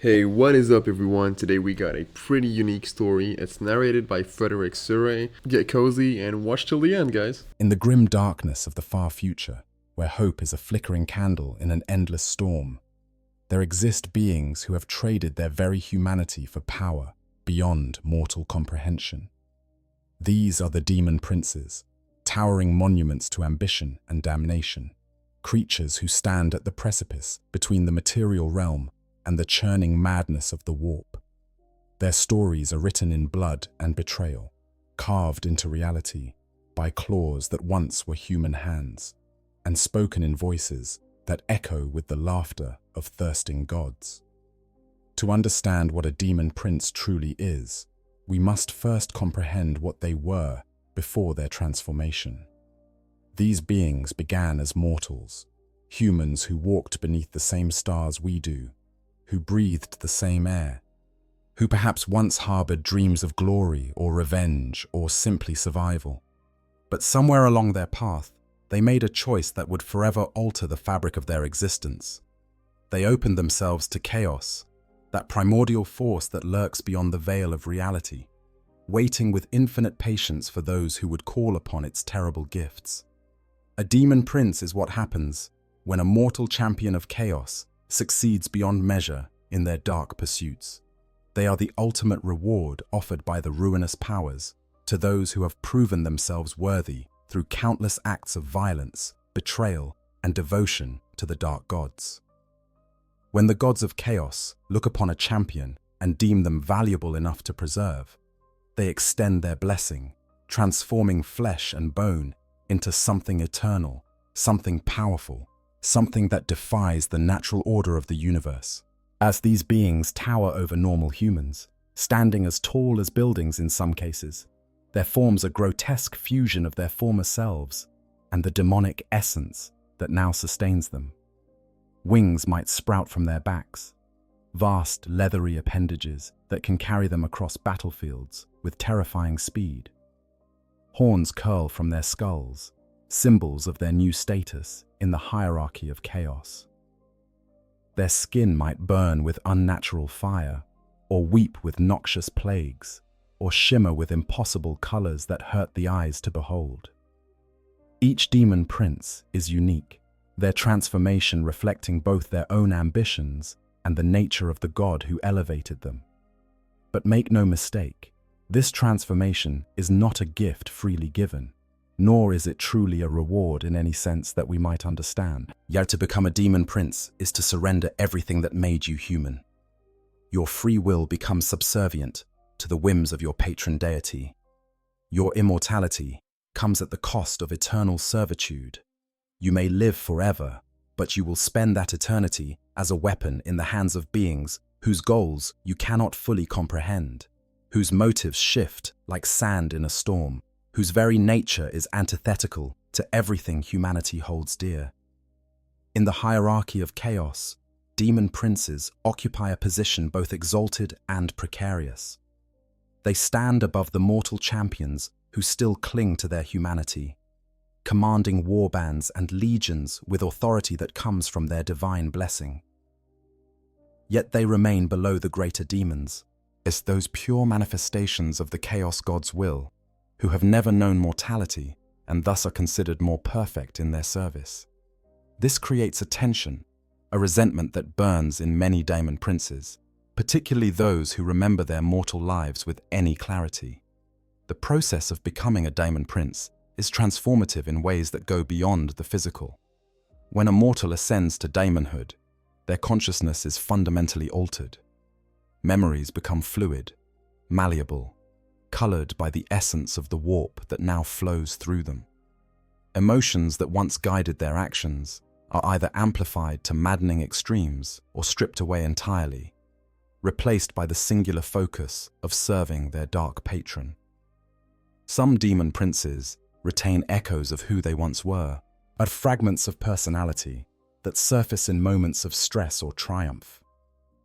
Hey, what is up everyone? Today we got a pretty unique story. It's narrated by Frederick Surrey. Get cozy and watch till the end, guys. In the grim darkness of the far future, where hope is a flickering candle in an endless storm, there exist beings who have traded their very humanity for power beyond mortal comprehension. These are the demon princes, towering monuments to ambition and damnation, creatures who stand at the precipice between the material realm and the churning madness of the warp. Their stories are written in blood and betrayal, carved into reality by claws that once were human hands, and spoken in voices that echo with the laughter of thirsting gods. To understand what a demon prince truly is, we must first comprehend what they were before their transformation. These beings began as mortals, humans who walked beneath the same stars we do, who breathed the same air, who perhaps once harbored dreams of glory or revenge or simply survival. But somewhere along their path, they made a choice that would forever alter the fabric of their existence. They opened themselves to chaos, that primordial force that lurks beyond the veil of reality, waiting with infinite patience for those who would call upon its terrible gifts. A demon prince is what happens when a mortal champion of chaos succeeds beyond measure in their dark pursuits. They are the ultimate reward offered by the ruinous powers to those who have proven themselves worthy through countless acts of violence, betrayal, and devotion to the dark gods. When the gods of chaos look upon a champion and deem them valuable enough to preserve, they extend their blessing, transforming flesh and bone into something eternal, something powerful, something that defies the natural order of the universe. As these beings tower over normal humans, standing as tall as buildings in some cases, their forms a grotesque fusion of their former selves and the demonic essence that now sustains them. Wings might sprout from their backs, vast leathery appendages that can carry them across battlefields with terrifying speed. Horns curl from their skulls, symbols of their new status in the hierarchy of chaos. Their skin might burn with unnatural fire, or weep with noxious plagues, or shimmer with impossible colors that hurt the eyes to behold. Each demon prince is unique, their transformation reflecting both their own ambitions and the nature of the god who elevated them. But make no mistake, this transformation is not a gift freely given, nor is it truly a reward in any sense that we might understand. Yet to become a demon prince is to surrender everything that made you human. Your free will becomes subservient to the whims of your patron deity. Your immortality comes at the cost of eternal servitude. You may live forever, but you will spend that eternity as a weapon in the hands of beings whose goals you cannot fully comprehend, whose motives shift like sand in a storm, whose very nature is antithetical to everything humanity holds dear. In the hierarchy of chaos, demon princes occupy a position both exalted and precarious. They stand above the mortal champions who still cling to their humanity, commanding warbands and legions with authority that comes from their divine blessing. Yet they remain below the greater demons, as those pure manifestations of the chaos god's will, who have never known mortality and thus are considered more perfect in their service. This creates a tension, a resentment that burns in many demon princes, particularly those who remember their mortal lives with any clarity. The process of becoming a demon prince is transformative in ways that go beyond the physical. When a mortal ascends to daemonhood, their consciousness is fundamentally altered. Memories become fluid, malleable, colored by the essence of the warp that now flows through them. Emotions that once guided their actions are either amplified to maddening extremes or stripped away entirely, replaced by the singular focus of serving their dark patron. Some demon princes retain echoes of who they once were, but fragments of personality that surface in moments of stress or triumph.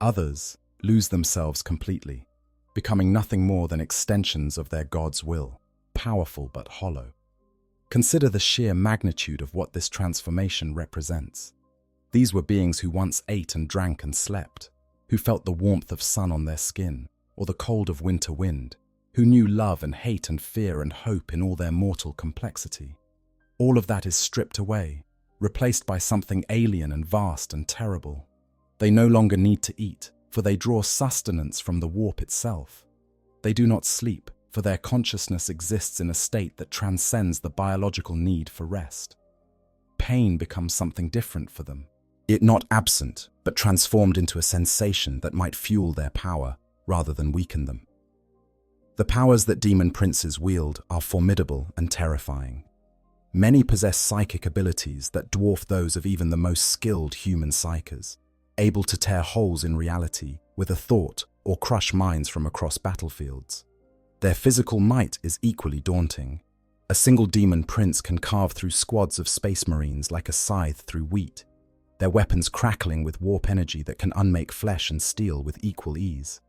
Others lose themselves completely, becoming nothing more than extensions of their god's will, powerful but hollow. Consider the sheer magnitude of what this transformation represents. These were beings who once ate and drank and slept, who felt the warmth of sun on their skin or the cold of winter wind, who knew love and hate and fear and hope in all their mortal complexity. All of that is stripped away, replaced by something alien and vast and terrible. They no longer need to eat, for they draw sustenance from the warp itself. They do not sleep, for their consciousness exists in a state that transcends the biological need for rest. Pain becomes something different for them, it not absent, but transformed into a sensation that might fuel their power rather than weaken them. The powers that demon princes wield are formidable and terrifying. Many possess psychic abilities that dwarf those of even the most skilled human psykers, able to tear holes in reality with a thought or crush minds from across battlefields. Their physical might is equally daunting. A single demon prince can carve through squads of space marines like a scythe through wheat, their weapons crackling with warp energy that can unmake flesh and steel with equal ease.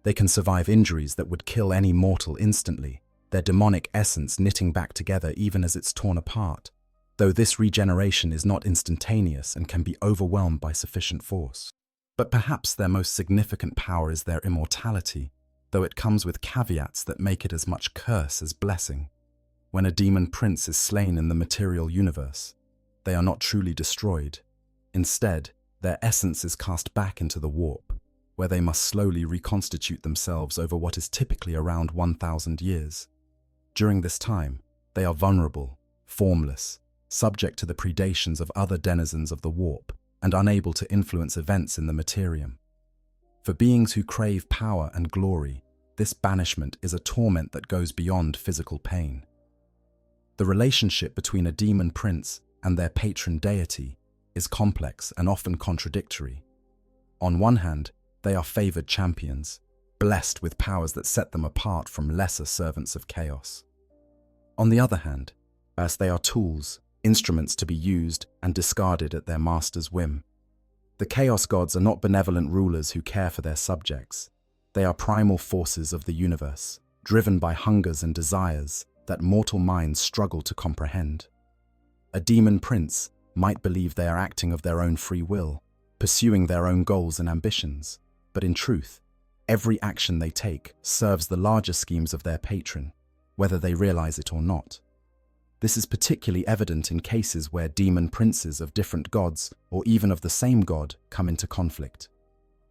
They can survive injuries that would kill any mortal instantly, their demonic essence knitting back together even as it's torn apart, though this regeneration is not instantaneous and can be overwhelmed by sufficient force. But perhaps their most significant power is their immortality, though it comes with caveats that make it as much curse as blessing. When a demon prince is slain in the material universe, they are not truly destroyed. Instead, their essence is cast back into the warp, where they must slowly reconstitute themselves over what is typically around 1,000 years. During this time, they are vulnerable, formless, subject to the predations of other denizens of the warp, and unable to influence events in the Imperium. For beings who crave power and glory, this banishment is a torment that goes beyond physical pain. The relationship between a demon prince and their patron deity is complex and often contradictory. On one hand, they are favored champions, blessed with powers that set them apart from lesser servants of chaos. On the other hand, as they are tools, instruments to be used and discarded at their master's whim. The Chaos Gods are not benevolent rulers who care for their subjects. They are primal forces of the universe, driven by hungers and desires that mortal minds struggle to comprehend. A demon prince might believe they are acting of their own free will, pursuing their own goals and ambitions, but in truth, every action they take serves the larger schemes of their patron, whether they realize it or not. This is particularly evident in cases where demon princes of different gods, or even of the same god, come into conflict.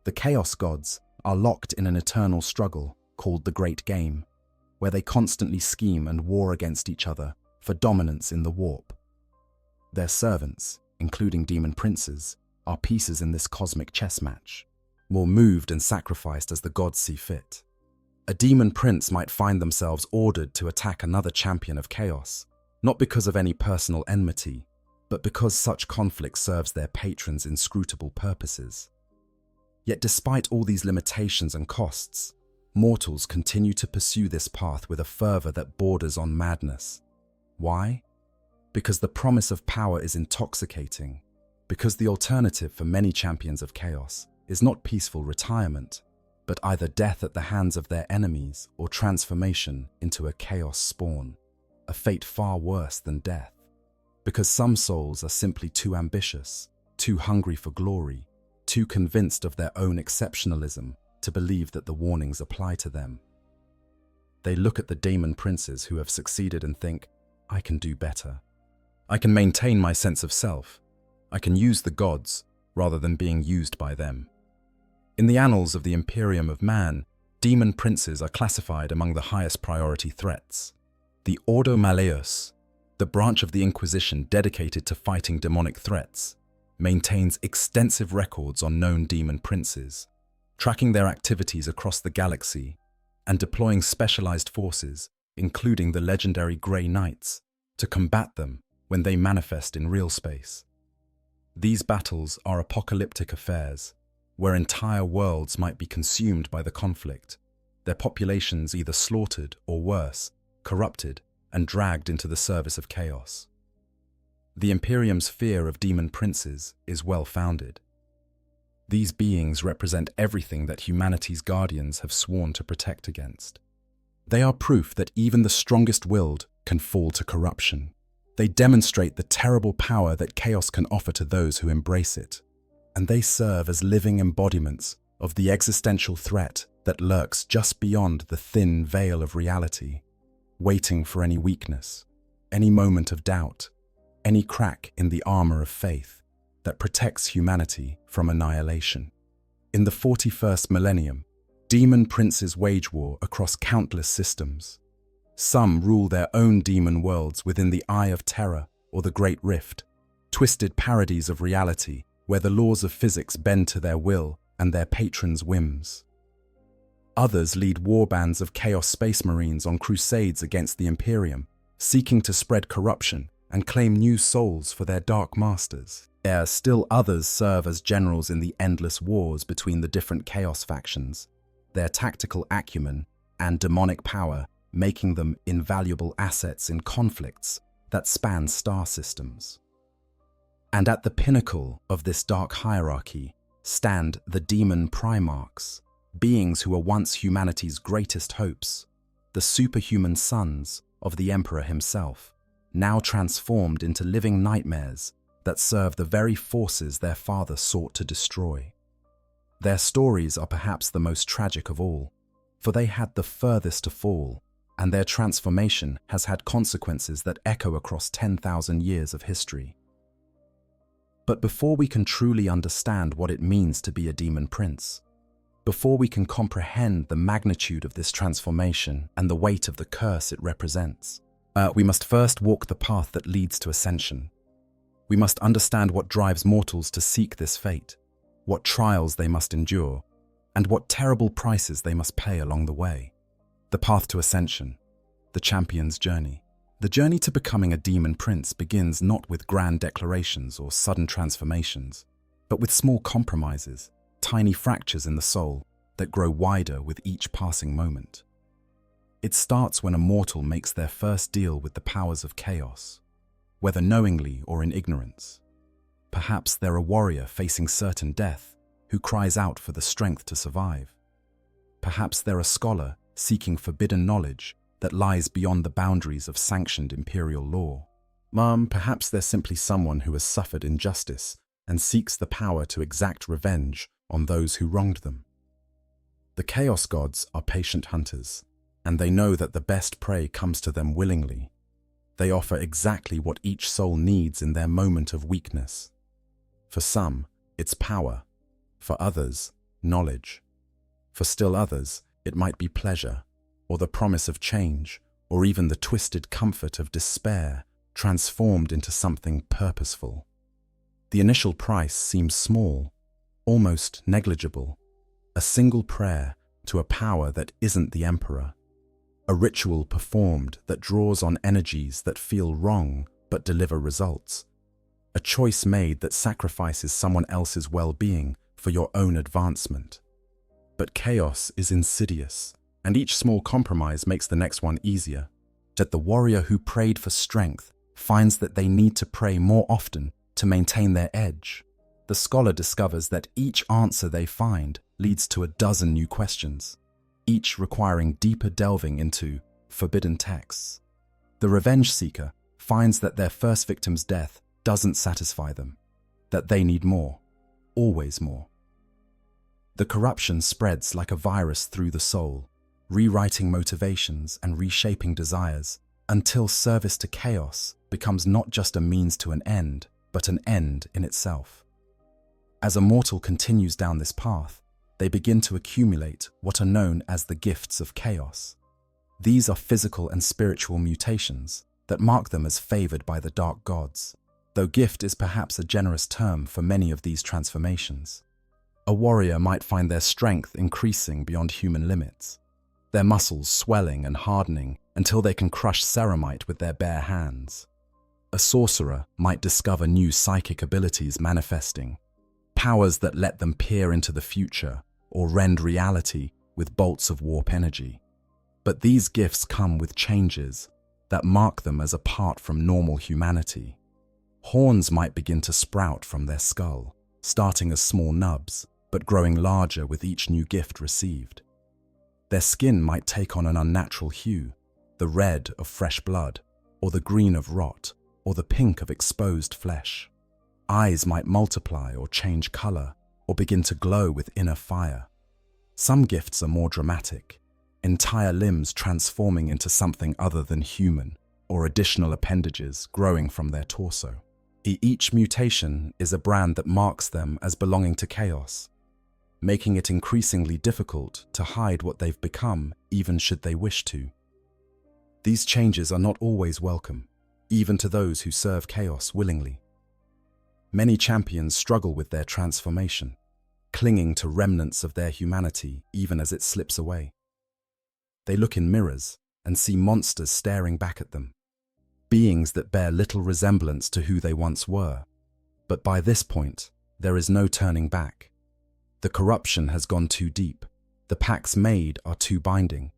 The Chaos Gods are locked in an eternal struggle called the Great Game, where they constantly scheme and war against each other for dominance in the warp. Their servants, including demon princes, are pieces in this cosmic chess match, more moved and sacrificed as the gods see fit. A demon prince might find themselves ordered to attack another champion of chaos, not because of any personal enmity, but because such conflict serves their patron's inscrutable purposes. Yet despite all these limitations and costs, mortals continue to pursue this path with a fervor that borders on madness. Why? Because the promise of power is intoxicating, because the alternative for many champions of chaos is not peaceful retirement, but either death at the hands of their enemies or transformation into a chaos spawn, a fate far worse than death. Because some souls are simply too ambitious, too hungry for glory, too convinced of their own exceptionalism to believe that the warnings apply to them. They look at the demon princes who have succeeded and think, I can do better. I can maintain my sense of self. I can use the gods rather than being used by them. In the annals of the Imperium of Man, demon princes are classified among the highest priority threats. The Ordo Malleus, the branch of the Inquisition dedicated to fighting demonic threats, maintains extensive records on known demon princes, tracking their activities across the galaxy and deploying specialized forces, including the legendary Grey Knights, to combat them when they manifest in real space. These battles are apocalyptic affairs, where entire worlds might be consumed by the conflict, their populations either slaughtered or worse, corrupted and dragged into the service of chaos. The Imperium's fear of demon princes is well-founded. These beings represent everything that humanity's guardians have sworn to protect against. They are proof that even the strongest-willed can fall to corruption. They demonstrate the terrible power that chaos can offer to those who embrace it, and they serve as living embodiments of the existential threat that lurks just beyond the thin veil of reality, waiting for any weakness, any moment of doubt, any crack in the armor of faith that protects humanity from annihilation. In the 41st millennium, demon princes wage war across countless systems. Some rule their own demon worlds within the Eye of Terror or the Great Rift, twisted parodies of reality where the laws of physics bend to their will and their patrons' whims. Others lead warbands of Chaos Space Marines on crusades against the Imperium, seeking to spread corruption and claim new souls for their dark masters. Still others serve as generals in the endless wars between the different Chaos factions, their tactical acumen and demonic power making them invaluable assets in conflicts that span star systems. And at the pinnacle of this dark hierarchy stand the demon primarchs, beings who were once humanity's greatest hopes, the superhuman sons of the Emperor himself, now transformed into living nightmares that serve the very forces their father sought to destroy. Their stories are perhaps the most tragic of all, for they had the furthest to fall, and their transformation has had consequences that echo across 10,000 years of history. But before we can truly understand what it means to be a demon prince, before we can comprehend the magnitude of this transformation and the weight of the curse it represents, we must first walk the path that leads to ascension. We must understand what drives mortals to seek this fate, what trials they must endure, and what terrible prices they must pay along the way. The path to ascension, the champion's journey. The journey to becoming a demon prince begins not with grand declarations or sudden transformations, but with small compromises, tiny fractures in the soul that grow wider with each passing moment. It starts when a mortal makes their first deal with the powers of chaos, whether knowingly or in ignorance. Perhaps they're a warrior facing certain death who cries out for the strength to survive. Perhaps they're a scholar seeking forbidden knowledge that lies beyond the boundaries of sanctioned imperial law. Perhaps they're simply someone who has suffered injustice and seeks the power to exact revenge on those who wronged them. The Chaos Gods are patient hunters, and they know that the best prey comes to them willingly. They offer exactly what each soul needs in their moment of weakness. For some, it's power. For others, knowledge. For still others, it might be pleasure, or the promise of change, or even the twisted comfort of despair transformed into something purposeful. The initial price seems small, almost negligible, a single prayer to a power that isn't the Emperor, a ritual performed that draws on energies that feel wrong but deliver results, a choice made that sacrifices someone else's well-being for your own advancement. But chaos is insidious, and each small compromise makes the next one easier. Yet the warrior who prayed for strength finds that they need to pray more often to maintain their edge. The scholar discovers that each answer they find leads to a dozen new questions, each requiring deeper delving into forbidden texts. The revenge seeker finds that their first victim's death doesn't satisfy them, that they need more, always more. The corruption spreads like a virus through the soul, rewriting motivations and reshaping desires, until service to chaos becomes not just a means to an end, but an end in itself. As a mortal continues down this path, they begin to accumulate what are known as the gifts of chaos. These are physical and spiritual mutations that mark them as favored by the dark gods, though gift is perhaps a generous term for many of these transformations. A warrior might find their strength increasing beyond human limits, their muscles swelling and hardening until they can crush ceramite with their bare hands. A sorcerer might discover new psychic abilities manifesting, powers that let them peer into the future or rend reality with bolts of warp energy. But these gifts come with changes that mark them as apart from normal humanity. Horns might begin to sprout from their skull, starting as small nubs, but growing larger with each new gift received. Their skin might take on an unnatural hue, the red of fresh blood, or the green of rot, or the pink of exposed flesh. Eyes might multiply or change color, or begin to glow with inner fire. Some gifts are more dramatic, entire limbs transforming into something other than human, or additional appendages growing from their torso. Each mutation is a brand that marks them as belonging to chaos, making it increasingly difficult to hide what they've become, even should they wish to. These changes are not always welcome, even to those who serve chaos willingly. Many champions struggle with their transformation, clinging to remnants of their humanity even as it slips away. They look in mirrors and see monsters staring back at them, beings that bear little resemblance to who they once were. But by this point, there is no turning back. The corruption has gone too deep. The pacts made are too binding.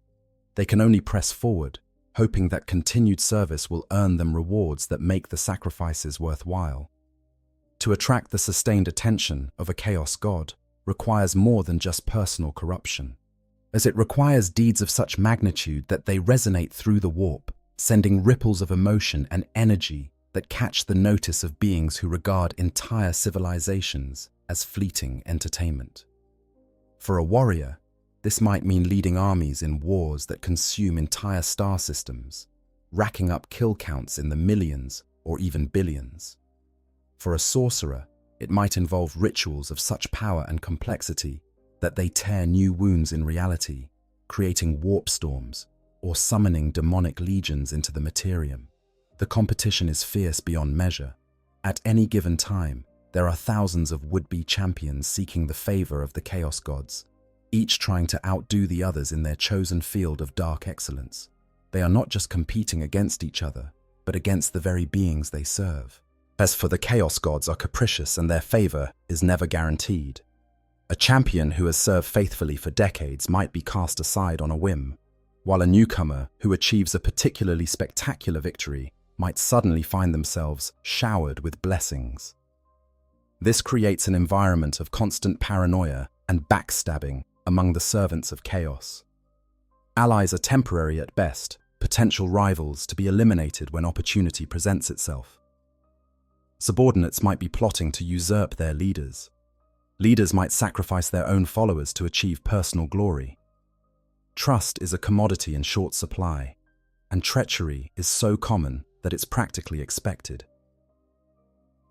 They can only press forward, hoping that continued service will earn them rewards that make the sacrifices worthwhile. To attract the sustained attention of a chaos god requires more than just personal corruption, as it requires deeds of such magnitude that they resonate through the warp, sending ripples of emotion and energy that catch the notice of beings who regard entire civilizations as fleeting entertainment. For a warrior, this might mean leading armies in wars that consume entire star systems, racking up kill counts in the millions or even billions. For a sorcerer, it might involve rituals of such power and complexity that they tear new wounds in reality, creating warp storms or summoning demonic legions into the Imperium. The competition is fierce beyond measure. At any given time, there are thousands of would-be champions seeking the favor of the Chaos Gods, each trying to outdo the others in their chosen field of dark excellence. They are not just competing against each other, but against the very beings they serve. As for the Chaos Gods are capricious and their favor is never guaranteed. A champion who has served faithfully for decades might be cast aside on a whim, while a newcomer who achieves a particularly spectacular victory might suddenly find themselves showered with blessings. This creates an environment of constant paranoia and backstabbing among the servants of chaos. Allies are temporary at best, potential rivals to be eliminated when opportunity presents itself. Subordinates might be plotting to usurp their leaders. Leaders might sacrifice their own followers to achieve personal glory. Trust is a commodity in short supply, and treachery is so common that it's practically expected.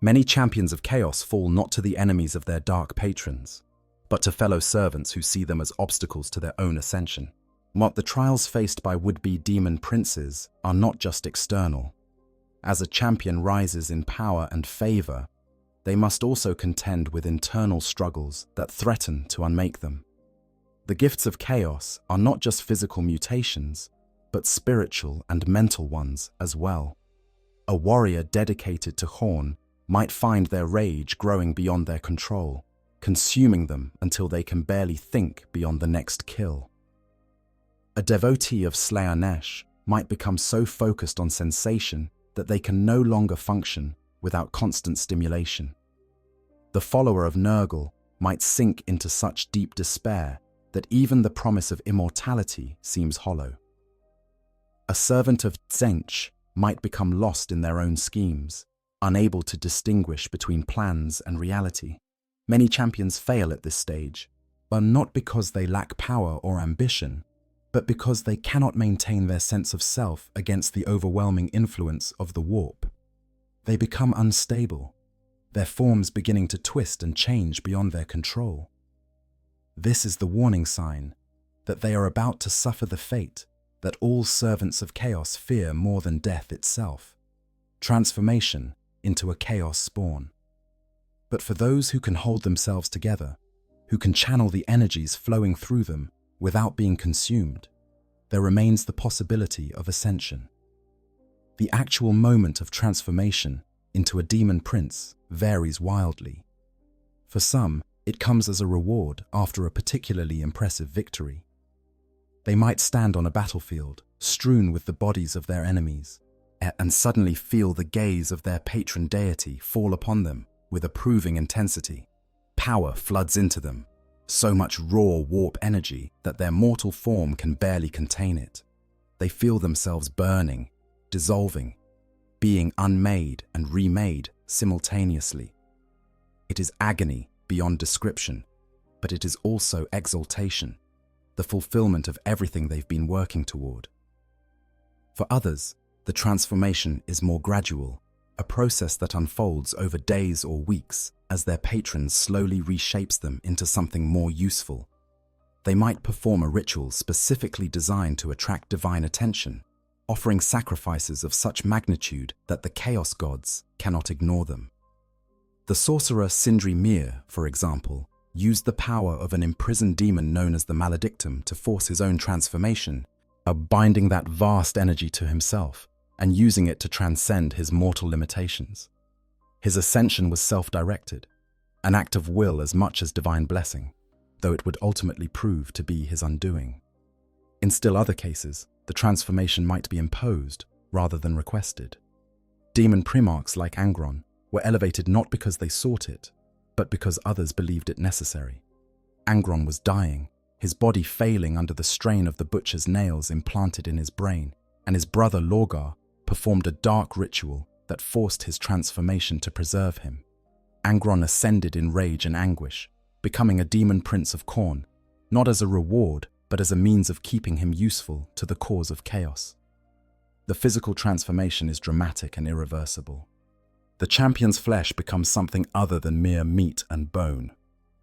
Many champions of chaos fall not to the enemies of their dark patrons, but to fellow servants who see them as obstacles to their own ascension. What the trials faced by would-be demon princes are not just external. As a champion rises in power and favor, they must also contend with internal struggles that threaten to unmake them. The gifts of chaos are not just physical mutations, but spiritual and mental ones as well. A warrior dedicated to Horn might find their rage growing beyond their control, consuming them until they can barely think beyond the next kill. A devotee of Slayer Nesh might become so focused on sensation that they can no longer function without constant stimulation. The follower of Nurgle might sink into such deep despair that even the promise of immortality seems hollow. A servant of Tzench might become lost in their own schemes, unable to distinguish between plans and reality. Many champions fail at this stage, but not because they lack power or ambition, but because they cannot maintain their sense of self against the overwhelming influence of the warp. They become unstable, their forms beginning to twist and change beyond their control. This is the warning sign that they are about to suffer the fate that all servants of chaos fear more than death itself: transformation into a chaos spawn. But for those who can hold themselves together, who can channel the energies flowing through them without being consumed, there remains the possibility of ascension. The actual moment of transformation into a demon prince varies wildly. For some, it comes as a reward after a particularly impressive victory. They might stand on a battlefield, strewn with the bodies of their enemies, and suddenly feel the gaze of their patron deity fall upon them with approving intensity. Power floods into them, so much raw warp energy that their mortal form can barely contain it. They feel themselves burning, dissolving, being unmade and remade simultaneously. It is agony beyond description, but it is also exaltation, the fulfillment of everything they've been working toward. For others, the transformation is more gradual, a process that unfolds over days or weeks as their patron slowly reshapes them into something more useful. They might perform a ritual specifically designed to attract divine attention, offering sacrifices of such magnitude that the chaos gods cannot ignore them. The sorcerer Sindri Mir, for example, used the power of an imprisoned demon known as the Maledictum to force his own transformation, binding that vast energy to himself and using it to transcend his mortal limitations. His ascension was self-directed, an act of will as much as divine blessing, though it would ultimately prove to be his undoing. In still other cases, the transformation might be imposed rather than requested. Demon primarchs like Angron were elevated not because they sought it, but because others believed it necessary. Angron was dying, his body failing under the strain of the butcher's nails implanted in his brain, and his brother Lorgar performed a dark ritual that forced his transformation to preserve him. Angron ascended in rage and anguish, becoming a demon prince of Khorne, not as a reward, but as a means of keeping him useful to the cause of chaos. The physical transformation is dramatic and irreversible. The champion's flesh becomes something other than mere meat and bone.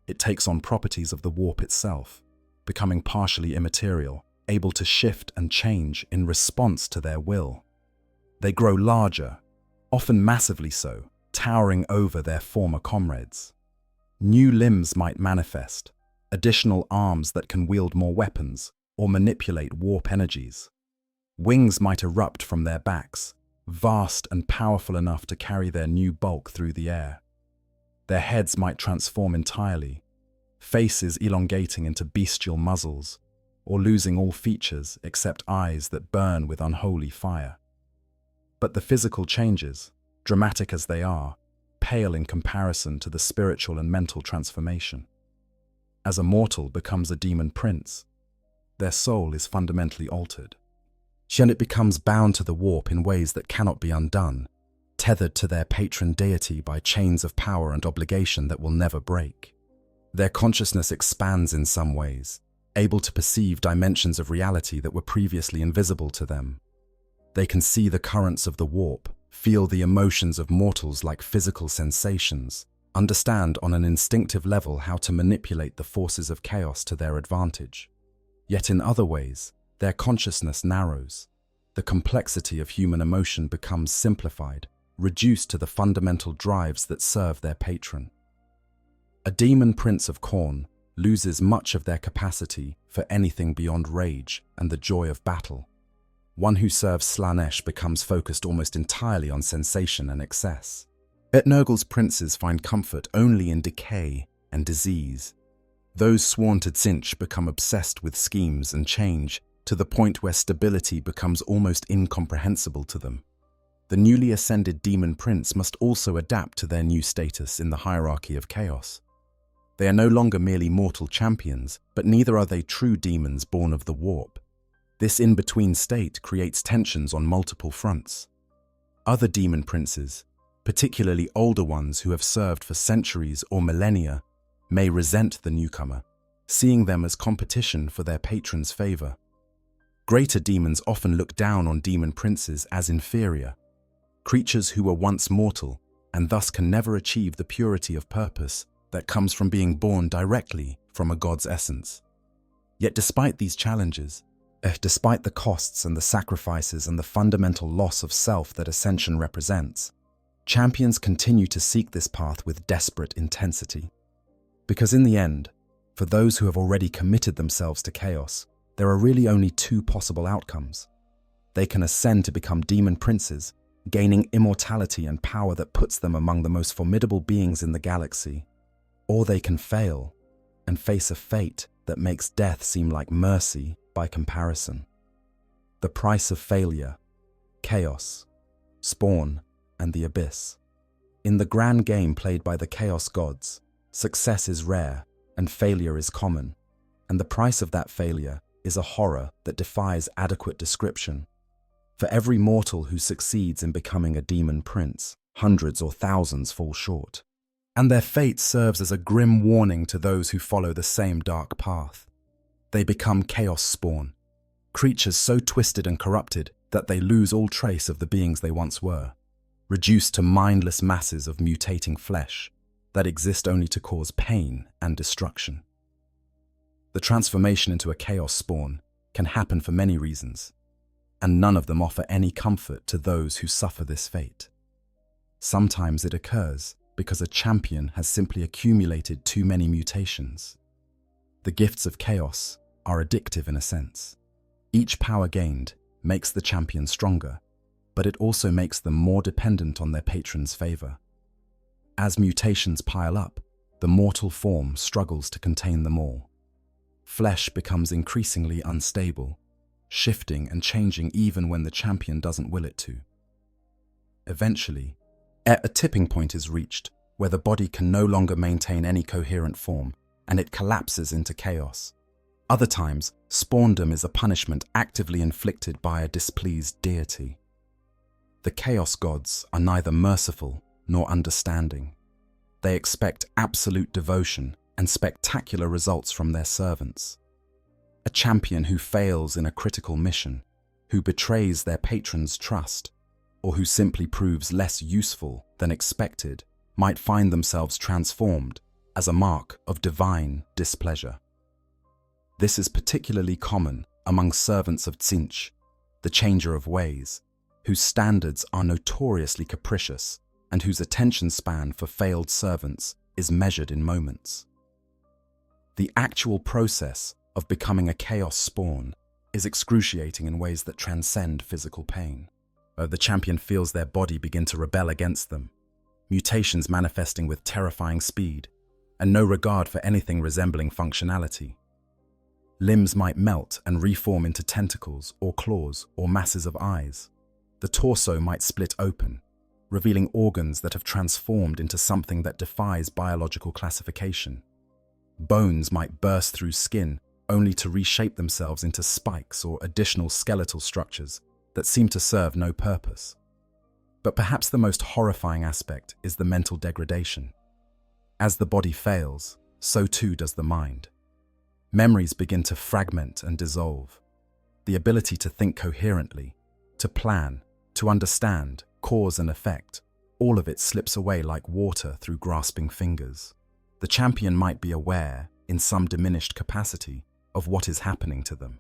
It takes on properties of the warp itself, becoming partially immaterial, able to shift and change in response to their will. They grow larger, often massively so, towering over their former comrades. New limbs might manifest, additional arms that can wield more weapons or manipulate warp energies. Wings might erupt from their backs, vast and powerful enough to carry their new bulk through the air. Their heads might transform entirely, faces elongating into bestial muzzles, or losing all features except eyes that burn with unholy fire. But the physical changes, dramatic as they are, pale in comparison to the spiritual and mental transformation. As a mortal becomes a demon prince, their soul is fundamentally altered. And it becomes bound to the warp in ways that cannot be undone, tethered to their patron deity by chains of power and obligation that will never break. Their consciousness expands in some ways, able to perceive dimensions of reality that were previously invisible to them. They can see the currents of the warp, feel the emotions of mortals like physical sensations, understand on an instinctive level how to manipulate the forces of chaos to their advantage. Yet in other ways, their consciousness narrows. The complexity of human emotion becomes simplified, reduced to the fundamental drives that serve their patron. A demon prince of Khorne loses much of their capacity for anything beyond rage and the joy of battle. One who serves Slaanesh becomes focused almost entirely on sensation and excess. Nurgle's princes find comfort only in decay and disease. Those sworn to Tzeentch become obsessed with schemes and change to the point where stability becomes almost incomprehensible to them. The newly ascended demon prince must also adapt to their new status in the hierarchy of chaos. They are no longer merely mortal champions, but neither are they true demons born of the warp. This in-between state creates tensions on multiple fronts. Other demon princes, particularly older ones who have served for centuries or millennia, may resent the newcomer, seeing them as competition for their patron's favor. Greater demons often look down on demon princes as inferior, creatures who were once mortal and thus can never achieve the purity of purpose that comes from being born directly from a god's essence. Yet despite these challenges, despite the costs and the sacrifices and the fundamental loss of self that ascension represents, champions continue to seek this path with desperate intensity. Because in the end, for those who have already committed themselves to chaos, there are really only two possible outcomes. They can ascend to become demon princes, gaining immortality and power that puts them among the most formidable beings in the galaxy, or they can fail and face a fate that makes death seem like mercy by comparison. The price of failure, chaos, spawn, and the abyss. In the grand game played by the chaos gods, success is rare and failure is common, and the price of that failure is a horror that defies adequate description. For every mortal who succeeds in becoming a demon prince, hundreds or thousands fall short. And their fate serves as a grim warning to those who follow the same dark path. They become chaos spawn, creatures so twisted and corrupted that they lose all trace of the beings they once were, reduced to mindless masses of mutating flesh that exist only to cause pain and destruction. The transformation into a chaos spawn can happen for many reasons, and none of them offer any comfort to those who suffer this fate. Sometimes it occurs because a champion has simply accumulated too many mutations. The gifts of chaos are addictive in a sense. Each power gained makes the champion stronger, but it also makes them more dependent on their patron's favor. As mutations pile up, the mortal form struggles to contain them all. Flesh becomes increasingly unstable, shifting and changing even when the champion doesn't will it to. Eventually, a tipping point is reached where the body can no longer maintain any coherent form, and it collapses into chaos. Other times, spawndom is a punishment actively inflicted by a displeased deity. The chaos gods are neither merciful nor understanding. They expect absolute devotion and spectacular results from their servants. A champion who fails in a critical mission, who betrays their patron's trust, or who simply proves less useful than expected, might find themselves transformed as a mark of divine displeasure. This is particularly common among servants of Tzinch, the changer of ways, whose standards are notoriously capricious and whose attention span for failed servants is measured in moments. The actual process of becoming a chaos spawn is excruciating in ways that transcend physical pain. The champion feels their body begin to rebel against them, mutations manifesting with terrifying speed, and no regard for anything resembling functionality. Limbs might melt and reform into tentacles or claws or masses of eyes. The torso might split open, revealing organs that have transformed into something that defies biological classification. Bones might burst through skin only to reshape themselves into spikes or additional skeletal structures that seem to serve no purpose. But perhaps the most horrifying aspect is the mental degradation. As the body fails, so too does the mind. Memories begin to fragment and dissolve. The ability to think coherently, to plan, to understand cause and effect, all of it slips away like water through grasping fingers. The champion might be aware, in some diminished capacity, of what is happening to them.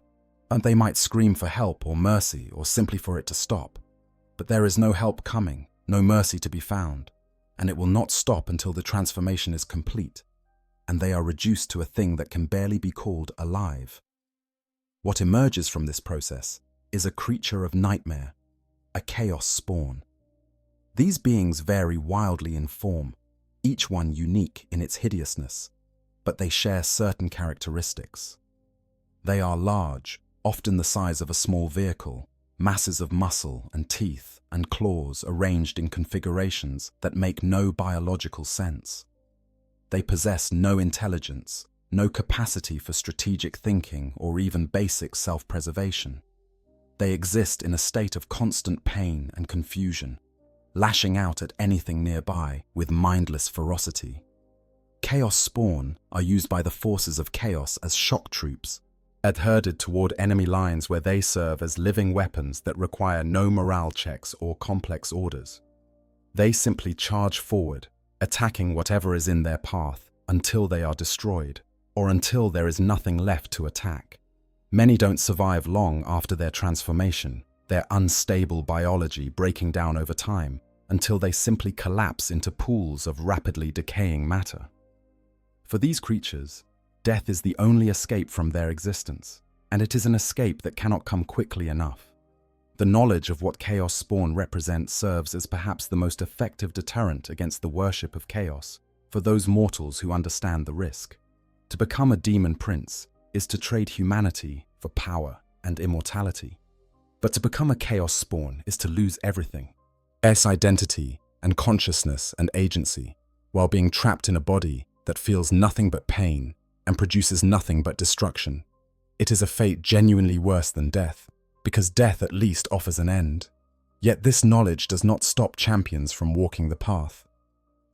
And they might scream for help or mercy or simply for it to stop. But there is no help coming, no mercy to be found, and it will not stop until the transformation is complete, and they are reduced to a thing that can barely be called alive. What emerges from this process is a creature of nightmare, a chaos spawn. These beings vary wildly in form, each one unique in its hideousness, but they share certain characteristics. They are large, often the size of a small vehicle, masses of muscle and teeth and claws arranged in configurations that make no biological sense. They possess no intelligence, no capacity for strategic thinking or even basic self-preservation. They exist in a state of constant pain and confusion, lashing out at anything nearby with mindless ferocity. Chaos spawn are used by the forces of chaos as shock troops, adherded toward enemy lines where they serve as living weapons that require no morale checks or complex orders. They simply charge forward, attacking whatever is in their path until they are destroyed, or until there is nothing left to attack. Many don't survive long after their transformation, their unstable biology breaking down over time, until they simply collapse into pools of rapidly decaying matter. For these creatures, death is the only escape from their existence, and it is an escape that cannot come quickly enough. The knowledge of what chaos spawn represents serves as perhaps the most effective deterrent against the worship of chaos for those mortals who understand the risk. To become a demon prince is to trade humanity for power and immortality. But to become a chaos spawn is to lose everything: identity and consciousness and agency, while being trapped in a body that feels nothing but pain and produces nothing but destruction. It is a fate genuinely worse than death, because death at least offers an end. Yet this knowledge does not stop champions from walking the path.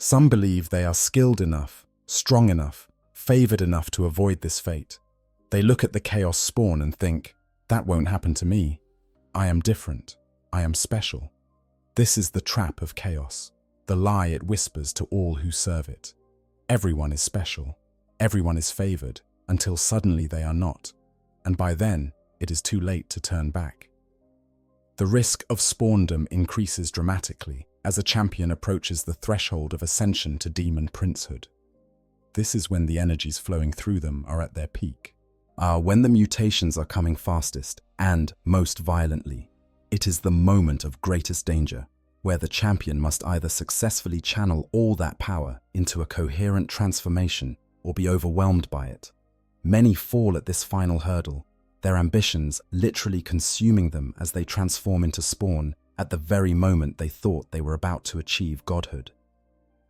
Some believe they are skilled enough, strong enough, favored enough to avoid this fate. They look at the chaos spawn and think, that won't happen to me. I am different. I am special. This is the trap of chaos, the lie it whispers to all who serve it. Everyone is special. Everyone is favored, until suddenly they are not. And by then, it is too late to turn back. The risk of spawndom increases dramatically as a champion approaches the threshold of ascension to demon princehood. This is when the energies flowing through them are at their peak. When the mutations are coming fastest and most violently. It is the moment of greatest danger, where the champion must either successfully channel all that power into a coherent transformation or be overwhelmed by it. Many fall at this final hurdle, their ambitions literally consuming them as they transform into spawn at the very moment they thought they were about to achieve godhood.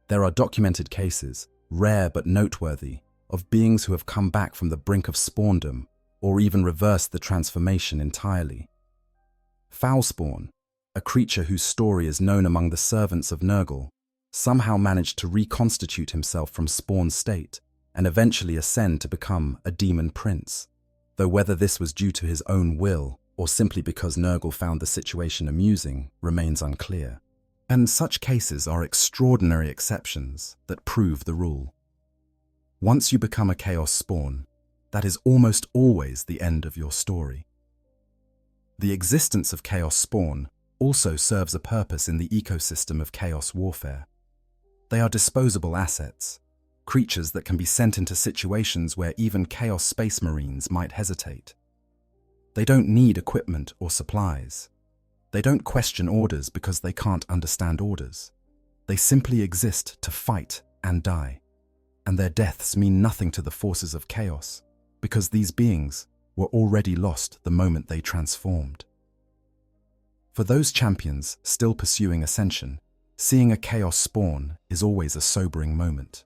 There are documented cases, rare but noteworthy, of beings who have come back from the brink of spawndom or even reversed the transformation entirely. Foulspawn, a creature whose story is known among the servants of Nurgle, somehow managed to reconstitute himself from spawn state and eventually ascend to become a demon prince, though whether this was due to his own will or simply because Nurgle found the situation amusing remains unclear. And such cases are extraordinary exceptions that prove the rule. Once you become a chaos spawn, that is almost always the end of your story. The existence of chaos spawn also serves a purpose in the ecosystem of chaos warfare. They are disposable assets, creatures that can be sent into situations where even chaos space marines might hesitate. They don't need equipment or supplies. They don't question orders because they can't understand orders. They simply exist to fight and die. And their deaths mean nothing to the forces of chaos, because these beings were already lost the moment they transformed. For those champions still pursuing ascension, seeing a chaos spawn is always a sobering moment.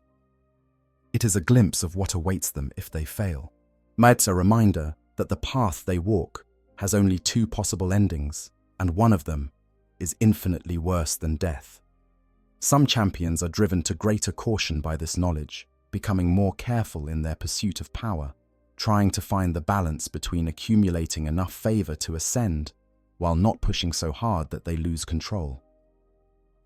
It is a glimpse of what awaits them if they fail. It's a reminder that the path they walk has only two possible endings, and one of them is infinitely worse than death. Some champions are driven to greater caution by this knowledge, becoming more careful in their pursuit of power, trying to find the balance between accumulating enough favor to ascend while not pushing so hard that they lose control.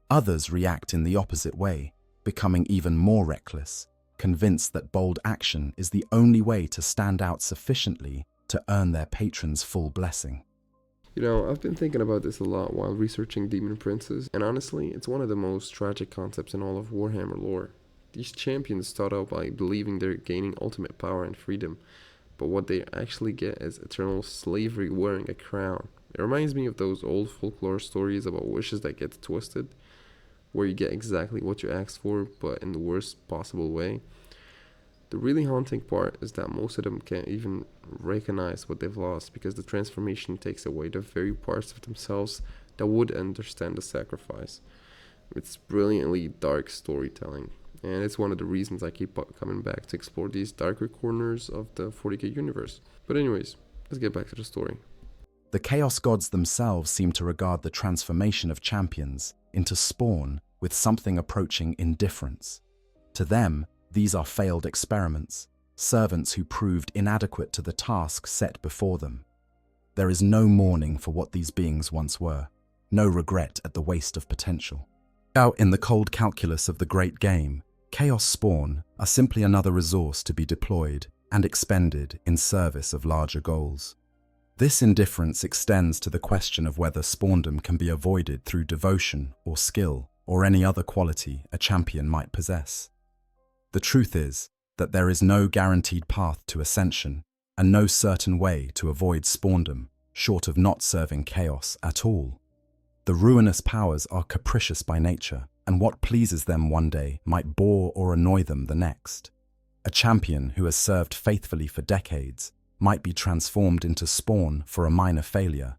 Others react in the opposite way, becoming even more reckless, convinced that bold action is the only way to stand out sufficiently to earn their patron's full blessing. You know, I've been thinking about this a lot while researching Demon Princes, and honestly, it's one of the most tragic concepts in all of Warhammer lore. These champions start out by believing they're gaining ultimate power and freedom, but what they actually get is eternal slavery wearing a crown. It reminds me of those old folklore stories about wishes that get twisted, where you get exactly what you asked for, but in the worst possible way. The really haunting part is that most of them can't even recognize what they've lost because the transformation takes away the very parts of themselves that would understand the sacrifice. It's brilliantly dark storytelling, and it's one of the reasons I keep coming back to explore these darker corners of the 40k universe. But anyways, let's get back to the story. The Chaos Gods themselves seem to regard the transformation of champions into spawn with something approaching indifference. To them, these are failed experiments, servants who proved inadequate to the task set before them. There is no mourning for what these beings once were, no regret at the waste of potential. Out in the cold calculus of the great game, Chaos Spawn are simply another resource to be deployed and expended in service of larger goals. This indifference extends to the question of whether spawndom can be avoided through devotion or skill or any other quality a champion might possess. The truth is that there is no guaranteed path to ascension and no certain way to avoid spawndom, short of not serving chaos at all. The ruinous powers are capricious by nature, and what pleases them one day might bore or annoy them the next. A champion who has served faithfully for decades might be transformed into spawn for a minor failure,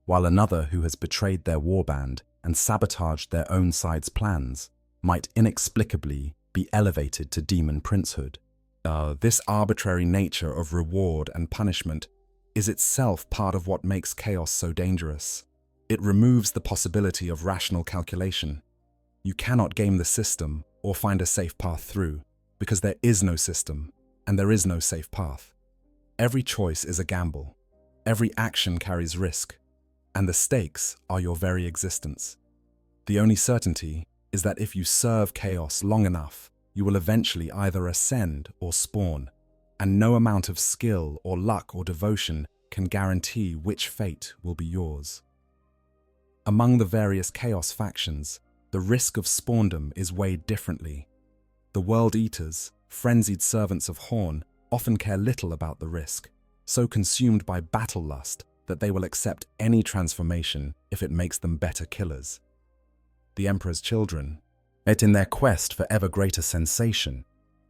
while another who has betrayed their warband and sabotaged their own side's plans might inexplicably be elevated to demon princehood. This arbitrary nature of reward and punishment is itself part of what makes chaos so dangerous. It removes the possibility of rational calculation. You cannot game the system or find a safe path through, because there is no system and there is no safe path. Every choice is a gamble. Every action carries risk, and the stakes are your very existence. The only certainty is that if you serve chaos long enough, you will eventually either ascend or spawn, and no amount of skill or luck or devotion can guarantee which fate will be yours. Among the various chaos factions, the risk of spawndom is weighed differently. The World Eaters, frenzied servants of Horn, often care little about the risk, so consumed by battle lust that they will accept any transformation if it makes them better killers. The Emperor's Children, yet in their quest for ever greater sensation,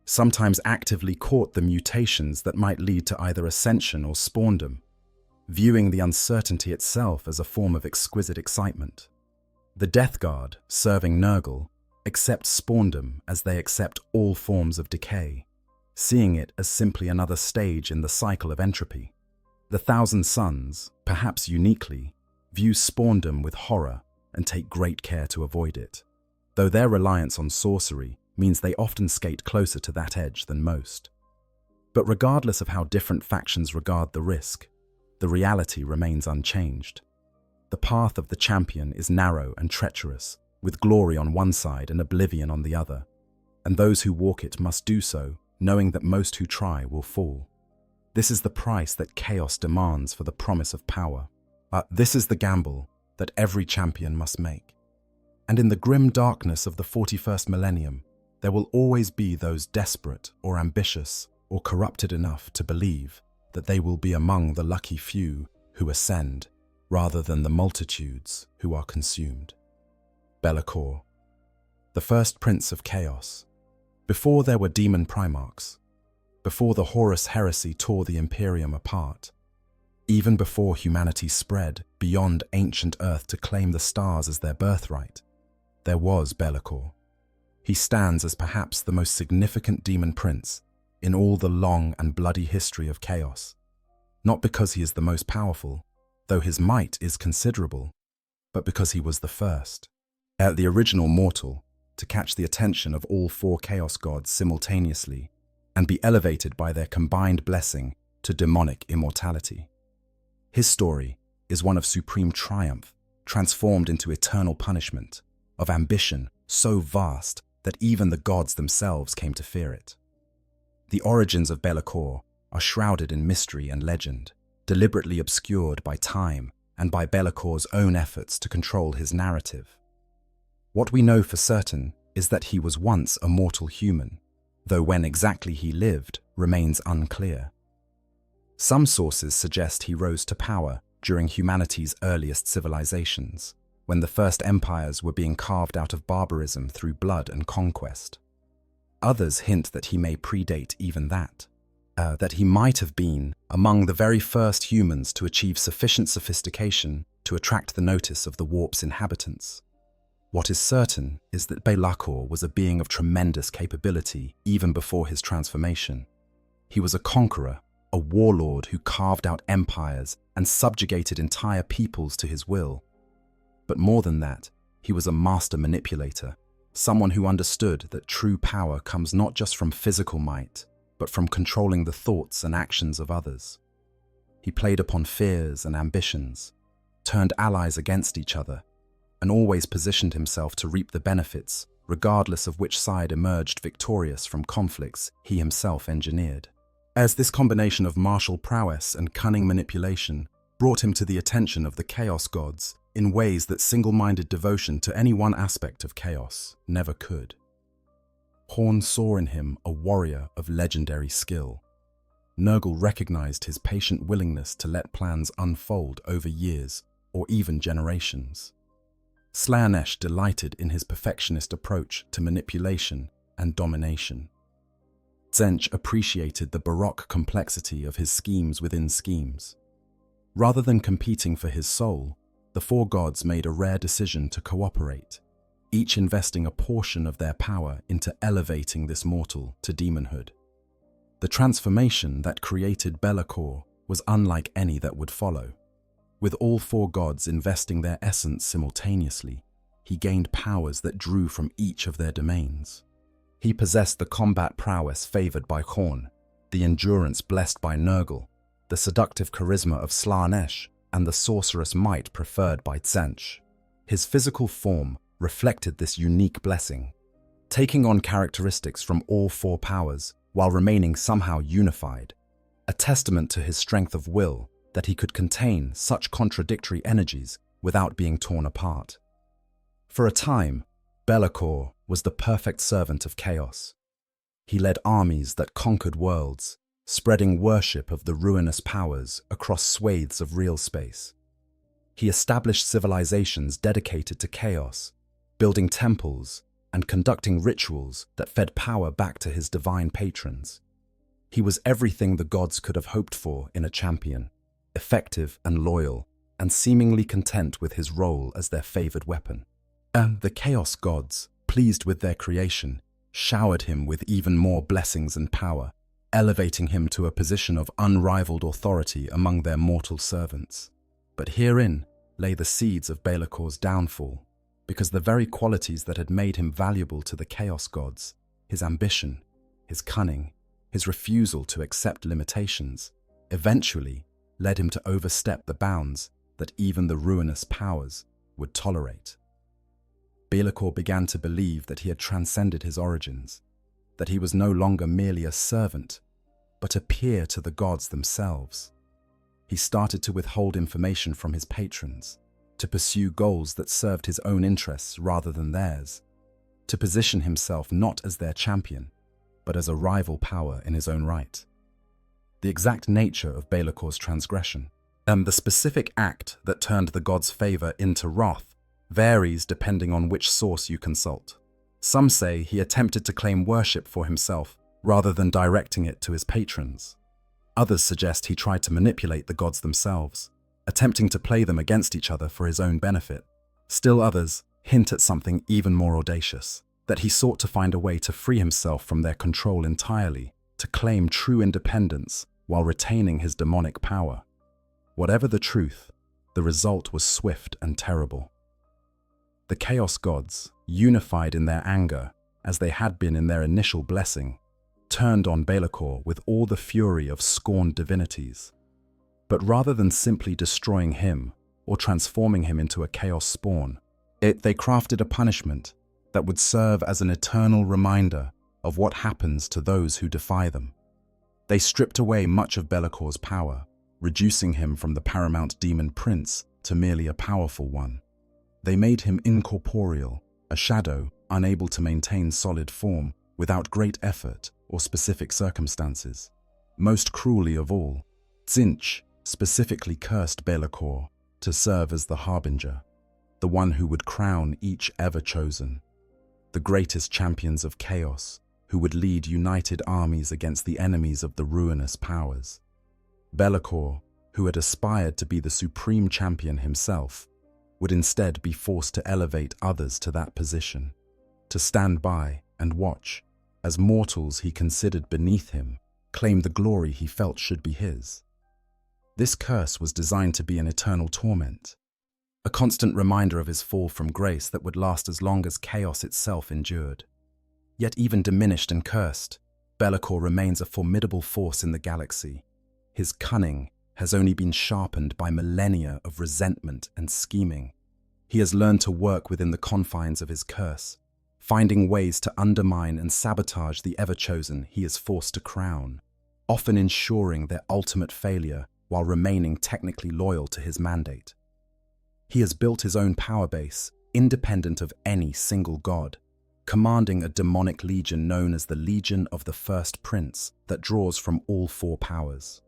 sometimes actively court the mutations that might lead to either ascension or spawndom, viewing the uncertainty itself as a form of exquisite excitement. The Death Guard, serving Nurgle, accept spawndom as they accept all forms of decay, seeing it as simply another stage in the cycle of entropy. The Thousand Sons, perhaps uniquely, view spawndom with horror and take great care to avoid it, though their reliance on sorcery means they often skate closer to that edge than most. But regardless of how different factions regard the risk, the reality remains unchanged. The path of the champion is narrow and treacherous, with glory on one side and oblivion on the other, and those who walk it must do so, knowing that most who try will fall. This is the price that chaos demands for the promise of power. This is the gamble that every champion must make. And in the grim darkness of the 41st millennium, there will always be those desperate or ambitious or corrupted enough to believe that they will be among the lucky few who ascend, rather than the multitudes who are consumed. Be'lakor, the first prince of chaos. Before there were demon primarchs, before the Horus heresy tore the Imperium apart, even before humanity spread beyond ancient Earth to claim the stars as their birthright, there was Be'lakor. He stands as perhaps the most significant demon prince in all the long and bloody history of chaos, not because he is the most powerful, though his might is considerable, but because he was the first, the original mortal, to catch the attention of all four chaos gods simultaneously and be elevated by their combined blessing to demonic immortality. His story is one of supreme triumph, transformed into eternal punishment, of ambition so vast that even the gods themselves came to fear it. The origins of Be'lakor are shrouded in mystery and legend, deliberately obscured by time and by Be'lakor's own efforts to control his narrative. What we know for certain is that he was once a mortal human, though when exactly he lived remains unclear. Some sources suggest he rose to power during humanity's earliest civilizations, when the first empires were being carved out of barbarism through blood and conquest. Others hint that he may predate even that he might have been among the very first humans to achieve sufficient sophistication to attract the notice of the warp's inhabitants. What is certain is that Be'lakor was a being of tremendous capability even before his transformation. He was a conqueror, a warlord who carved out empires and subjugated entire peoples to his will. But more than that, he was a master manipulator, someone who understood that true power comes not just from physical might, but from controlling the thoughts and actions of others. He played upon fears and ambitions, turned allies against each other, and always positioned himself to reap the benefits, regardless of which side emerged victorious from conflicts he himself engineered. As this combination of martial prowess and cunning manipulation brought him to the attention of the chaos gods in ways that single-minded devotion to any one aspect of chaos never could. Horn saw in him a warrior of legendary skill. Nurgle recognized his patient willingness to let plans unfold over years or even generations. Slaanesh delighted in his perfectionist approach to manipulation and domination. Tzeentch appreciated the baroque complexity of his schemes within schemes. Rather than competing for his soul, the four gods made a rare decision to cooperate, each investing a portion of their power into elevating this mortal to demonhood. The transformation that created Be'lakor was unlike any that would follow. With all four gods investing their essence simultaneously, he gained powers that drew from each of their domains. He possessed the combat prowess favored by Khorne, the endurance blessed by Nurgle, the seductive charisma of Slaanesh, and the sorcerous might preferred by Tzeentch. His physical form reflected this unique blessing, taking on characteristics from all four powers while remaining somehow unified, a testament to his strength of will that he could contain such contradictory energies without being torn apart. For a time, Be'lakor was the perfect servant of chaos. He led armies that conquered worlds, spreading worship of the ruinous powers across swathes of real space. He established civilizations dedicated to chaos, building temples and conducting rituals that fed power back to his divine patrons. He was everything the gods could have hoped for in a champion, effective and loyal, and seemingly content with his role as their favored weapon. And the Chaos gods, pleased with their creation, showered him with even more blessings and power, elevating him to a position of unrivaled authority among their mortal servants. But herein lay the seeds of Be'lakor's downfall, because the very qualities that had made him valuable to the Chaos gods, his ambition, his cunning, his refusal to accept limitations, eventually led him to overstep the bounds that even the ruinous powers would tolerate. Be'lakor began to believe that he had transcended his origins, that he was no longer merely a servant, but a peer to the gods themselves. He started to withhold information from his patrons, to pursue goals that served his own interests rather than theirs, to position himself not as their champion, but as a rival power in his own right. The exact nature of Be'lakor's transgression, and the specific act that turned the gods' favor into wrath, varies depending on which source you consult. Some say he attempted to claim worship for himself rather than directing it to his patrons. Others suggest he tried to manipulate the gods themselves, attempting to play them against each other for his own benefit. Still others hint at something even more audacious, that he sought to find a way to free himself from their control entirely, to claim true independence while retaining his demonic power. Whatever the truth, the result was swift and terrible. The Chaos gods, unified in their anger, as they had been in their initial blessing, turned on Be'lakor with all the fury of scorned divinities. But rather than simply destroying him or transforming him into a chaos spawn, they crafted a punishment that would serve as an eternal reminder of what happens to those who defy them. They stripped away much of Be'lakor's power, reducing him from the paramount demon prince to merely a powerful one. They made him incorporeal, a shadow unable to maintain solid form without great effort or specific circumstances. Most cruelly of all, Tzeentch specifically cursed Be'lakor to serve as the harbinger, the one who would crown each ever chosen, the greatest champions of chaos who would lead united armies against the enemies of the ruinous powers. Be'lakor, who had aspired to be the supreme champion himself, would instead be forced to elevate others to that position, to stand by and watch as mortals he considered beneath him claim the glory he felt should be his. This curse was designed to be an eternal torment, a constant reminder of his fall from grace that would last as long as chaos itself endured. Yet even diminished and cursed, Be'lakor remains a formidable force in the galaxy. His cunning has only been sharpened by millennia of resentment and scheming. He has learned to work within the confines of his curse, finding ways to undermine and sabotage the ever-chosen he is forced to crown, often ensuring their ultimate failure while remaining technically loyal to his mandate. He has built his own power base, independent of any single god, commanding a demonic legion known as the Legion of the First Prince that draws from all four powers.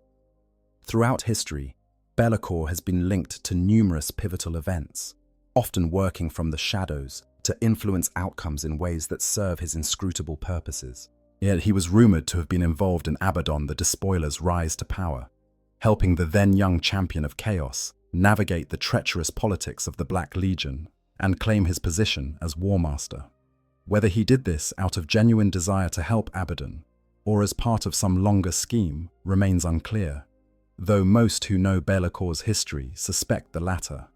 Throughout history, Be'lakor has been linked to numerous pivotal events, often working from the shadows to influence outcomes in ways that serve his inscrutable purposes. Yet he was rumored to have been involved in Abaddon the Despoiler's rise to power, helping the then-young champion of chaos navigate the treacherous politics of the Black Legion and claim his position as War Master. Whether he did this out of genuine desire to help Abaddon or as part of some longer scheme remains unclear, though most who know Be'lakor's history suspect the latter.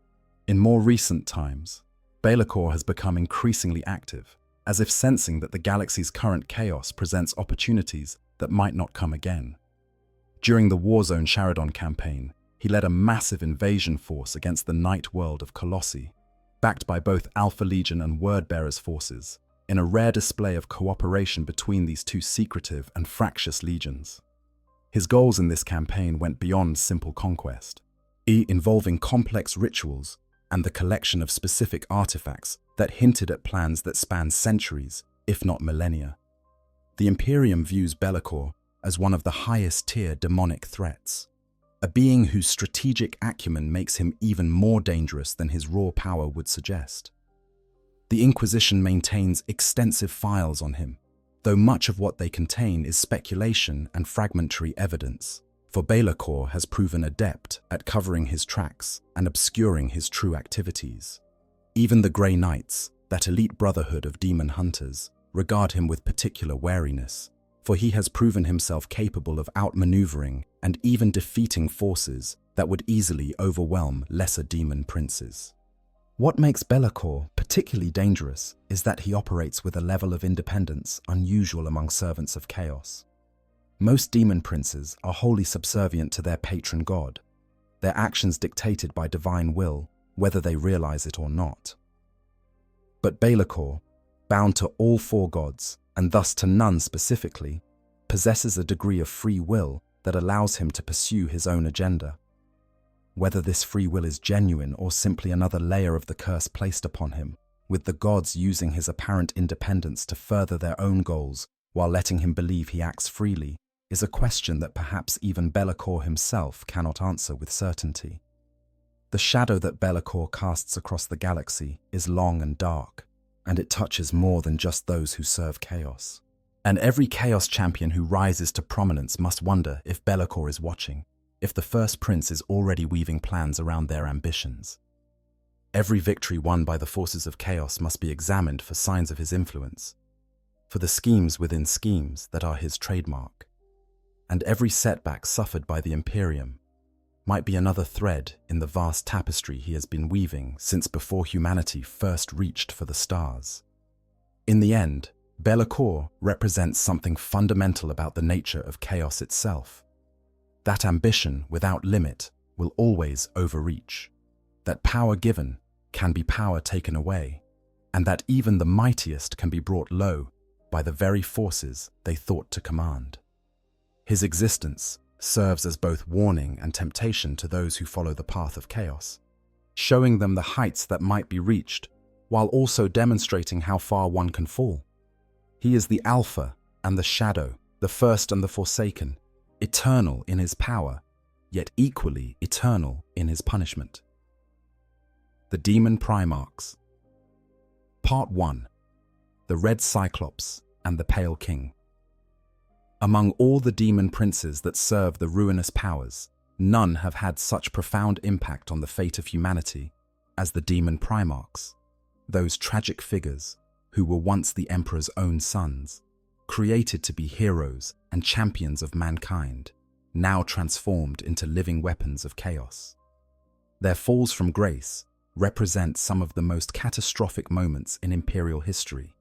In more recent times, Be'lakor has become increasingly active, as if sensing that the galaxy's current chaos presents opportunities that might not come again. During the Warzone Sharadon campaign, he led a massive invasion force against the Night World of Colossi, backed by both Alpha Legion and Wordbearers forces, in a rare display of cooperation between these two secretive and fractious legions. His goals in this campaign went beyond simple conquest, involving complex rituals and the collection of specific artifacts that hinted at plans that spanned centuries, if not millennia. The Imperium views Be'lakor as one of the highest-tier demonic threats, a being whose strategic acumen makes him even more dangerous than his raw power would suggest. The Inquisition maintains extensive files on him, though much of what they contain is speculation and fragmentary evidence, for Be'lakor has proven adept at covering his tracks and obscuring his true activities. Even the Grey Knights, that elite brotherhood of demon hunters, regard him with particular wariness, for he has proven himself capable of outmaneuvering and even defeating forces that would easily overwhelm lesser demon princes. What makes Be'lakor particularly dangerous is that he operates with a level of independence unusual among servants of chaos. Most demon princes are wholly subservient to their patron god, their actions dictated by divine will, whether they realize it or not. But Be'lakor, bound to all four gods, and thus to none specifically, possesses a degree of free will that allows him to pursue his own agenda. Whether this free will is genuine or simply another layer of the curse placed upon him, with the gods using his apparent independence to further their own goals while letting him believe he acts freely, is a question that perhaps even Be'lakor himself cannot answer with certainty. The shadow that Be'lakor casts across the galaxy is long and dark, and it touches more than just those who serve chaos. And every chaos champion who rises to prominence must wonder if Be'lakor is watching, if the first prince is already weaving plans around their ambitions. Every victory won by the forces of chaos must be examined for signs of his influence, for the schemes within schemes that are his trademark. And every setback suffered by the Imperium might be another thread in the vast tapestry he has been weaving since before humanity first reached for the stars. In the end, Be'lakor represents something fundamental about the nature of chaos itself. That ambition without limit will always overreach, that power given can be power taken away, and that even the mightiest can be brought low by the very forces they thought to command. His existence serves as both warning and temptation to those who follow the path of chaos, showing them the heights that might be reached, while also demonstrating how far one can fall. He is the Alpha and the Shadow, the First and the Forsaken, eternal in his power, yet equally eternal in his punishment. The Demon Primarchs. Part 1. The Red Cyclops and the Pale King. Among all the demon princes that serve the ruinous powers, none have had such profound impact on the fate of humanity as the Demon Primarchs, those tragic figures who were once the Emperor's own sons, created to be heroes and champions of mankind, now transformed into living weapons of chaos. Their falls from grace represent some of the most catastrophic moments in Imperial history,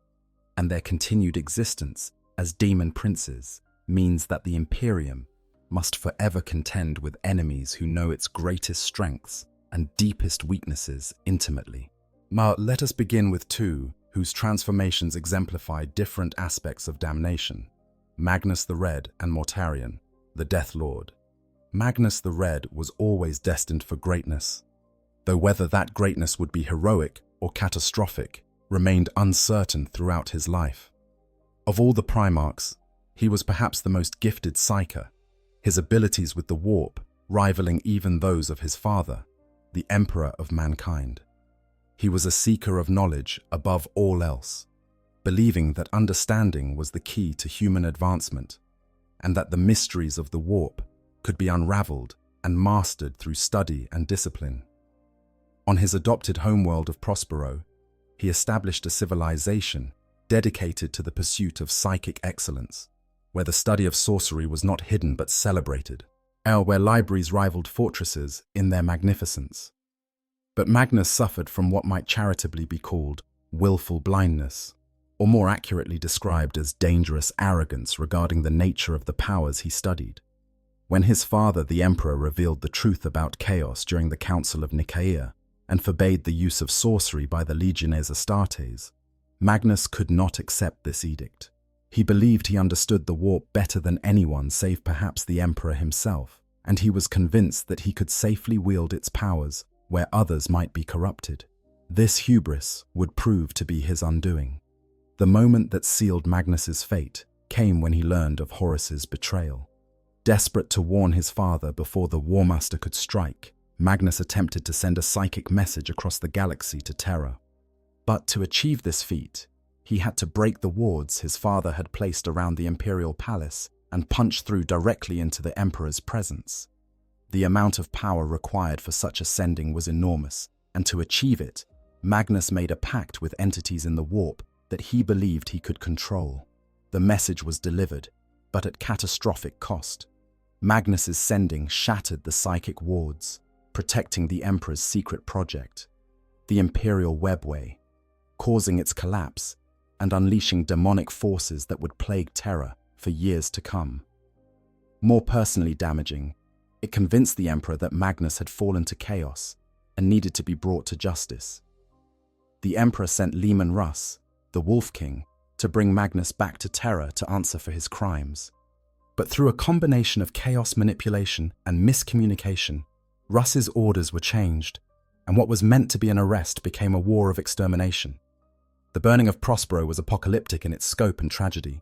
and their continued existence as demon princes means that the Imperium must forever contend with enemies who know its greatest strengths and deepest weaknesses intimately. Now, let us begin with two whose transformations exemplify different aspects of damnation: Magnus the Red and Mortarion, the Death Lord. Magnus the Red was always destined for greatness, though whether that greatness would be heroic or catastrophic remained uncertain throughout his life. Of all the Primarchs, he was perhaps the most gifted psyker, his abilities with the warp rivaling even those of his father, the Emperor of mankind. He was a seeker of knowledge above all else, believing that understanding was the key to human advancement, and that the mysteries of the warp could be unraveled and mastered through study and discipline. On his adopted homeworld of Prospero, he established a civilization dedicated to the pursuit of psychic excellence, where the study of sorcery was not hidden but celebrated, where libraries rivaled fortresses in their magnificence. But Magnus suffered from what might charitably be called willful blindness, or more accurately described as dangerous arrogance regarding the nature of the powers he studied. When his father, the emperor, revealed the truth about chaos during the Council of Nicaea and forbade the use of sorcery by the Legiones Astartes, Magnus could not accept this edict. He believed he understood the warp better than anyone save perhaps the emperor himself, and he was convinced that he could safely wield its powers where others might be corrupted. This hubris would prove to be his undoing. The moment that sealed Magnus's fate came when he learned of Horus's betrayal. Desperate to warn his father before the War Master could strike, Magnus attempted to send a psychic message across the galaxy to Terra. But to achieve this feat, he had to break the wards his father had placed around the Imperial Palace and punch through directly into the Emperor's presence. The amount of power required for such a sending was enormous, and to achieve it, Magnus made a pact with entities in the warp that he believed he could control. The message was delivered, but at catastrophic cost. Magnus's sending shattered the psychic wards, protecting the Emperor's secret project, the Imperial Webway, causing its collapse and unleashing demonic forces that would plague Terra for years to come. More personally damaging, it convinced the Emperor that Magnus had fallen to chaos and needed to be brought to justice. The Emperor sent Leman Russ, the Wolf King, to bring Magnus back to Terra to answer for his crimes. But through a combination of chaos manipulation and miscommunication, Russ's orders were changed, and what was meant to be an arrest became a war of extermination. The burning of Prospero was apocalyptic in its scope and tragedy.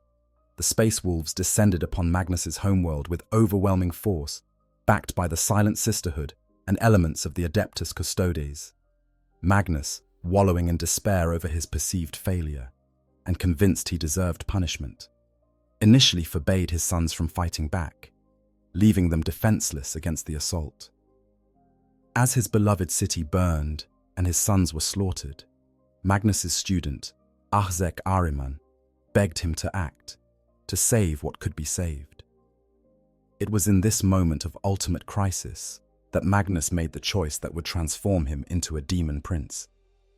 The Space Wolves descended upon Magnus's homeworld with overwhelming force, backed by the Silent Sisterhood and elements of the Adeptus Custodes. Magnus, wallowing in despair over his perceived failure, and convinced he deserved punishment, initially forbade his sons from fighting back, leaving them defenseless against the assault. As his beloved city burned and his sons were slaughtered, Magnus's student, Ahzek Ahriman, begged him to act, to save what could be saved. It was in this moment of ultimate crisis that Magnus made the choice that would transform him into a demon prince.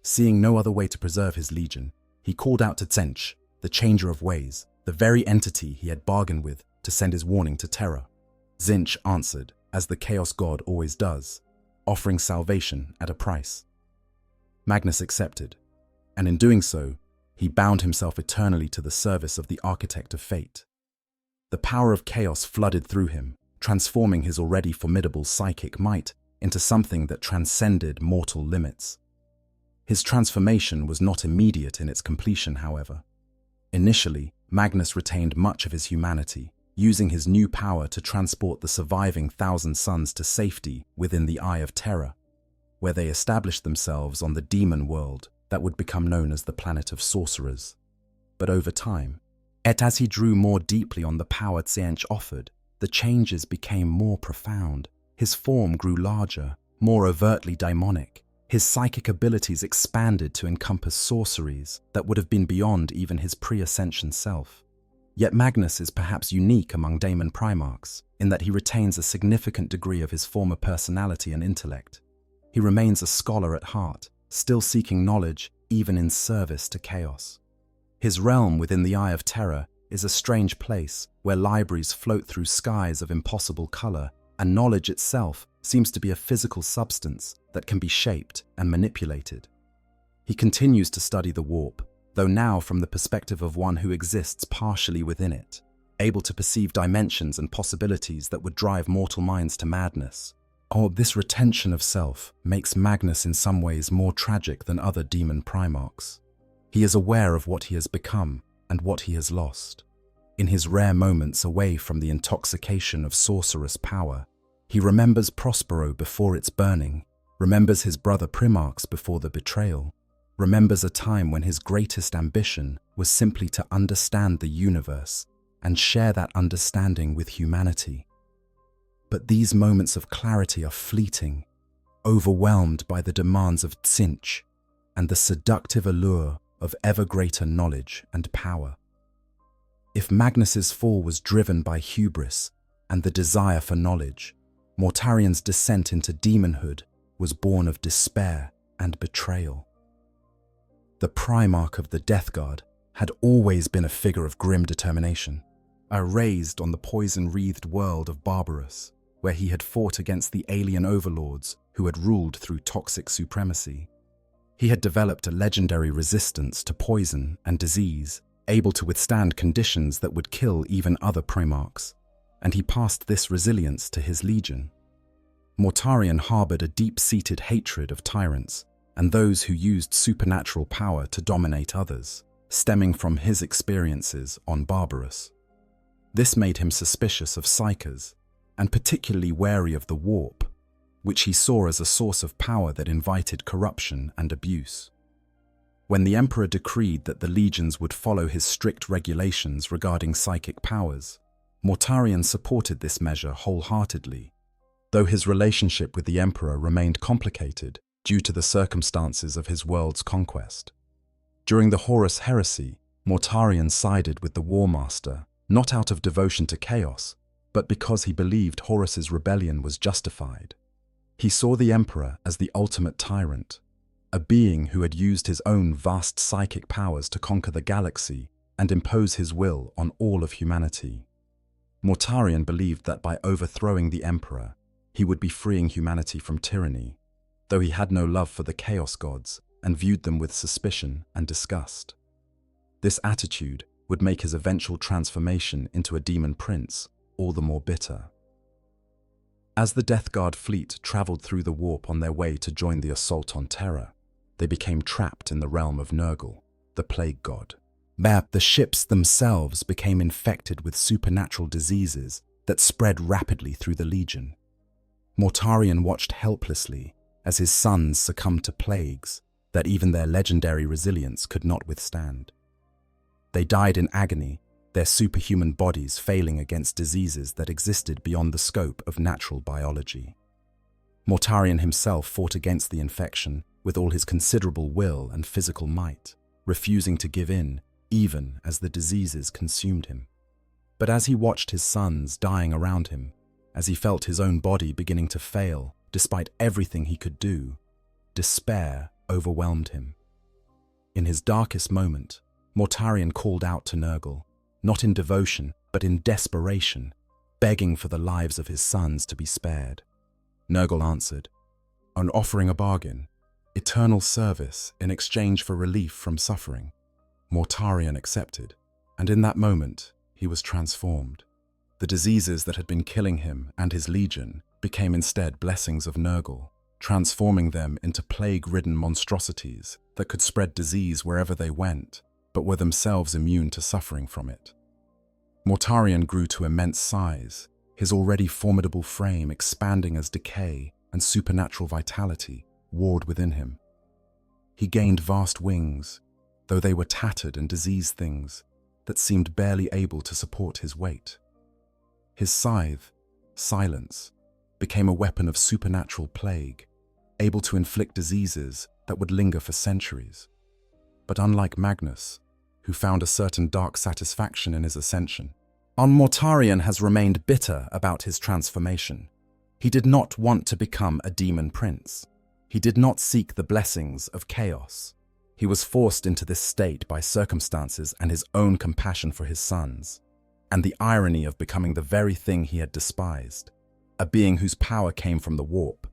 Seeing no other way to preserve his legion, he called out to Tzench, the changer of ways, the very entity he had bargained with to send his warning to Terra. Tzench answered, as the Chaos God always does, offering salvation at a price. Magnus accepted, and in doing so, he bound himself eternally to the service of the Architect of Fate. The power of chaos flooded through him, transforming his already formidable psychic might into something that transcended mortal limits. His transformation was not immediate in its completion, however. Initially, Magnus retained much of his humanity, using his new power to transport the surviving 1,000 sons to safety within the Eye of Terror, where they established themselves on the demon world that would become known as the Planet of Sorcerers. But over time, as he drew more deeply on the power Tzench offered, the changes became more profound. His form grew larger, more overtly daemonic. His psychic abilities expanded to encompass sorceries that would have been beyond even his pre-ascension self. Yet Magnus is perhaps unique among Daemon Primarchs in that he retains a significant degree of his former personality and intellect. He remains a scholar at heart, still seeking knowledge even in service to chaos. His realm within the Eye of Terror is a strange place where libraries float through skies of impossible color, and knowledge itself seems to be a physical substance that can be shaped and manipulated. He continues to study the warp, though now from the perspective of one who exists partially within it, able to perceive dimensions and possibilities that would drive mortal minds to madness. This retention of self makes Magnus in some ways more tragic than other demon primarchs. He is aware of what he has become and what he has lost. In his rare moments away from the intoxication of sorcerous power, he remembers Prospero before its burning, remembers his brother Primarchs before the betrayal, remembers a time when his greatest ambition was simply to understand the universe and share that understanding with humanity. But these moments of clarity are fleeting, overwhelmed by the demands of Tzench and the seductive allure of ever greater knowledge and power. If Magnus's fall was driven by hubris and the desire for knowledge, Mortarian's descent into demonhood was born of despair and betrayal. The Primarch of the Death Guard had always been a figure of grim determination, raised on the poison-wreathed world of Barbarous, where he had fought against the alien overlords who had ruled through toxic supremacy. He had developed a legendary resistance to poison and disease, able to withstand conditions that would kill even other primarchs, and he passed this resilience to his legion. Mortarion harbored a deep-seated hatred of tyrants and those who used supernatural power to dominate others, stemming from his experiences on Barbarous. This made him suspicious of psychers, and particularly wary of the warp, which he saw as a source of power that invited corruption and abuse. When the Emperor decreed that the legions would follow his strict regulations regarding psychic powers, Mortarion supported this measure wholeheartedly, though his relationship with the Emperor remained complicated due to the circumstances of his world's conquest. During the Horus Heresy, Mortarion sided with the War Master, not out of devotion to chaos, but because he believed Horus's rebellion was justified. He saw the Emperor as the ultimate tyrant, a being who had used his own vast psychic powers to conquer the galaxy and impose his will on all of humanity. Mortarion believed that by overthrowing the Emperor, he would be freeing humanity from tyranny, though he had no love for the Chaos Gods and viewed them with suspicion and disgust. This attitude would make his eventual transformation into a demon prince all the more bitter. As the Death Guard fleet traveled through the warp on their way to join the assault on Terra, they became trapped in the realm of Nurgle, the plague god. The ships themselves became infected with supernatural diseases that spread rapidly through the Legion. Mortarion watched helplessly as his sons succumbed to plagues that even their legendary resilience could not withstand. They died in agony, their superhuman bodies failing against diseases that existed beyond the scope of natural biology. Mortarion himself fought against the infection with all his considerable will and physical might, refusing to give in even as the diseases consumed him. But as he watched his sons dying around him, as he felt his own body beginning to fail despite everything he could do, despair overwhelmed him. In his darkest moment, Mortarion called out to Nurgle, not in devotion, but in desperation, begging for the lives of his sons to be spared. Nurgle answered, "On offering a bargain, eternal service in exchange for relief from suffering." Mortarion accepted, and in that moment, he was transformed. The diseases that had been killing him and his legion became instead blessings of Nurgle, transforming them into plague-ridden monstrosities that could spread disease wherever they went, but were themselves immune to suffering from it. Mortarion grew to immense size, his already formidable frame expanding as decay and supernatural vitality warred within him. He gained vast wings, though they were tattered and diseased things that seemed barely able to support his weight. His scythe, Silence, became a weapon of supernatural plague, able to inflict diseases that would linger for centuries. But unlike Magnus, who found a certain dark satisfaction in his ascension, Mortarion has remained bitter about his transformation. He did not want to become a demon prince. He did not seek the blessings of chaos. He was forced into this state by circumstances and his own compassion for his sons, and the irony of becoming the very thing he had despised, a being whose power came from the warp,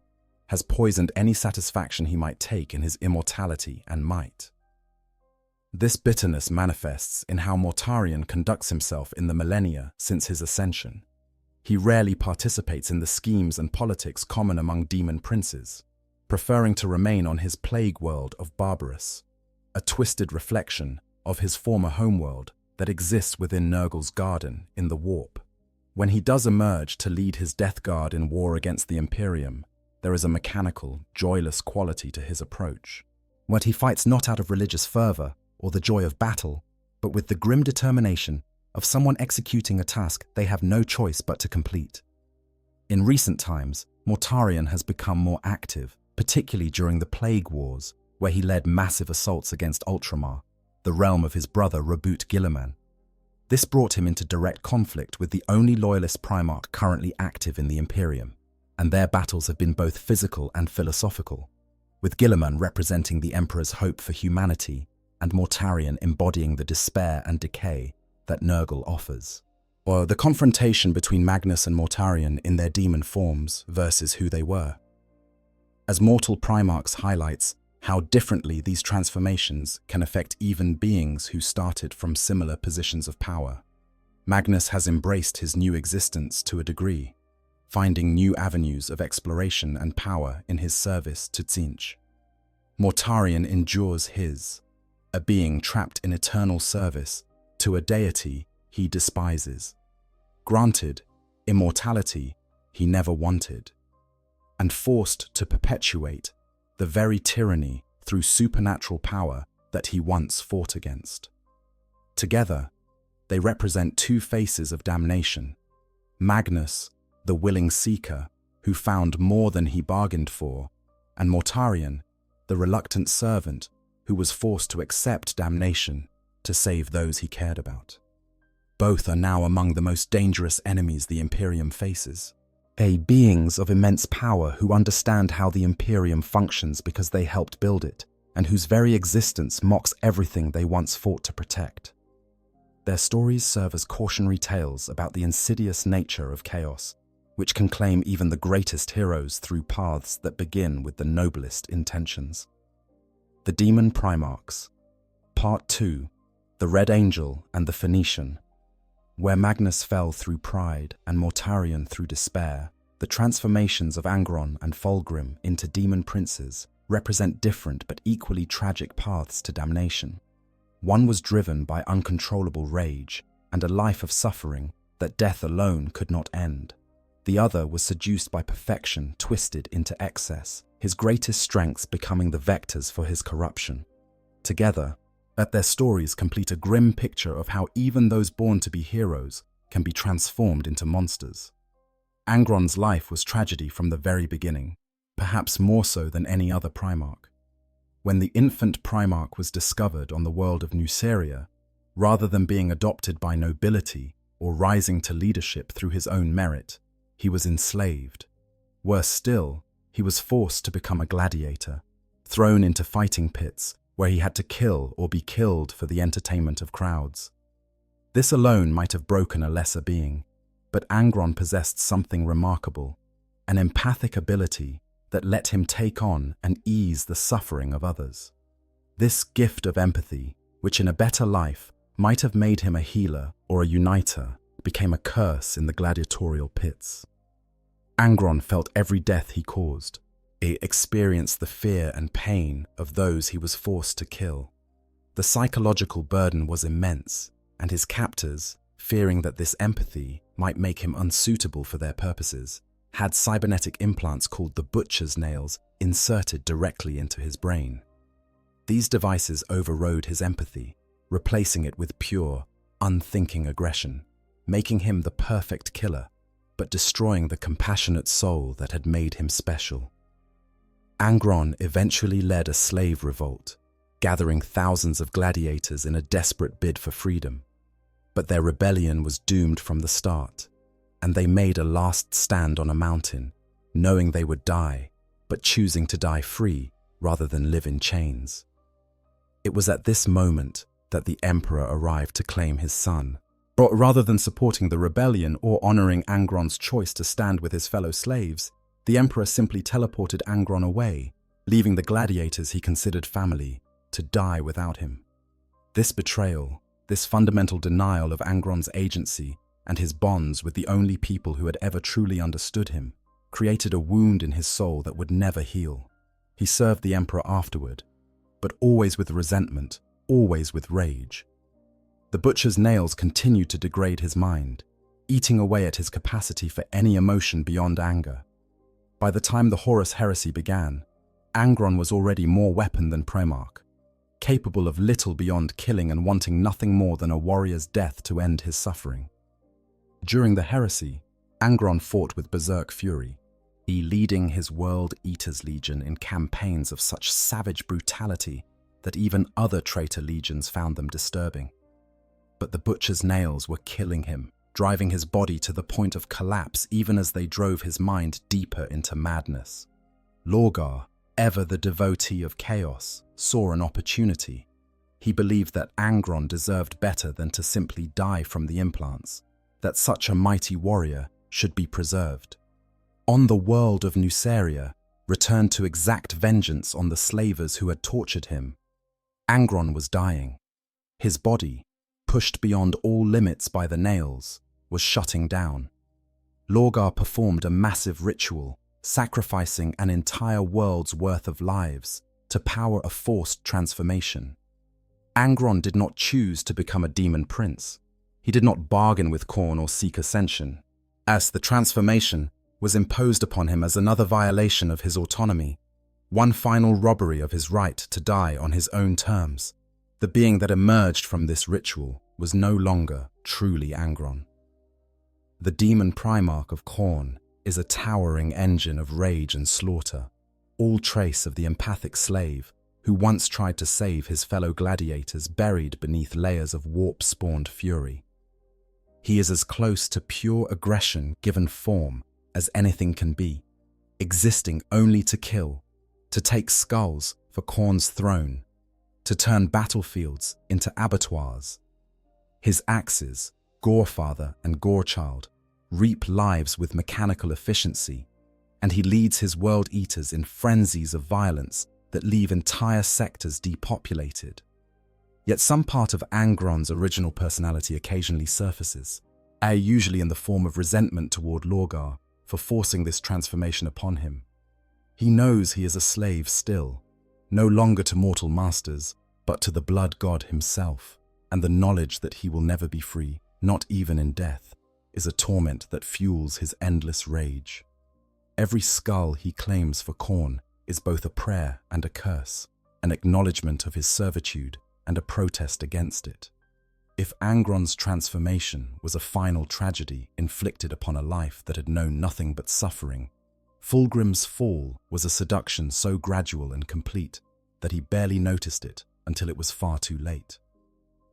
has poisoned any satisfaction he might take in his immortality and might. This bitterness manifests in how Mortarion conducts himself in the millennia since his ascension. He rarely participates in the schemes and politics common among demon princes, preferring to remain on his plague world of Barbarous, a twisted reflection of his former homeworld that exists within Nurgle's garden in the warp. When he does emerge to lead his Death Guard in war against the Imperium, there is a mechanical, joyless quality to his approach. When he fights not out of religious fervor or the joy of battle, but with the grim determination of someone executing a task they have no choice but to complete. In recent times, Mortarion has become more active, particularly during the Plague Wars, where he led massive assaults against Ultramar, the realm of his brother Reboot Guilliman. This brought him into direct conflict with the only loyalist Primarch currently active in the Imperium, and their battles have been both physical and philosophical, with Guilliman representing the Emperor's hope for humanity and Mortarion embodying the despair and decay that Nurgle offers. Or the confrontation between Magnus and Mortarion in their demon forms versus who they were. As Mortal Primarchs highlights how differently these transformations can affect even beings who started from similar positions of power. Magnus has embraced his new existence to a degree, finding new avenues of exploration and power in his service to Tzeentch. Mortarion endures his, a being trapped in eternal service to a deity he despises. Granted, immortality he never wanted, and forced to perpetuate the very tyranny through supernatural power that he once fought against. Together, they represent two faces of damnation. Magnus, the willing seeker, who found more than he bargained for, and Mortarion, the reluctant servant who was forced to accept damnation to save those he cared about. Both are now among the most dangerous enemies the Imperium faces. Beings of immense power who understand how the Imperium functions because they helped build it, and whose very existence mocks everything they once fought to protect. Their stories serve as cautionary tales about the insidious nature of chaos, which can claim even the greatest heroes through paths that begin with the noblest intentions. The Demon Primarchs, Part 2, The Red Angel and the Phoenician. Where Magnus fell through pride and Mortarion through despair, the transformations of Angron and Fulgrim into demon princes represent different but equally tragic paths to damnation. One was driven by uncontrollable rage and a life of suffering that death alone could not end. The other was seduced by perfection twisted into excess, his greatest strengths becoming the vectors for his corruption. Together, their stories complete a grim picture of how even those born to be heroes can be transformed into monsters. Angron's life was tragedy from the very beginning, perhaps more so than any other Primarch. When the infant Primarch was discovered on the world of Nuceria, rather than being adopted by nobility or rising to leadership through his own merit, he was enslaved. Worse still, he was forced to become a gladiator, thrown into fighting pits where he had to kill or be killed for the entertainment of crowds. This alone might have broken a lesser being, but Angron possessed something remarkable, an empathic ability that let him take on and ease the suffering of others. This gift of empathy, which in a better life might have made him a healer or a uniter, became a curse in the gladiatorial pits. Angron felt every death he caused. He experienced the fear and pain of those he was forced to kill. The psychological burden was immense, and his captors, fearing that this empathy might make him unsuitable for their purposes, had cybernetic implants called the butcher's nails inserted directly into his brain. These devices overrode his empathy, replacing it with pure, unthinking aggression, making him the perfect killer, but destroying the compassionate soul that had made him special. Angron eventually led a slave revolt, gathering thousands of gladiators in a desperate bid for freedom. But their rebellion was doomed from the start, and they made a last stand on a mountain, knowing they would die, but choosing to die free rather than live in chains. It was at this moment that the Emperor arrived to claim his son. But rather than supporting the rebellion or honoring Angron's choice to stand with his fellow slaves, the Emperor simply teleported Angron away, leaving the gladiators he considered family to die without him. This betrayal, this fundamental denial of Angron's agency and his bonds with the only people who had ever truly understood him, created a wound in his soul that would never heal. He served the Emperor afterward, but always with resentment, always with rage. The butcher's nails continued to degrade his mind, eating away at his capacity for any emotion beyond anger. By the time the Horus heresy began, Angron was already more weapon than Primarch, capable of little beyond killing and wanting nothing more than a warrior's death to end his suffering. During the heresy, Angron fought with berserk fury, he leading his World Eaters Legion in campaigns of such savage brutality that even other traitor legions found them disturbing. But the butcher's nails were killing him, driving his body to the point of collapse even as they drove his mind deeper into madness. Lorgar, ever the devotee of chaos, saw an opportunity. He believed that Angron deserved better than to simply die from the implants, that such a mighty warrior should be preserved. On the world of Nuceria, returned to exact vengeance on the slavers who had tortured him. Angron was dying. His body, pushed beyond all limits by the nails, was shutting down. Lorgar performed a massive ritual, sacrificing an entire world's worth of lives to power a forced transformation. Angron did not choose to become a demon prince. He did not bargain with Khorne or seek ascension, as the transformation was imposed upon him as another violation of his autonomy, one final robbery of his right to die on his own terms. The being that emerged from this ritual was no longer truly Angron. The demon Primarch of Khorne is a towering engine of rage and slaughter, all trace of the empathic slave who once tried to save his fellow gladiators buried beneath layers of warp-spawned fury. He is as close to pure aggression given form as anything can be, existing only to kill, to take skulls for Khorne's throne, to turn battlefields into abattoirs. His axes, Gorefather and Gorechild, reap lives with mechanical efficiency, and he leads his world eaters in frenzies of violence that leave entire sectors depopulated. Yet some part of Angron's original personality occasionally surfaces, usually in the form of resentment toward Lorgar for forcing this transformation upon him. He knows he is a slave still, no longer to mortal masters, but to the blood god himself, and the knowledge that he will never be free, not even in death, is a torment that fuels his endless rage. Every skull he claims for Khorne is both a prayer and a curse, an acknowledgement of his servitude and a protest against it. If Angron's transformation was a final tragedy inflicted upon a life that had known nothing but suffering, Fulgrim's fall was a seduction so gradual and complete that he barely noticed it until it was far too late.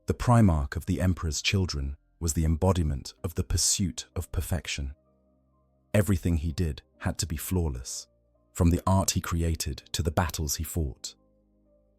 The Primarch of the Emperor's children was the embodiment of the pursuit of perfection. Everything he did had to be flawless, from the art he created to the battles he fought.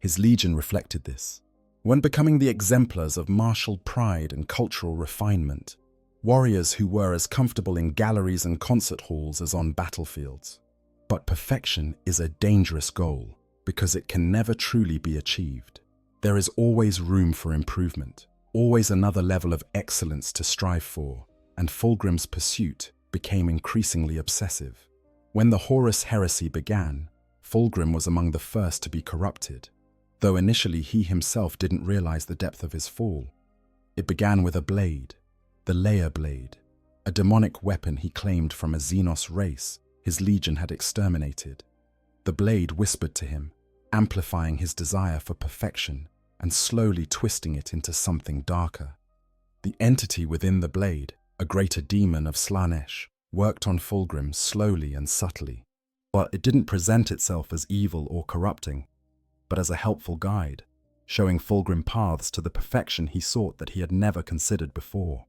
His legion reflected this. When becoming the exemplars of martial pride and cultural refinement, warriors who were as comfortable in galleries and concert halls as on battlefields. But perfection is a dangerous goal because it can never truly be achieved. There is always room for improvement, always another level of excellence to strive for, and Fulgrim's pursuit became increasingly obsessive. When the Horus heresy began, Fulgrim was among the first to be corrupted, though initially he himself didn't realize the depth of his fall. It began with a blade, the Leia blade, a demonic weapon he claimed from a Xenos race his legion had exterminated. The blade whispered to him, amplifying his desire for perfection and slowly twisting it into something darker. The entity within the blade, a greater demon of Slaanesh, worked on Fulgrim slowly and subtly, but it didn't present itself as evil or corrupting, but as a helpful guide, showing Fulgrim paths to the perfection he sought that he had never considered before.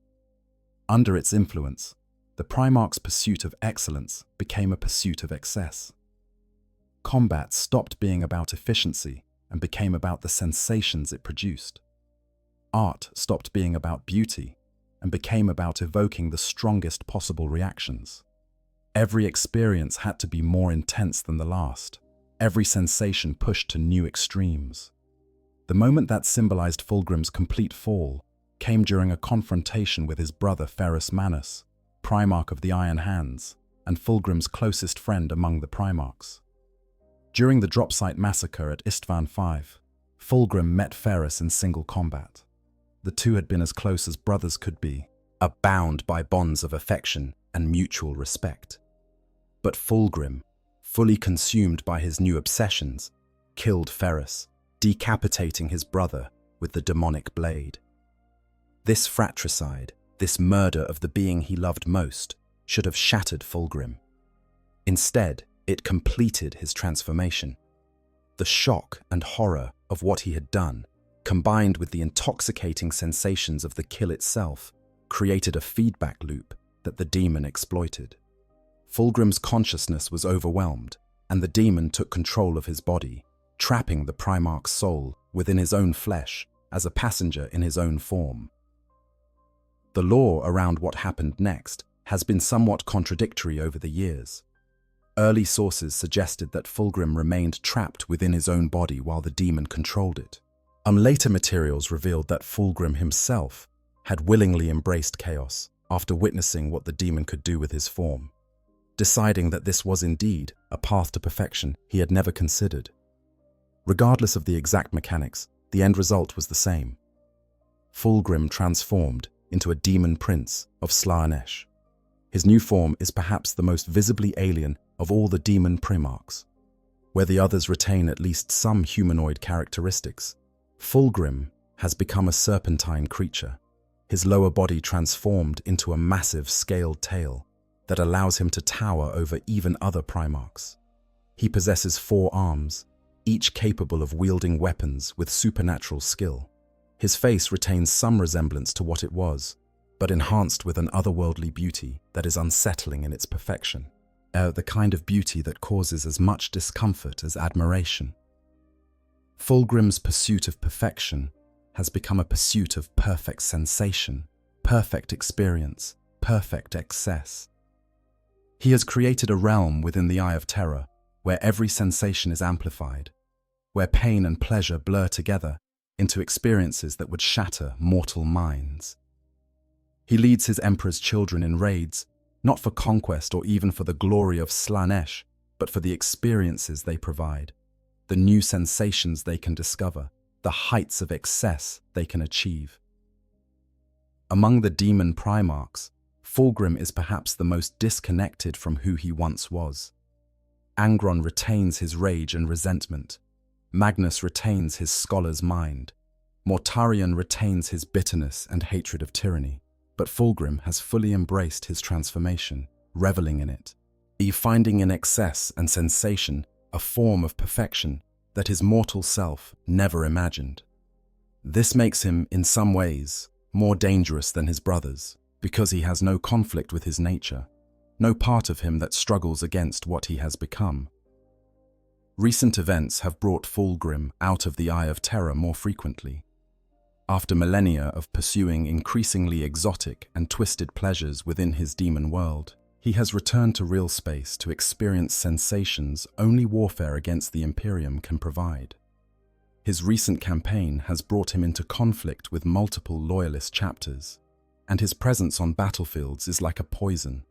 Under its influence, the Primarch's pursuit of excellence became a pursuit of excess. Combat stopped being about efficiency and became about the sensations it produced. Art stopped being about beauty and became about evoking the strongest possible reactions. Every experience had to be more intense than the last, every sensation pushed to new extremes. The moment that symbolized Fulgrim's complete fall came during a confrontation with his brother Ferrus Manus, Primarch of the Iron Hands, and Fulgrim's closest friend among the Primarchs. During the Dropsite massacre at Istvan V, Fulgrim met Ferrus in single combat. The two had been as close as brothers could be, bound by bonds of affection and mutual respect. But Fulgrim, fully consumed by his new obsessions, killed Ferrus, decapitating his brother with the demonic blade. This fratricide, this murder of the being he loved most, should have shattered Fulgrim. Instead, it completed his transformation. The shock and horror of what he had done, combined with the intoxicating sensations of the kill itself, created a feedback loop that the demon exploited. Fulgrim's consciousness was overwhelmed, and the demon took control of his body, trapping the Primarch's soul within his own flesh, as a passenger in his own form. The lore around what happened next has been somewhat contradictory over the years. Early sources suggested that Fulgrim remained trapped within his own body while the demon controlled it. Later materials revealed that Fulgrim himself had willingly embraced chaos after witnessing what the demon could do with his form, deciding that this was indeed a path to perfection he had never considered. Regardless of the exact mechanics, the end result was the same. Fulgrim transformed into a demon prince of Slaanesh. His new form is perhaps the most visibly alien of all the demon primarchs. Where the others retain at least some humanoid characteristics, Fulgrim has become a serpentine creature, his lower body transformed into a massive scaled tail that allows him to tower over even other primarchs. He possesses 4 arms, each capable of wielding weapons with supernatural skill. His face retains some resemblance to what it was, but enhanced with an otherworldly beauty that is unsettling in its perfection, the kind of beauty that causes as much discomfort as admiration. Fulgrim's pursuit of perfection has become a pursuit of perfect sensation, perfect experience, perfect excess. He has created a realm within the Eye of Terror where every sensation is amplified, where pain and pleasure blur together into experiences that would shatter mortal minds. He leads his Emperor's children in raids, not for conquest or even for the glory of Slaanesh, but for the experiences they provide, the new sensations they can discover, the heights of excess they can achieve. Among the demon primarchs, Fulgrim is perhaps the most disconnected from who he once was. Angron retains his rage and resentment. Magnus retains his scholar's mind. Mortarion retains his bitterness and hatred of tyranny. But Fulgrim has fully embraced his transformation, reveling in it, finding in excess and sensation a form of perfection that his mortal self never imagined. This makes him, in some ways, more dangerous than his brothers, because he has no conflict with his nature, no part of him that struggles against what he has become. Recent events have brought Fulgrim out of the Eye of Terror more frequently. After millennia of pursuing increasingly exotic and twisted pleasures within his demon world, he has returned to real space to experience sensations only warfare against the Imperium can provide. His recent campaign has brought him into conflict with multiple loyalist chapters, and his presence on battlefields is like a poison,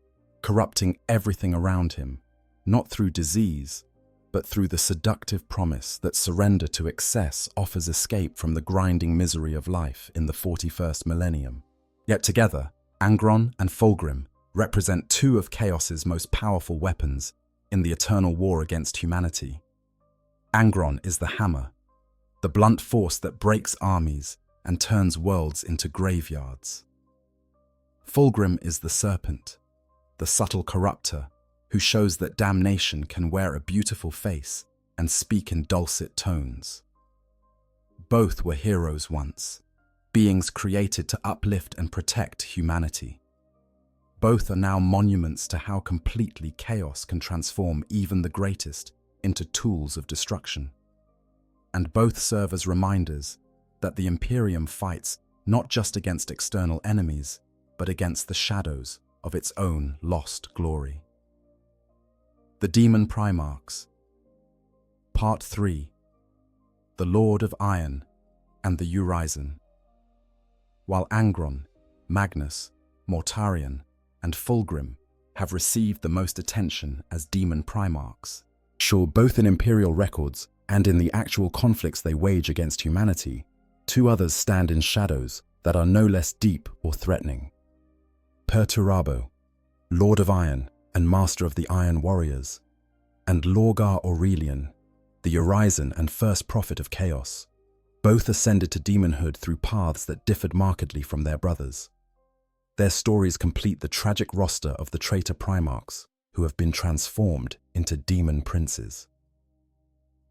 corrupting everything around him, not through disease, but through the seductive promise that surrender to excess offers escape from the grinding misery of life in the 41st millennium. Yet together, Angron and Fulgrim represent 2 of Chaos's most powerful weapons in the eternal war against humanity. Angron is the hammer, the blunt force that breaks armies and turns worlds into graveyards. Fulgrim is the serpent, the subtle corrupter, who shows that damnation can wear a beautiful face and speak in dulcet tones. Both were heroes once, beings created to uplift and protect humanity. Both are now monuments to how completely chaos can transform even the greatest into tools of destruction. And both serve as reminders that the Imperium fights not just against external enemies, but against the shadows of its own lost glory. The Demon Primarchs. Part 3. The Lord of Iron and the Urizen. While Angron, Magnus, Mortarion, and Fulgrim have received the most attention as Demon Primarchs, sure, both in Imperial records and in the actual conflicts they wage against humanity, 2 others stand in shadows that are no less deep or threatening. Perturabo, Lord of Iron and Master of the Iron Warriors, and Lorgar Aurelian, the Urizen and first prophet of Chaos, both ascended to demonhood through paths that differed markedly from their brothers. Their stories complete the tragic roster of the traitor Primarchs who have been transformed into demon princes.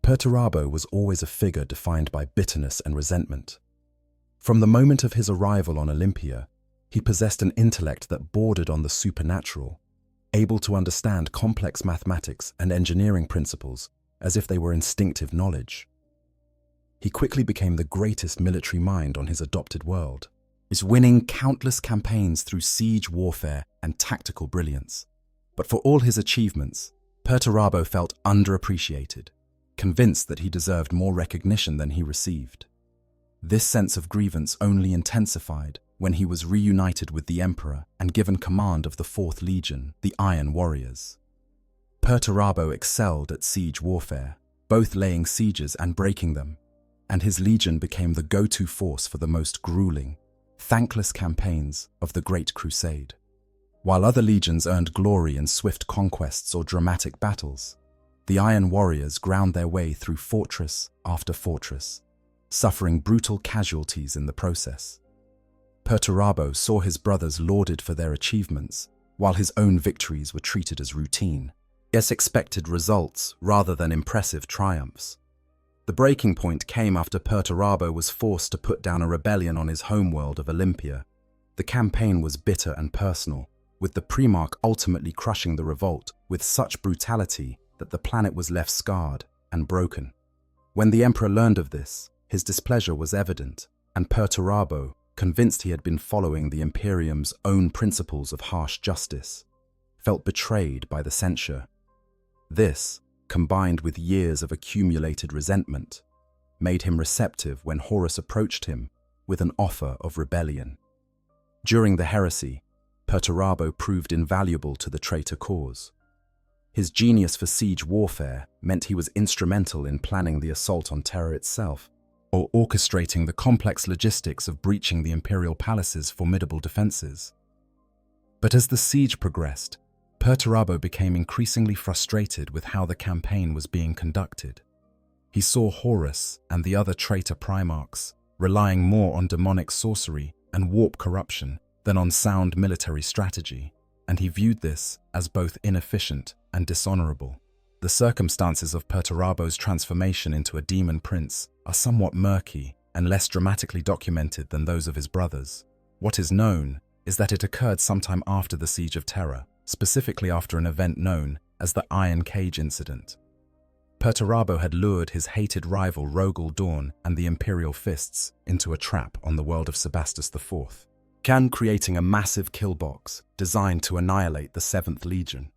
Perturabo was always a figure defined by bitterness and resentment. From the moment of his arrival on Olympia, he possessed an intellect that bordered on the supernatural, able to understand complex mathematics and engineering principles as if they were instinctive knowledge. he quickly became the greatest military mind on his adopted world, is winning countless campaigns through siege warfare and tactical brilliance. But for all his achievements, Perturabo felt underappreciated, convinced that he deserved more recognition than he received. This sense of grievance only intensified when he was reunited with the Emperor and given command of the 4th Legion, the Iron Warriors. Perturabo excelled at siege warfare, both laying sieges and breaking them, and his legion became the go-to force for the most grueling, thankless campaigns of the Great Crusade. While other legions earned glory in swift conquests or dramatic battles, the Iron Warriors ground their way through fortress after fortress, suffering brutal casualties in the process. Perturabo saw his brothers lauded for their achievements, while his own victories were treated as routine, yet expected results rather than impressive triumphs. The breaking point came after Perturabo was forced to put down a rebellion on his homeworld of Olympia. The campaign was bitter and personal, with the Primarch ultimately crushing the revolt with such brutality that the planet was left scarred and broken. When the Emperor learned of this, his displeasure was evident, and Perturabo, convinced he had been following the Imperium's own principles of harsh justice, felt betrayed by the censure. This, combined with years of accumulated resentment, made him receptive when Horus approached him with an offer of rebellion. During the heresy, Perturabo proved invaluable to the traitor cause. His genius for siege warfare meant he was instrumental in planning the assault on Terra itself, or orchestrating the complex logistics of breaching the Imperial Palace's formidable defenses. But as the siege progressed, Perturabo became increasingly frustrated with how the campaign was being conducted. He saw Horus and the other traitor Primarchs relying more on demonic sorcery and warp corruption than on sound military strategy, and he viewed this as both inefficient and dishonorable. The circumstances of Perturabo's transformation into a demon prince are somewhat murky and less dramatically documented than those of his brothers. What is known is that it occurred sometime after the Siege of Terra, specifically after an event known as the Iron Cage Incident. Perturabo had lured his hated rival Rogel Dawn and the Imperial Fists into a trap on the world of Sebastus IV, creating a massive killbox designed to annihilate the 7th Legion.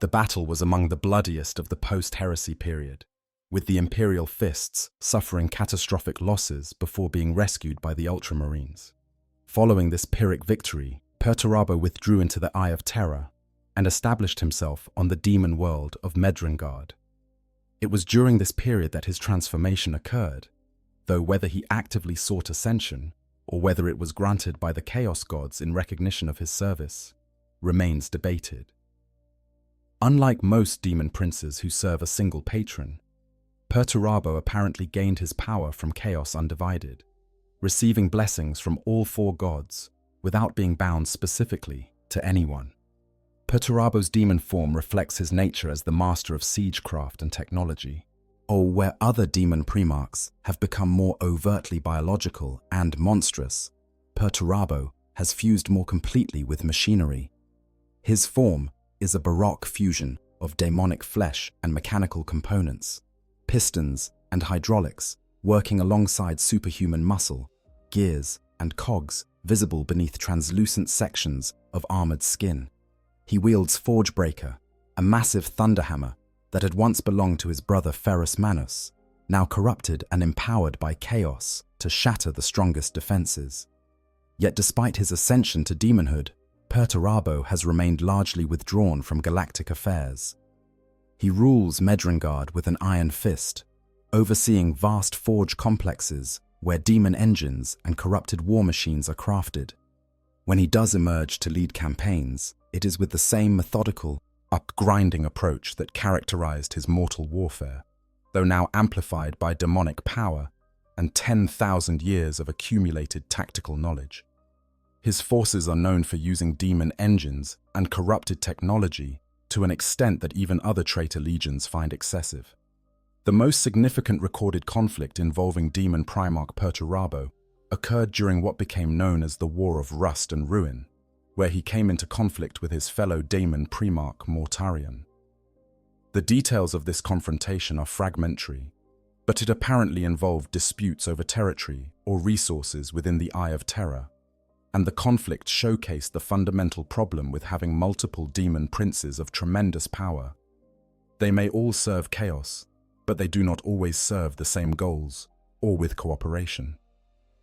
The battle was among the bloodiest of the post-heresy period, with the Imperial Fists suffering catastrophic losses before being rescued by the Ultramarines. Following this Pyrrhic victory, Perturabo withdrew into the Eye of Terror and established himself on the demon world of Medrengard. It was during this period that his transformation occurred, though whether he actively sought ascension or whether it was granted by the Chaos Gods in recognition of his service remains debated. Unlike most demon princes who serve a single patron, Perturabo apparently gained his power from Chaos Undivided, receiving blessings from all 4 gods without being bound specifically to anyone. Perturabo's demon form reflects his nature as the master of siegecraft and technology, or where other demon primarchs have become more overtly biological and monstrous, Perturabo has fused more completely with machinery. His form is a baroque fusion of demonic flesh and mechanical components, pistons and hydraulics working alongside superhuman muscle, gears and cogs visible beneath translucent sections of armored skin. He wields Forgebreaker, a massive thunderhammer that had once belonged to his brother Ferrus Manus, now corrupted and empowered by chaos to shatter the strongest defenses. Yet despite his ascension to demonhood, Perturabo has remained largely withdrawn from galactic affairs. He rules Medrengard with an iron fist, overseeing vast forge complexes where demon engines and corrupted war machines are crafted. When he does emerge to lead campaigns, it is with the same methodical, up-grinding approach that characterized his mortal warfare, though now amplified by demonic power and 10,000 years of accumulated tactical knowledge. His forces are known for using demon engines and corrupted technology to an extent that even other traitor legions find excessive. The most significant recorded conflict involving demon Primarch Perturabo occurred during what became known as the War of Rust and Ruin, where he came into conflict with his fellow Daemon Primarch Mortarion. The details of this confrontation are fragmentary, but it apparently involved disputes over territory or resources within the Eye of Terror, and the conflict showcased the fundamental problem with having multiple demon princes of tremendous power. They may all serve chaos, but they do not always serve the same goals, or with cooperation.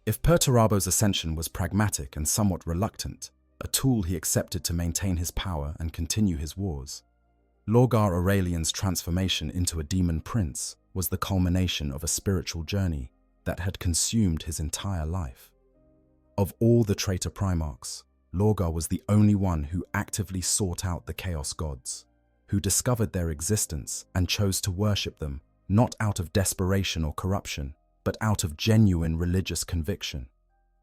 If Perturabo's ascension was pragmatic and somewhat reluctant, a tool he accepted to maintain his power and continue his wars, Lorgar Aurelian's transformation into a demon prince was the culmination of a spiritual journey that had consumed his entire life. Of all the traitor primarchs, Lorgar was the only one who actively sought out the Chaos Gods, who discovered their existence and chose to worship them, not out of desperation or corruption, but out of genuine religious conviction.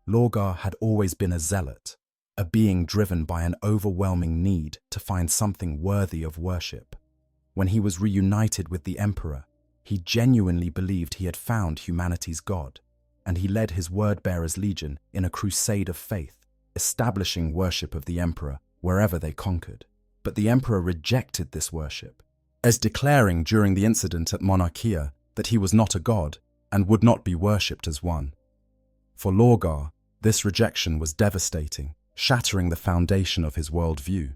Lorgar had always been a zealot, a being driven by an overwhelming need to find something worthy of worship. When he was reunited with the Emperor, he genuinely believed he had found humanity's God, and he led his Word-Bearers Legion in a crusade of faith, establishing worship of the Emperor wherever they conquered. But the Emperor rejected this worship, as declaring during the incident at Monarchia that he was not a god and would not be worshipped as one. For Lorgar, this rejection was devastating, shattering the foundation of his worldview.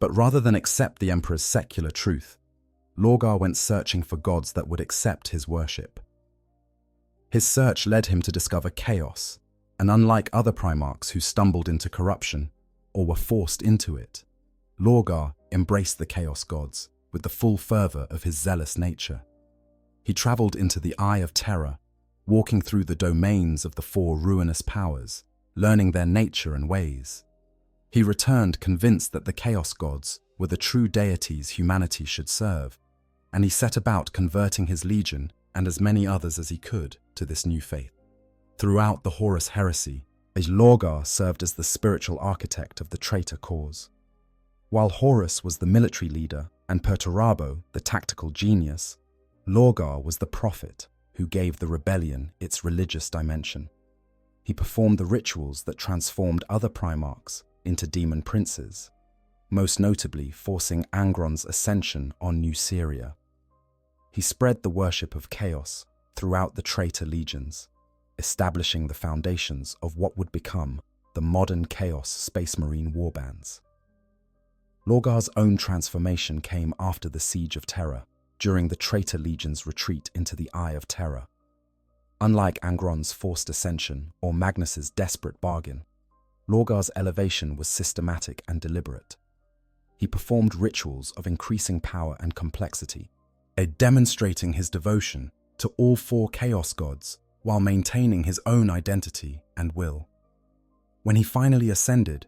But rather than accept the Emperor's secular truth, Lorgar went searching for gods that would accept his worship. His search led him to discover chaos, and unlike other primarchs who stumbled into corruption or were forced into it, Lorgar embraced the Chaos Gods with the full fervor of his zealous nature. He traveled into the Eye of Terror, walking through the domains of the four ruinous powers, learning their nature and ways. He returned convinced that the Chaos Gods were the true deities humanity should serve, and he set about converting his legion and as many others as he could to this new faith. Throughout the Horus heresy, Lorgar served as the spiritual architect of the traitor cause. While Horus was the military leader and Perturabo the tactical genius, Lorgar was the prophet who gave the rebellion its religious dimension. He performed the rituals that transformed other primarchs into demon princes, most notably forcing Angron's ascension on New Syria. He spread the worship of chaos throughout the traitor legions, establishing the foundations of what would become the modern Chaos Space Marine warbands. Lorgar's own transformation came after the Siege of Terror, during the traitor legion's retreat into the Eye of Terror. Unlike Angron's forced ascension or Magnus's desperate bargain, Lorgar's elevation was systematic and deliberate. He performed rituals of increasing power and complexity, demonstrating his devotion to all four Chaos Gods while maintaining his own identity and will. When he finally ascended,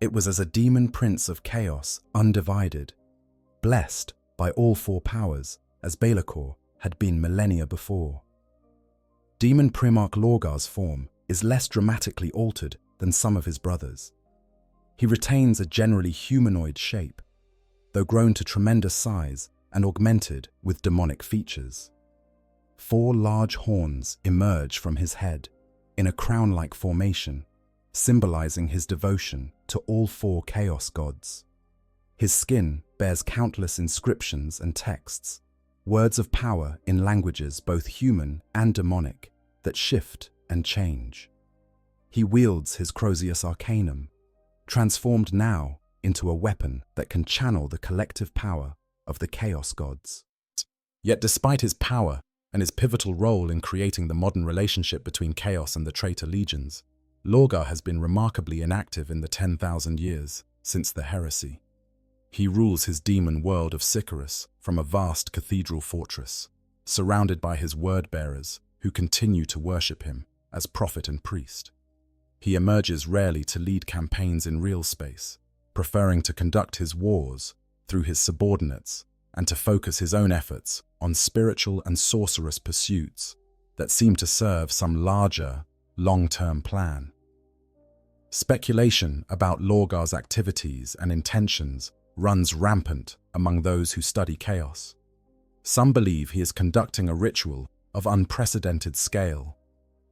it was as a demon prince of chaos, undivided, blessed by all four powers, as Be'lakor had been millennia before. Demon Primarch Lorgar's form is less dramatically altered than some of his brothers. He retains a generally humanoid shape, though grown to tremendous size and augmented with demonic features. 4 large horns emerge from his head in a crown-like formation, symbolizing his devotion to all 4 Chaos Gods. His skin bears countless inscriptions and texts, words of power in languages both human and demonic that shift and change. He wields his Crozius Arcanum, transformed now into a weapon that can channel the collective power of the Chaos Gods. Yet despite his power and his pivotal role in creating the modern relationship between Chaos and the traitor legions, Lorgar has been remarkably inactive in the 10,000 years since the heresy. He rules his demon world of Sicarus from a vast cathedral fortress, surrounded by his word-bearers who continue to worship him as prophet and priest. He emerges rarely to lead campaigns in real space, preferring to conduct his wars through his subordinates and to focus his own efforts on spiritual and sorcerous pursuits that seem to serve some larger, long-term plan. Speculation about Lorgar's activities and intentions runs rampant among those who study chaos. Some believe he is conducting a ritual of unprecedented scale,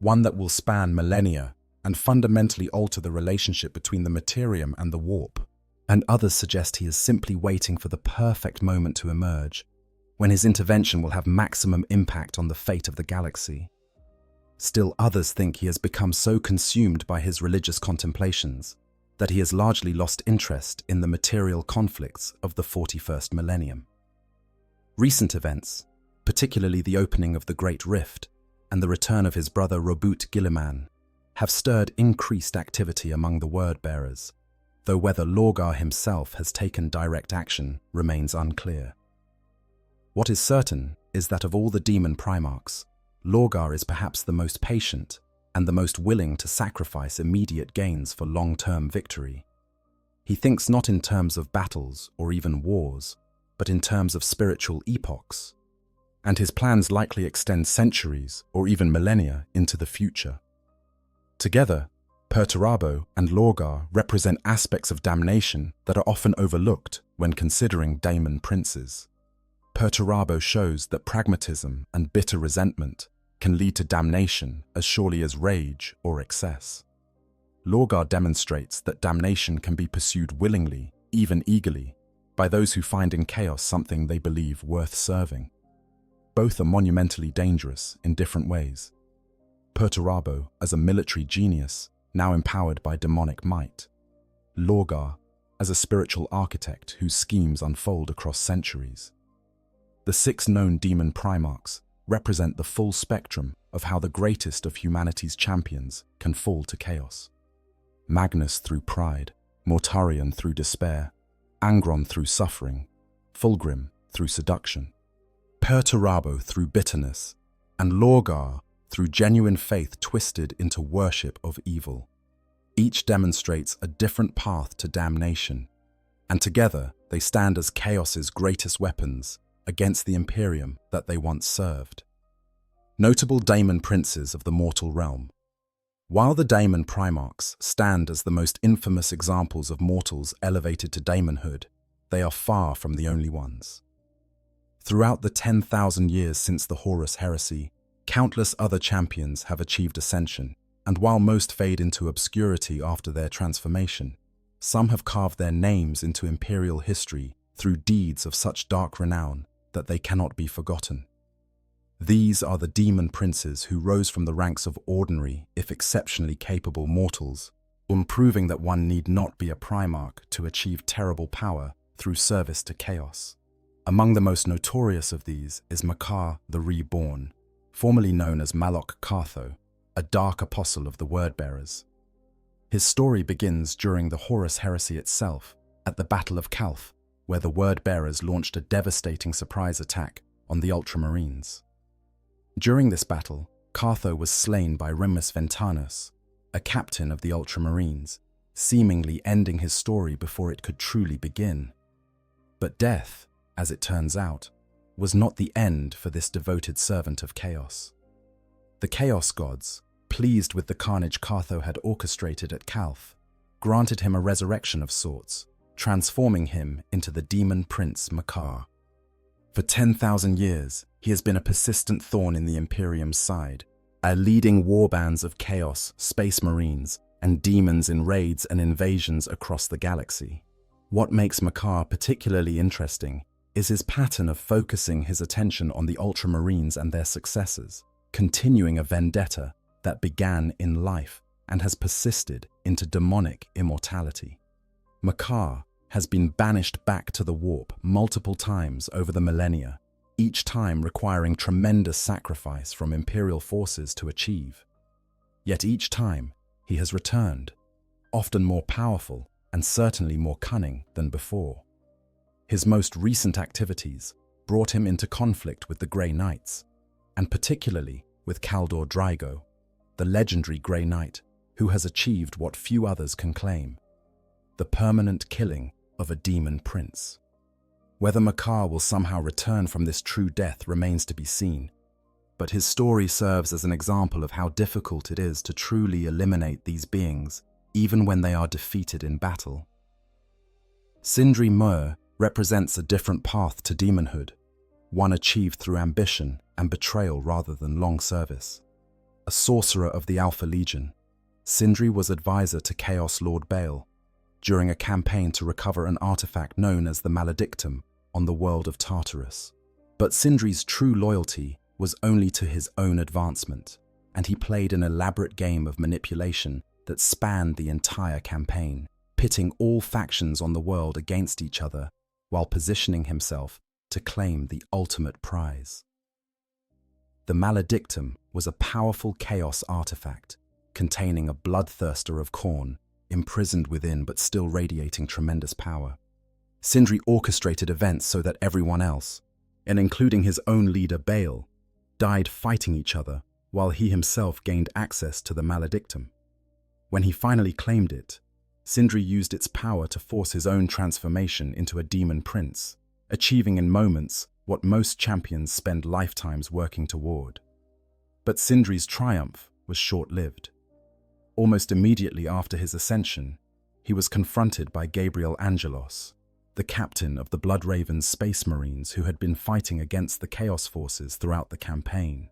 one that will span millennia and fundamentally alter the relationship between the Imperium and the warp. And others suggest he is simply waiting for the perfect moment to emerge, when his intervention will have maximum impact on the fate of the galaxy. Still others think he has become so consumed by his religious contemplations that he has largely lost interest in the material conflicts of the 41st millennium. Recent events, particularly the opening of the Great Rift and the return of his brother Robut Guilliman, have stirred increased activity among the word-bearers, though whether Lorgar himself has taken direct action remains unclear. What is certain is that of all the demon primarchs, Lorgar is perhaps the most patient and the most willing to sacrifice immediate gains for long-term victory. He thinks not in terms of battles or even wars, but in terms of spiritual epochs, and his plans likely extend centuries or even millennia into the future. Together, Perturabo and Lorgar represent aspects of damnation that are often overlooked when considering Daemon princes. Perturabo shows that pragmatism and bitter resentment can lead to damnation as surely as rage or excess. Lorgar demonstrates that damnation can be pursued willingly, even eagerly, by those who find in chaos something they believe worth serving. Both are monumentally dangerous in different ways. Perturabo as a military genius, now empowered by demonic might. Lorgar as a spiritual architect whose schemes unfold across centuries. The 6 known demon primarchs represent the full spectrum of how the greatest of humanity's champions can fall to chaos. Magnus through pride, Mortarion through despair, Angron through suffering, Fulgrim through seduction, Perturabo through bitterness, and Lorgar through genuine faith twisted into worship of evil. Each demonstrates a different path to damnation, and together they stand as chaos's greatest weapons against the Imperium that they once served. Notable Daemon princes of the mortal realm. While the Daemon primarchs stand as the most infamous examples of mortals elevated to daemonhood, they are far from the only ones. Throughout the 10,000 years since the Horus heresy, countless other champions have achieved ascension, and while most fade into obscurity after their transformation, some have carved their names into imperial history through deeds of such dark renown that they cannot be forgotten. These are the demon princes who rose from the ranks of ordinary, if exceptionally capable mortals, proving that one need not be a primarch to achieve terrible power through service to chaos. Among the most notorious of these is Makar the Reborn, formerly known as Malok Cartho, a dark apostle of the Wordbearers. His story begins during the Horus heresy itself, at the Battle of Calth, where the Wordbearers launched a devastating surprise attack on the Ultramarines. During this battle, Cartho was slain by Remus Ventanus, a captain of the Ultramarines, seemingly ending his story before it could truly begin. But death, as it turns out, was not the end for this devoted servant of chaos. The Chaos Gods, pleased with the carnage Cartho had orchestrated at Calth, granted him a resurrection of sorts, transforming him into the demon prince Makar. For 10,000 years, he has been a persistent thorn in the Imperium's side, leading warbands of chaos, space marines, and demons in raids and invasions across the galaxy. What makes Makar particularly interesting is his pattern of focusing his attention on the Ultramarines and their successors, continuing a vendetta that began in life and has persisted into demonic immortality. Makar has been banished back to the warp multiple times over the millennia, each time requiring tremendous sacrifice from Imperial forces to achieve. Yet each time, he has returned, often more powerful and certainly more cunning than before. His most recent activities brought him into conflict with the Grey Knights, and particularly with Kaldor Drygo, the legendary Grey Knight who has achieved what few others can claim: the permanent killing of a demon prince. Whether Makar will somehow return from this true death remains to be seen, but his story serves as an example of how difficult it is to truly eliminate these beings, even when they are defeated in battle. Sindri Mur represents a different path to demonhood, one achieved through ambition and betrayal rather than long service. A sorcerer of the Alpha Legion, Sindri was advisor to Chaos Lord Baal during a campaign to recover an artifact known as the Maledictum on the world of Tartarus. But Sindri's true loyalty was only to his own advancement, and he played an elaborate game of manipulation that spanned the entire campaign, pitting all factions on the world against each other while positioning himself to claim the ultimate prize. The Maledictum was a powerful chaos artifact containing a bloodthirster of Khorne, imprisoned within but still radiating tremendous power. Sindri orchestrated events so that everyone else, and including his own leader Bael, died fighting each other while he himself gained access to the Maledictum. When he finally claimed it, Sindri used its power to force his own transformation into a demon prince, achieving in moments what most champions spend lifetimes working toward. But Sindri's triumph was short-lived. Almost immediately after his ascension, he was confronted by Gabriel Angelos, the captain of the Bloodraven's Space Marines who had been fighting against the Chaos Forces throughout the campaign.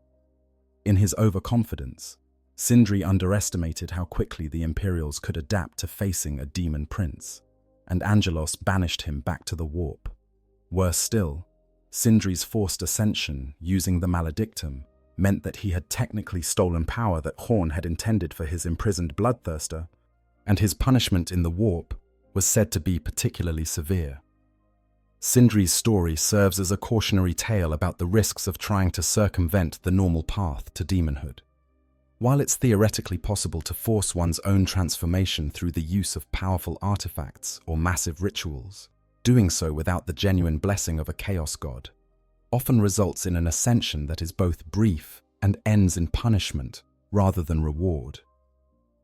In his overconfidence, Sindri underestimated how quickly the Imperials could adapt to facing a demon prince, and Angelos banished him back to the warp. Worse still, Sindri's forced ascension using the Maledictum meant that he had technically stolen power that Khorne had intended for his imprisoned bloodthirster, and his punishment in the warp was said to be particularly severe. Sindri's story serves as a cautionary tale about the risks of trying to circumvent the normal path to demonhood. While it's theoretically possible to force one's own transformation through the use of powerful artifacts or massive rituals, doing so without the genuine blessing of a chaos god often results in an ascension that is both brief and ends in punishment rather than reward.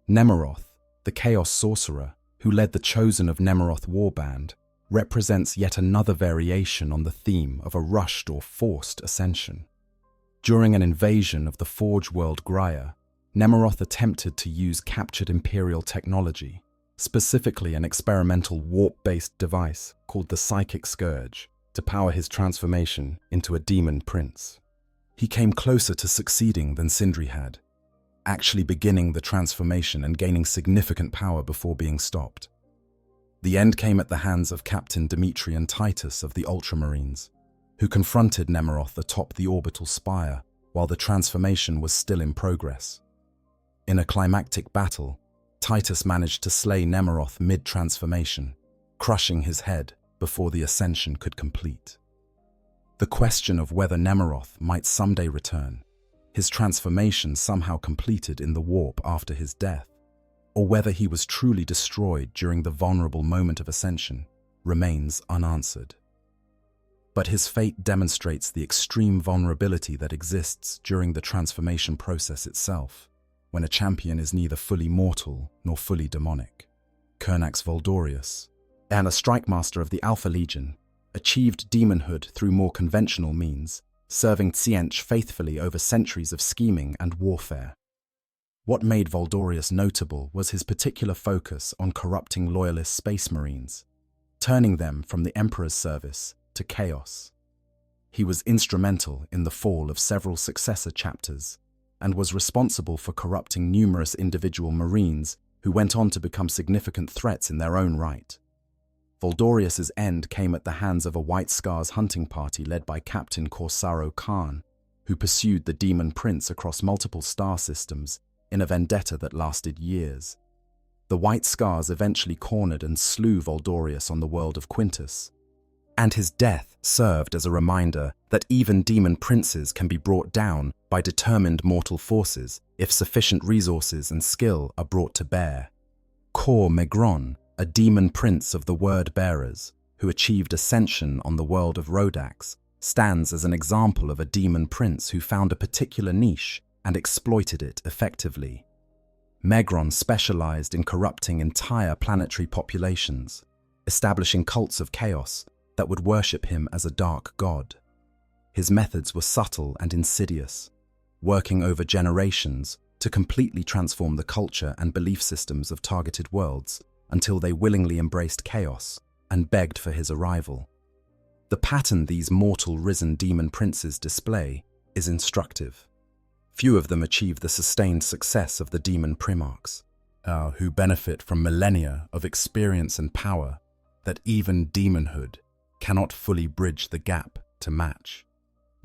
Nemeroth, the chaos sorcerer who led the Chosen of Nemeroth warband, represents yet another variation on the theme of a rushed or forced ascension. During an invasion of the Forge world Graia, Nemeroth attempted to use captured Imperial technology, specifically an experimental warp-based device called the Psychic Scourge, to power his transformation into a demon prince. He came closer to succeeding than Sindri had, actually beginning the transformation and gaining significant power before being stopped. The end came at the hands of Captain Dimitri and Titus of the Ultramarines, who confronted Nemeroth atop the orbital spire while the transformation was still in progress. In a climactic battle, Titus managed to slay Nemeroth mid-transformation, crushing his head before the ascension could complete. The question of whether Nemeroth might someday return, his transformation somehow completed in the warp after his death, or whether he was truly destroyed during the vulnerable moment of ascension, remains unanswered. But his fate demonstrates the extreme vulnerability that exists during the transformation process itself, when a champion is neither fully mortal nor fully demonic. Kernax Voldorius, and a strike master of the Alpha Legion, achieved demonhood through more conventional means, serving Tsiench faithfully over centuries of scheming and warfare. What made Voldorius notable was his particular focus on corrupting loyalist space marines, turning them from the Emperor's service to chaos. He was instrumental in the fall of several successor chapters, and was responsible for corrupting numerous individual marines who went on to become significant threats in their own right. Voldorius's end came at the hands of a White Scars hunting party led by Captain Corsaro Khan, who pursued the Demon Prince across multiple star systems in a vendetta that lasted years. The White Scars eventually cornered and slew Voldorius on the world of Quintus, and his death served as a reminder that even demon princes can be brought down by determined mortal forces if sufficient resources and skill are brought to bear. Khor Megron, a demon prince of the Word Bearers, who achieved ascension on the world of Rodax, stands as an example of a demon prince who found a particular niche and exploited it effectively. Megron specialized in corrupting entire planetary populations, establishing cults of chaos that would worship him as a dark god. His methods were subtle and insidious, working over generations to completely transform the culture and belief systems of targeted worlds until they willingly embraced chaos and begged for his arrival. The pattern these mortal risen demon princes display is instructive. Few of them achieve the sustained success of the demon primarchs, who benefit from millennia of experience and power that even demonhood cannot fully bridge the gap to match.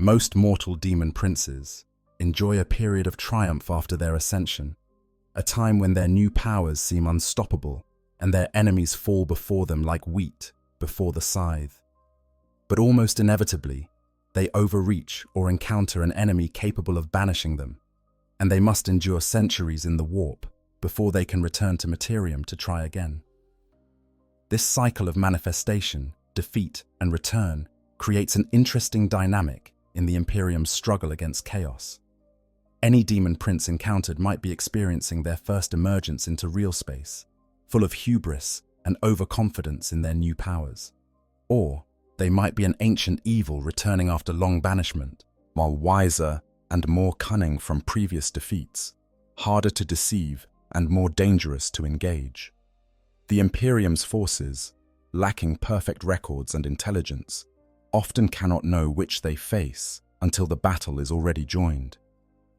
Most mortal demon princes enjoy a period of triumph after their ascension, a time when their new powers seem unstoppable and their enemies fall before them like wheat before the scythe. But almost inevitably, they overreach or encounter an enemy capable of banishing them, and they must endure centuries in the warp before they can return to Imperium to try again. This cycle of manifestation, defeat, and return creates an interesting dynamic in the Imperium's struggle against chaos. Any demon prince encountered might be experiencing their first emergence into real space, full of hubris and overconfidence in their new powers. Or they might be an ancient evil returning after long banishment, while wiser and more cunning from previous defeats, harder to deceive and more dangerous to engage. The Imperium's forces, lacking perfect records and intelligence, often cannot know which they face until the battle is already joined.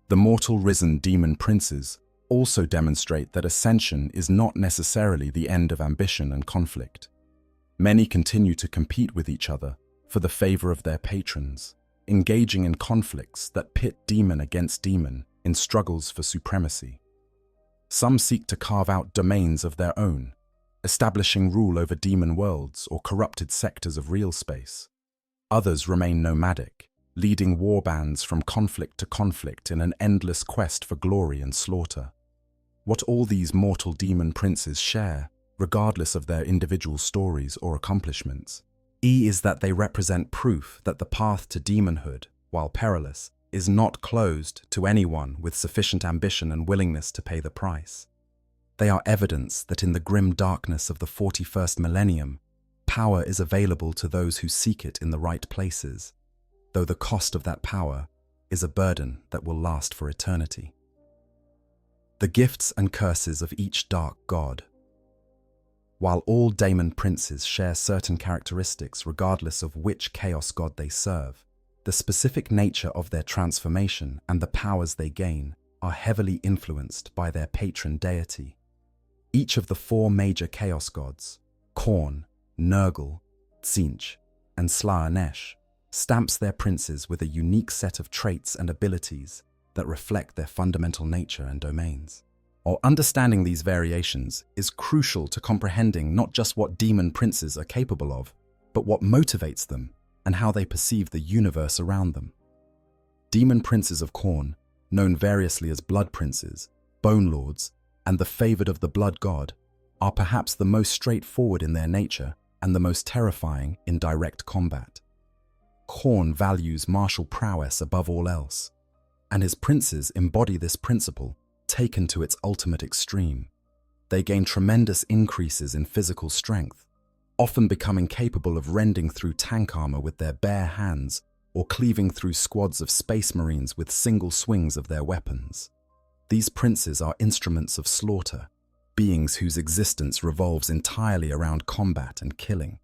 The mortal risen demon princes also demonstrate that ascension is not necessarily the end of ambition and conflict. Many continue to compete with each other for the favor of their patrons, engaging in conflicts that pit demon against demon in struggles for supremacy. Some seek to carve out domains of their own, establishing rule over demon worlds or corrupted sectors of real space. Others remain nomadic, leading warbands from conflict to conflict in an endless quest for glory and slaughter. What all these mortal demon princes share, regardless of their individual stories or accomplishments, is that they represent proof that the path to demonhood, while perilous, is not closed to anyone with sufficient ambition and willingness to pay the price. They are evidence that in the grim darkness of the 41st millennium, power is available to those who seek it in the right places, though the cost of that power is a burden that will last for eternity. The gifts and curses of each dark god. While all Daemon princes share certain characteristics regardless of which chaos god they serve, the specific nature of their transformation and the powers they gain are heavily influenced by their patron deity. Each of the four major chaos gods, Khorne, Nurgle, Tzeentch, and Slaanesh, stamps their princes with a unique set of traits and abilities that reflect their fundamental nature and domains. Or understanding these variations is crucial to comprehending not just what demon princes are capable of, but what motivates them and how they perceive the universe around them. Demon princes of Khorne, known variously as blood princes, bone lords, and the favored of the blood god, are perhaps the most straightforward in their nature and the most terrifying in direct combat. Khorne values martial prowess above all else, and his princes embody this principle taken to its ultimate extreme. They gain tremendous increases in physical strength, often becoming capable of rending through tank armor with their bare hands or cleaving through squads of space marines with single swings of their weapons. These princes are instruments of slaughter, beings whose existence revolves entirely around combat and killing.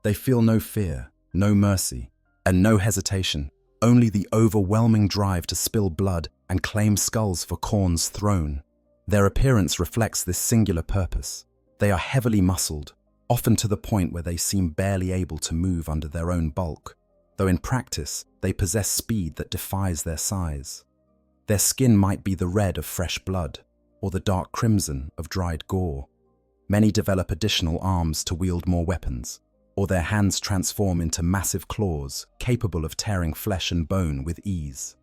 They feel no fear, no mercy, and no hesitation, only the overwhelming drive to spill blood and claim skulls for Khorne's throne. Their appearance reflects this singular purpose. They are heavily muscled, often to the point where they seem barely able to move under their own bulk, though in practice they possess speed that defies their size. Their skin might be the red of fresh blood, or the dark crimson of dried gore. Many develop additional arms to wield more weapons, or their hands transform into massive claws capable of tearing flesh and bone with ease.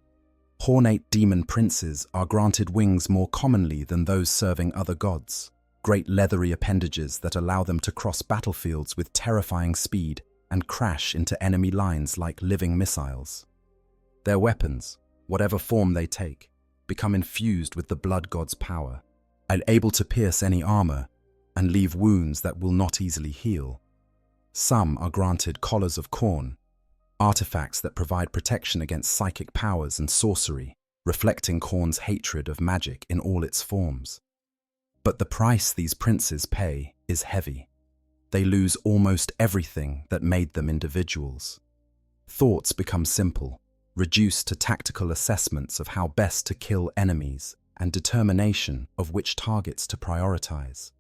Hornate demon princes are granted wings more commonly than those serving other gods, great leathery appendages that allow them to cross battlefields with terrifying speed and crash into enemy lines like living missiles. Their weapons, whatever form they take, become infused with the blood god's power, and able to pierce any armor and leave wounds that will not easily heal. Some are granted collars of Khorne, artifacts that provide protection against psychic powers and sorcery, reflecting Khorne's hatred of magic in all its forms. But the price these princes pay is heavy. They lose almost everything that made them individuals. Thoughts become simple, reduced to tactical assessments of how best to kill enemies and determination of which targets to prioritize.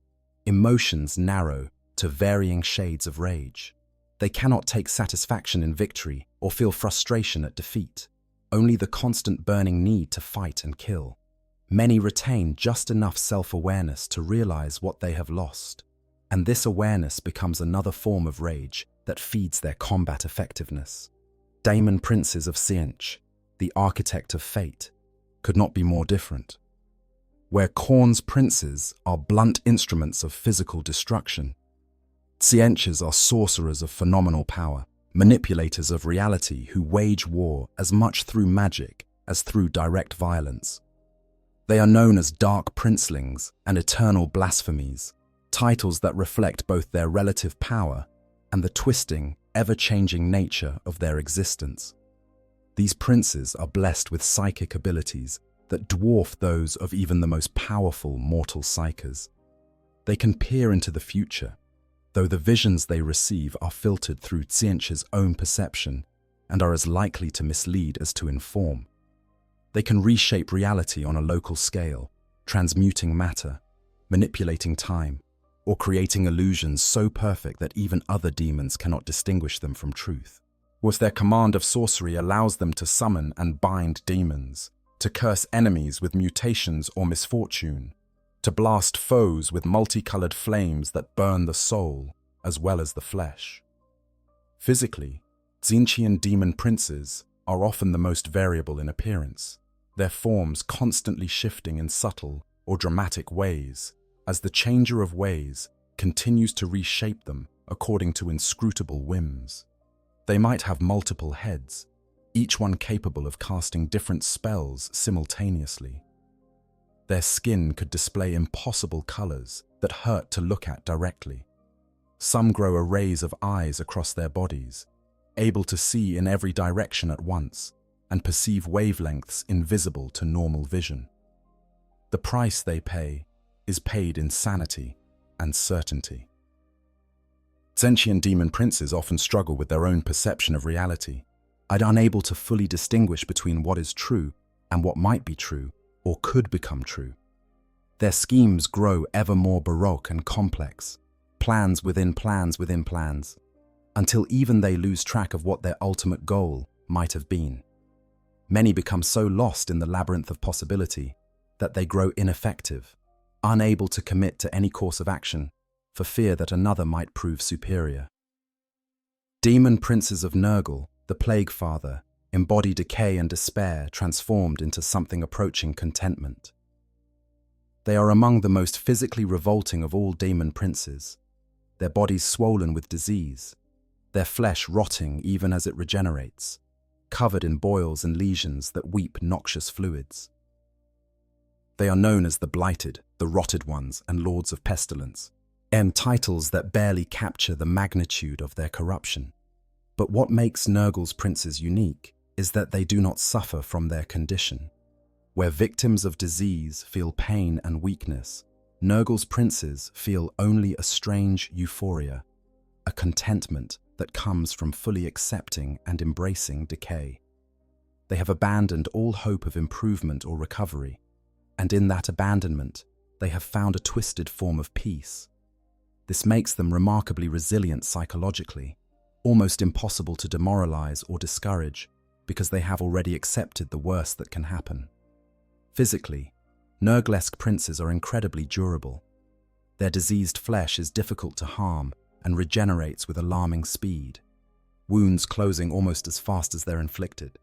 Emotions narrow to varying shades of rage. They cannot take satisfaction in victory or feel frustration at defeat, only the constant burning need to fight and kill. Many retain just enough self-awareness to realize what they have lost, and this awareness becomes another form of rage that feeds their combat effectiveness. Daemon princes of Tzeentch, the architect of fate, could not be more different. Where Khorne's princes are blunt instruments of physical destruction, Tzeentch's are sorcerers of phenomenal power, manipulators of reality who wage war as much through magic as through direct violence. They are known as Dark Princelings and Eternal Blasphemies, titles that reflect both their relative power and the twisting, ever-changing nature of their existence. These princes are blessed with psychic abilities that dwarf those of even the most powerful mortal psykers. They can peer into the future, though the visions they receive are filtered through Tzeentch's own perception and are as likely to mislead as to inform. They can reshape reality on a local scale, transmuting matter, manipulating time, or creating illusions so perfect that even other demons cannot distinguish them from truth. Whilst their command of sorcery allows them to summon and bind demons, to curse enemies with mutations or misfortune, to blast foes with multicolored flames that burn the soul as well as the flesh. Physically, Tzeentchian demon princes are often the most variable in appearance, their forms constantly shifting in subtle or dramatic ways, as the changer of ways continues to reshape them according to inscrutable whims. They might have multiple heads, each one capable of casting different spells simultaneously. Their skin could display impossible colors that hurt to look at directly. Some grow arrays of eyes across their bodies, able to see in every direction at once and perceive wavelengths invisible to normal vision. The price they pay is paid in sanity and certainty. Tzeentchian demon princes often struggle with their own perception of reality, unable to fully distinguish between what is true and what might be true or could become true. Their schemes grow ever more baroque and complex, plans within plans within plans, until even they lose track of what their ultimate goal might have been. Many become so lost in the labyrinth of possibility that they grow ineffective, unable to commit to any course of action for fear that another might prove superior. Demon princes of Nurgle, the Plague Father, embody decay and despair transformed into something approaching contentment. They are among the most physically revolting of all demon princes, their bodies swollen with disease, their flesh rotting even as it regenerates, covered in boils and lesions that weep noxious fluids. They are known as the Blighted, the Rotted Ones, and Lords of Pestilence, titles that barely capture the magnitude of their corruption. But what makes Nurgle's princes unique is that they do not suffer from their condition. Where victims of disease feel pain and weakness, Nurgle's princes feel only a strange euphoria, a contentment that comes from fully accepting and embracing decay. They have abandoned all hope of improvement or recovery, and in that abandonment, they have found a twisted form of peace. This makes them remarkably resilient psychologically, almost impossible to demoralize or discourage because they have already accepted the worst that can happen. Physically, Nurglesque princes are incredibly durable. Their diseased flesh is difficult to harm and regenerates with alarming speed, wounds closing almost as fast as they're inflicted.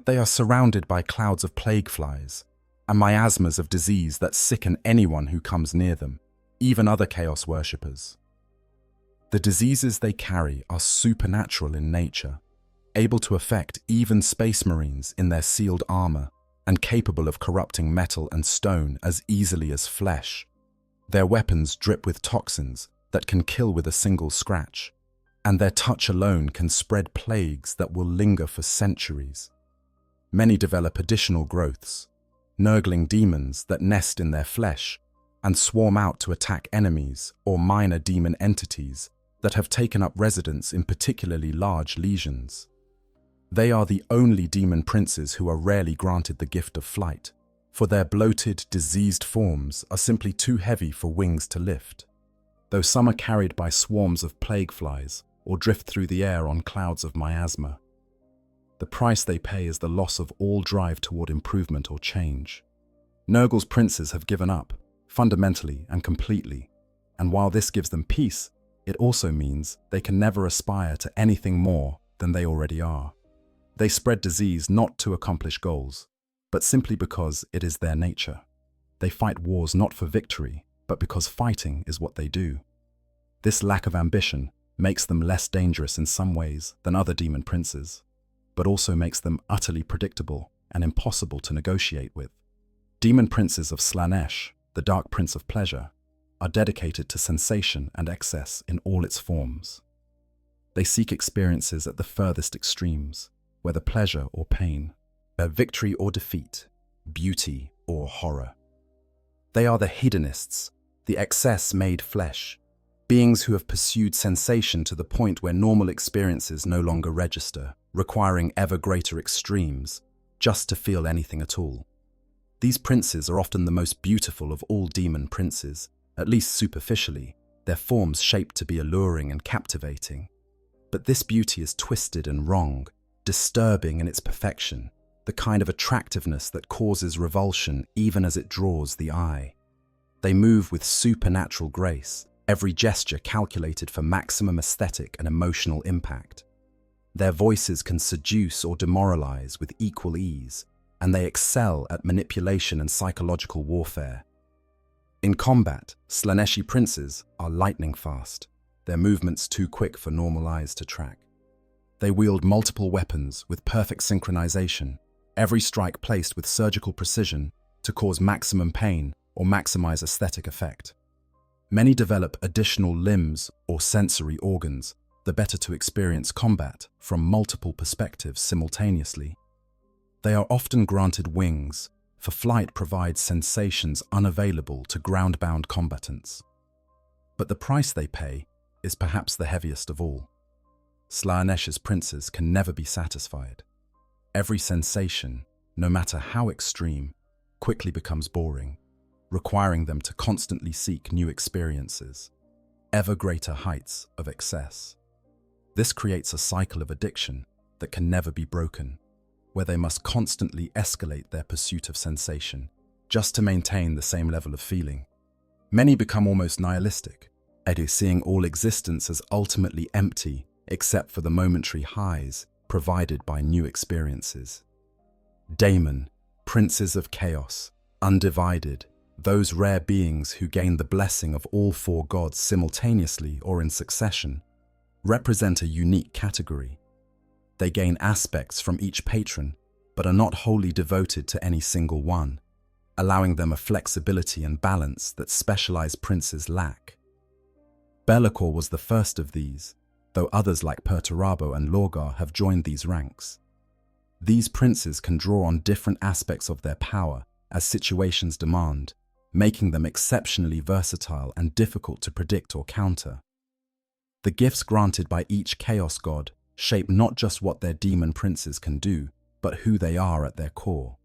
They are surrounded by clouds of plague flies and miasmas of disease that sicken anyone who comes near them, even other chaos worshippers. The diseases they carry are supernatural in nature, able to affect even space marines in their sealed armor and capable of corrupting metal and stone as easily as flesh. Their weapons drip with toxins that can kill with a single scratch, and their touch alone can spread plagues that will linger for centuries. Many develop additional growths, nurgling demons that nest in their flesh and swarm out to attack enemies or minor demon entities that have taken up residence in particularly large lesions. They are the only demon princes who are rarely granted the gift of flight, for their bloated, diseased forms are simply too heavy for wings to lift. Though some are carried by swarms of plague flies or drift through the air on clouds of miasma, The price they pay is the loss of all drive toward improvement or change. Nurgle's princes have given up, fundamentally and completely, and while this gives them peace, it also means they can never aspire to anything more than they already are. They spread disease not to accomplish goals, but simply because it is their nature. They fight wars not for victory, but because fighting is what they do. This lack of ambition makes them less dangerous in some ways than other demon princes, but also makes them utterly predictable and impossible to negotiate with. Demon princes of Slaanesh, the Dark Prince of Pleasure, are dedicated to sensation and excess in all its forms. They seek experiences at the furthest extremes, whether pleasure or pain, victory or defeat, beauty or horror. They are the hedonists, the excess-made flesh, beings who have pursued sensation to the point where normal experiences no longer register, requiring ever greater extremes just to feel anything at all. These princes are often the most beautiful of all demon princes, at least superficially, their forms shaped to be alluring and captivating. But this beauty is twisted and wrong, disturbing in its perfection, the kind of attractiveness that causes revulsion even as it draws the eye. They move with supernatural grace, every gesture calculated for maximum aesthetic and emotional impact. Their voices can seduce or demoralize with equal ease, and they excel at manipulation and psychological warfare. In combat, Slaaneshi princes are lightning fast, their movements too quick for normal eyes to track. They wield multiple weapons with perfect synchronization, every strike placed with surgical precision to cause maximum pain or maximize aesthetic effect. Many develop additional limbs or sensory organs, the better to experience combat from multiple perspectives simultaneously. They are often granted wings, for flight provides sensations unavailable to ground-bound combatants. But the price they pay is perhaps the heaviest of all. Slaanesh's princes can never be satisfied. Every sensation, no matter how extreme, quickly becomes boring, requiring them to constantly seek new experiences, ever greater heights of excess. This creates a cycle of addiction that can never be broken, where they must constantly escalate their pursuit of sensation just to maintain the same level of feeling. Many become almost nihilistic, seeing all existence as ultimately empty except for the momentary highs provided by new experiences. Daemon, princes of chaos, undivided, those rare beings who gain the blessing of all four gods simultaneously or in succession, represent a unique category. They gain aspects from each patron, but are not wholly devoted to any single one, allowing them a flexibility and balance that specialized princes lack. Be'lakor was the first of these, though others like Perturabo and Lorgar have joined these ranks. These princes can draw on different aspects of their power as situations demand, making them exceptionally versatile and difficult to predict or counter. The gifts granted by each chaos god shape not just what their demon princes can do, but who they are at their core.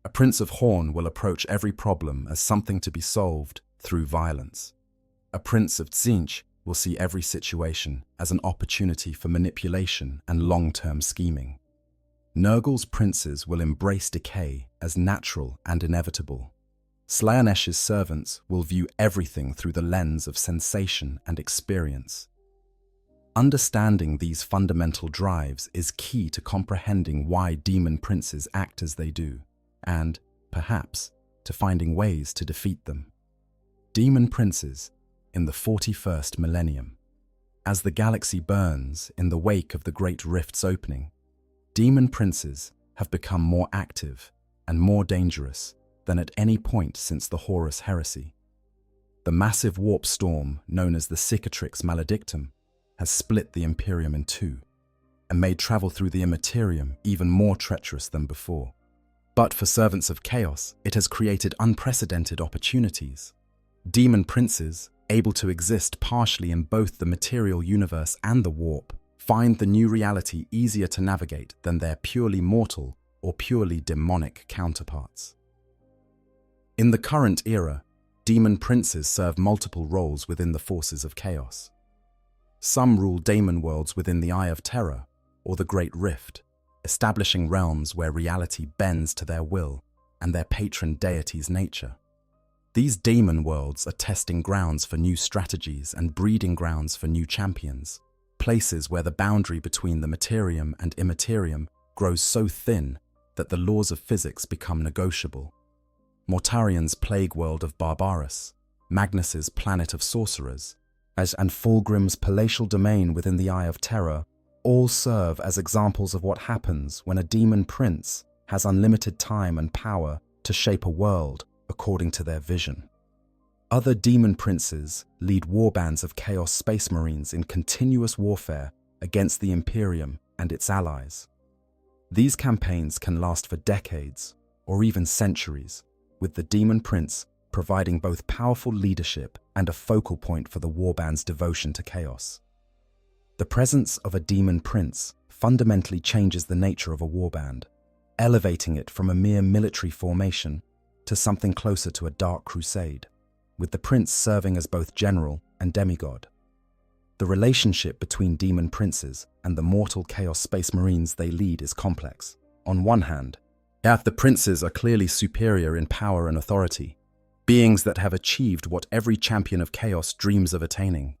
A prince of Horn will approach every problem as something to be solved through violence. A prince of Tzeentch will see every situation as an opportunity for manipulation and long-term scheming. Nurgle's princes will embrace decay as natural and inevitable. Slaanesh's servants will view everything through the lens of sensation and experience. Understanding these fundamental drives is key to comprehending why demon princes act as they do, and, perhaps, to finding ways to defeat them. Demon princes in the 41st Millennium. As the galaxy burns in the wake of the Great Rift's opening, demon princes have become more active and more dangerous than at any point since the Horus Heresy. The massive warp storm known as the Cicatrix Maledictum has split the Imperium in two and made travel through the Imperium even more treacherous than before. But for servants of chaos, it has created unprecedented opportunities. Demon princes, able to exist partially in both the material universe and the warp, find the new reality easier to navigate than their purely mortal or purely demonic counterparts. In the current era, demon princes serve multiple roles within the forces of chaos. Some rule daemon worlds within the Eye of Terror or the Great Rift, establishing realms where reality bends to their will and their patron deity's nature. These demon worlds are testing grounds for new strategies and breeding grounds for new champions, places where the boundary between the materium and immaterium grows so thin that the laws of physics become negotiable. Mortarian's plague world of Barbarus, Magnus's planet of sorcerers, and Fulgrim's palatial domain within the Eye of Terror all serve as examples of what happens when a demon prince has unlimited time and power to shape a world according to their vision. Other demon princes lead warbands of Chaos Space Marines in continuous warfare against the Imperium and its allies. These campaigns can last for decades or even centuries, with the demon prince providing both powerful leadership and a focal point for the warband's devotion to chaos. The presence of a demon prince fundamentally changes the nature of a warband, elevating it from a mere military formation to something closer to a dark crusade, with the prince serving as both general and demigod. The relationship between demon princes and the mortal Chaos Space Marines they lead is complex. On one hand, the princes are clearly superior in power and authority, beings that have achieved what every champion of chaos dreams of attaining.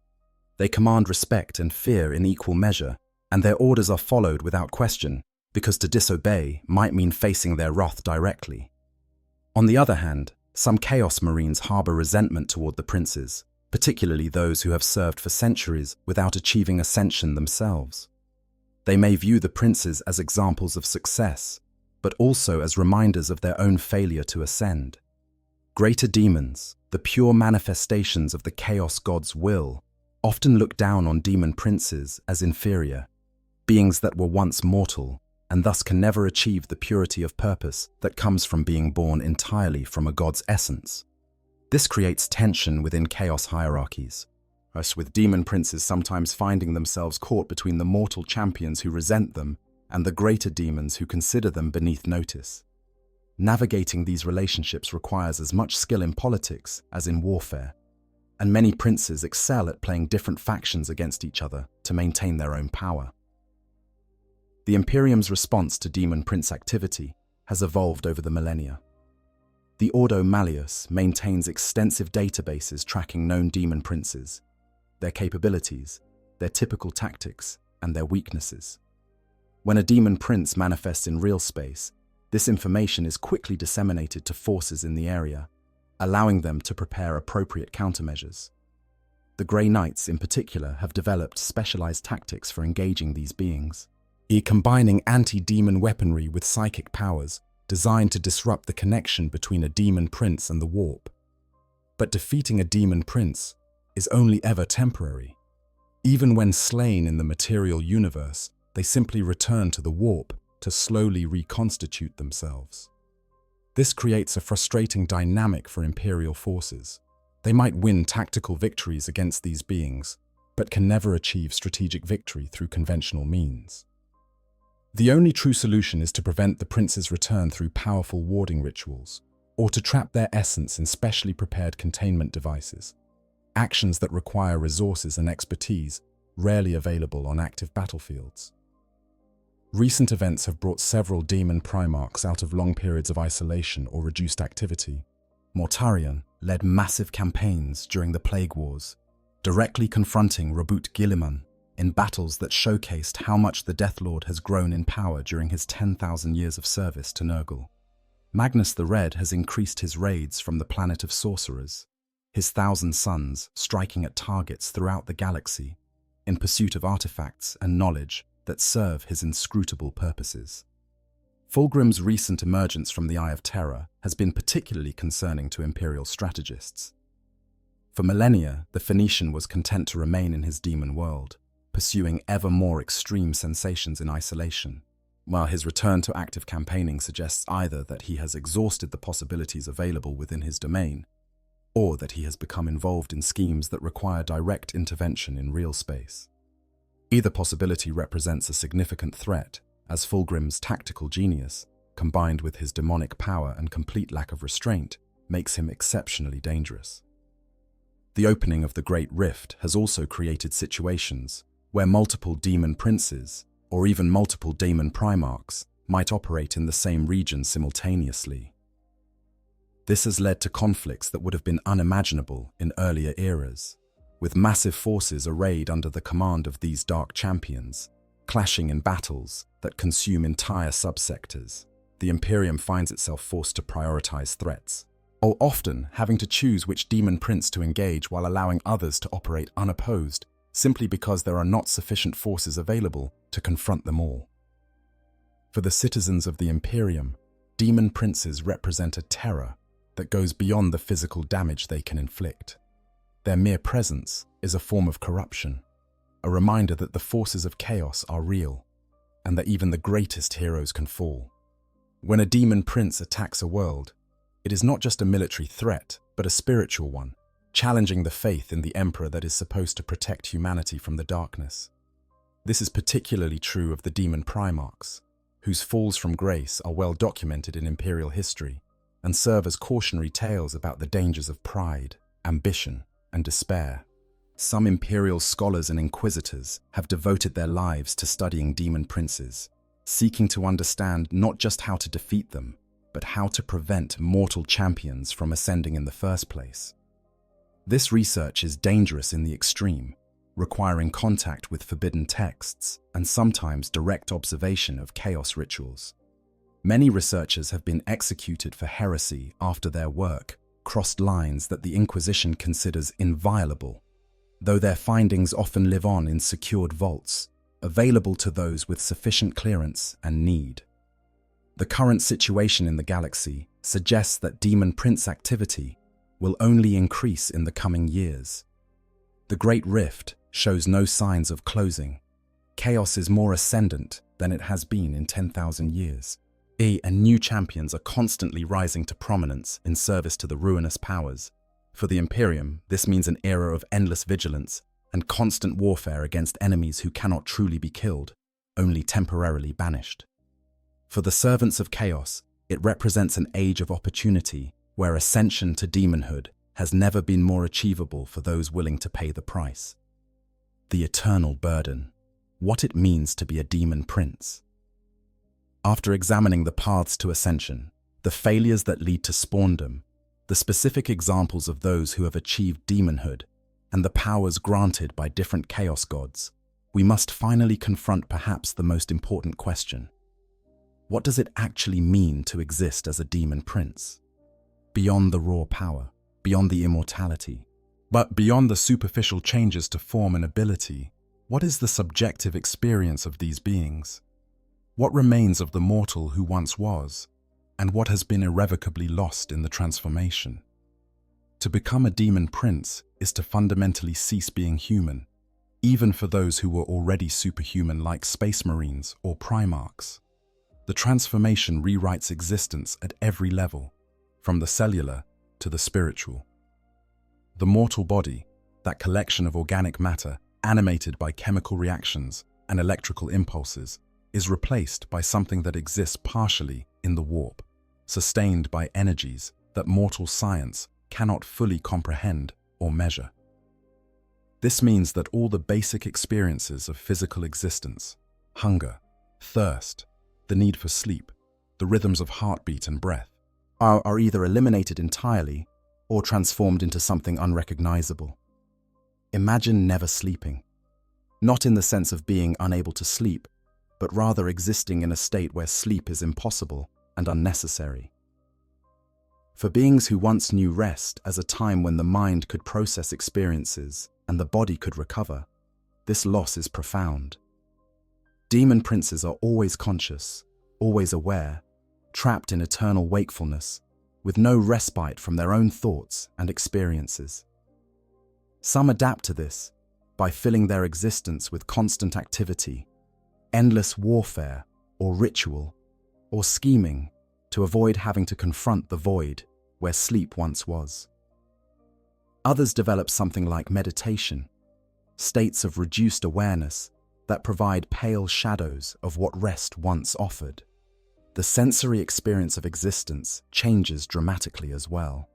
They command respect and fear in equal measure, and their orders are followed without question, because to disobey might mean facing their wrath directly. On the other hand, some Chaos Marines harbor resentment toward the princes, particularly those who have served for centuries without achieving ascension themselves. They may view the princes as examples of success, but also as reminders of their own failure to ascend. Greater demons, the pure manifestations of the Chaos God's will, often look down on demon princes as inferior, beings that were once mortal and thus can never achieve the purity of purpose that comes from being born entirely from a god's essence. This creates tension within chaos hierarchies, with demon princes sometimes finding themselves caught between the mortal champions who resent them and the greater demons who consider them beneath notice. Navigating these relationships requires as much skill in politics as in warfare, and many princes excel at playing different factions against each other to maintain their own power. The Imperium's response to demon prince activity has evolved over the millennia. The Ordo Malleus maintains extensive databases tracking known demon princes, their capabilities, their typical tactics, and their weaknesses. When a demon prince manifests in real space, this information is quickly disseminated to forces in the area, allowing them to prepare appropriate countermeasures. The Grey Knights, in particular, have developed specialized tactics for engaging these beings, combining anti-demon weaponry with psychic powers designed to disrupt the connection between a demon prince and the warp. But defeating a demon prince is only ever temporary. Even when slain in the material universe, they simply return to the warp to slowly reconstitute themselves. This creates a frustrating dynamic for Imperial forces. They might win tactical victories against these beings, but can never achieve strategic victory through conventional means. The only true solution is to prevent the prince's return through powerful warding rituals, or to trap their essence in specially prepared containment devices, actions that require resources and expertise rarely available on active battlefields. Recent events have brought several demon primarchs out of long periods of isolation or reduced activity. Mortarion led massive campaigns during the Plague Wars, directly confronting Rabut Guilliman in battles that showcased how much the Deathlord has grown in power during his 10,000 years of service to Nurgle. Magnus the Red has increased his raids from the planet of sorcerers, his 1,000 sons striking at targets throughout the galaxy in pursuit of artifacts and knowledge that serve his inscrutable purposes. Fulgrim's recent emergence from the Eye of Terror has been particularly concerning to Imperial strategists. For millennia, the Phoenician was content to remain in his demon world, pursuing ever more extreme sensations in isolation, while his return to active campaigning suggests either that he has exhausted the possibilities available within his domain, or that he has become involved in schemes that require direct intervention in real space. Either possibility represents a significant threat, as Fulgrim's tactical genius, combined with his demonic power and complete lack of restraint, makes him exceptionally dangerous. The opening of the Great Rift has also created situations where multiple demon princes, or even multiple Daemon Primarchs, might operate in the same region simultaneously. This has led to conflicts that would have been unimaginable in earlier eras, with massive forces arrayed under the command of these dark champions, clashing in battles that consume entire subsectors. The Imperium finds itself forced to prioritize threats, or often having to choose which demon prince to engage while allowing others to operate unopposed, simply because there are not sufficient forces available to confront them all. For the citizens of the Imperium, demon princes represent a terror that goes beyond the physical damage they can inflict. Their mere presence is a form of corruption, a reminder that the forces of chaos are real, and that even the greatest heroes can fall. When a demon prince attacks a world, it is not just a military threat, but a spiritual one, challenging the faith in the emperor that is supposed to protect humanity from the darkness. This is particularly true of the demon primarchs, whose falls from grace are well documented in imperial history and serve as cautionary tales about the dangers of pride, ambition, and despair. Some imperial scholars and inquisitors have devoted their lives to studying demon princes, seeking to understand not just how to defeat them, but how to prevent mortal champions from ascending in the first place. This research is dangerous in the extreme, requiring contact with forbidden texts and sometimes direct observation of chaos rituals. Many researchers have been executed for heresy after their work crossed lines that the Inquisition considers inviolable, though their findings often live on in secured vaults, available to those with sufficient clearance and need. The current situation in the galaxy suggests that demon prince activity will only increase in the coming years. The Great Rift shows no signs of closing. Chaos is more ascendant than it has been in 10,000 years. And new champions are constantly rising to prominence in service to the ruinous powers. For the Imperium, this means an era of endless vigilance and constant warfare against enemies who cannot truly be killed, only temporarily banished. For the servants of chaos, it represents an age of opportunity where ascension to demonhood has never been more achievable for those willing to pay the price. The eternal burden. What it means to be a demon prince. After examining the paths to ascension, the failures that lead to spawndom, the specific examples of those who have achieved demonhood, and the powers granted by different chaos gods, we must finally confront perhaps the most important question. What does it actually mean to exist as a demon prince? Beyond the raw power, beyond the immortality, but beyond the superficial changes to form and ability, what is the subjective experience of these beings? What remains of the mortal who once was, and what has been irrevocably lost in the transformation? To become a demon prince is to fundamentally cease being human, even for those who were already superhuman like space marines or primarchs. The transformation rewrites existence at every level, from the cellular to the spiritual. The mortal body, that collection of organic matter animated by chemical reactions and electrical impulses, is replaced by something that exists partially in the warp, sustained by energies that mortal science cannot fully comprehend or measure. This means that all the basic experiences of physical existence, hunger, thirst, the need for sleep, the rhythms of heartbeat and breath, are either eliminated entirely or transformed into something unrecognizable. Imagine never sleeping, not in the sense of being unable to sleep, but rather existing in a state where sleep is impossible and unnecessary. For beings who once knew rest as a time when the mind could process experiences and the body could recover, this loss is profound. Demon princes are always conscious, always aware, trapped in eternal wakefulness, with no respite from their own thoughts and experiences. Some adapt to this by filling their existence with constant activity, endless warfare or ritual, or scheming to avoid having to confront the void where sleep once was. Others develop something like meditation, states of reduced awareness that provide pale shadows of what rest once offered. The sensory experience of existence changes dramatically as well.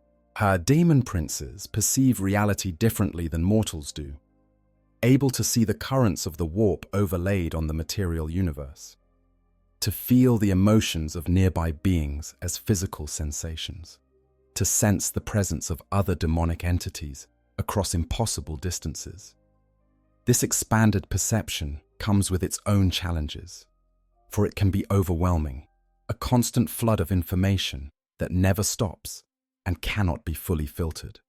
Demon princes perceive reality differently than mortals do. able to see the currents of the warp overlaid on the material universe, to feel the emotions of nearby beings as physical sensations, to sense the presence of other demonic entities across impossible distances. This expanded perception comes with its own challenges, for it can be overwhelming, a constant flood of information that never stops and cannot be fully filtered.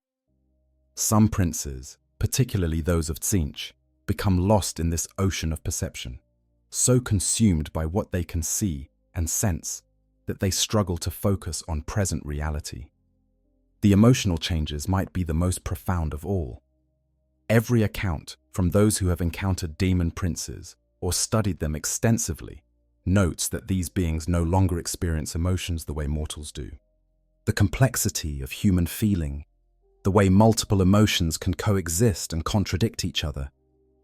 Some princes, particularly those of Tzeentch, become lost in this ocean of perception, so consumed by what they can see and sense that they struggle to focus on present reality. The emotional changes might be the most profound of all. Every account from those who have encountered demon princes or studied them extensively notes that these beings no longer experience emotions the way mortals do. The complexity of human feeling, the way multiple emotions can coexist and contradict each other,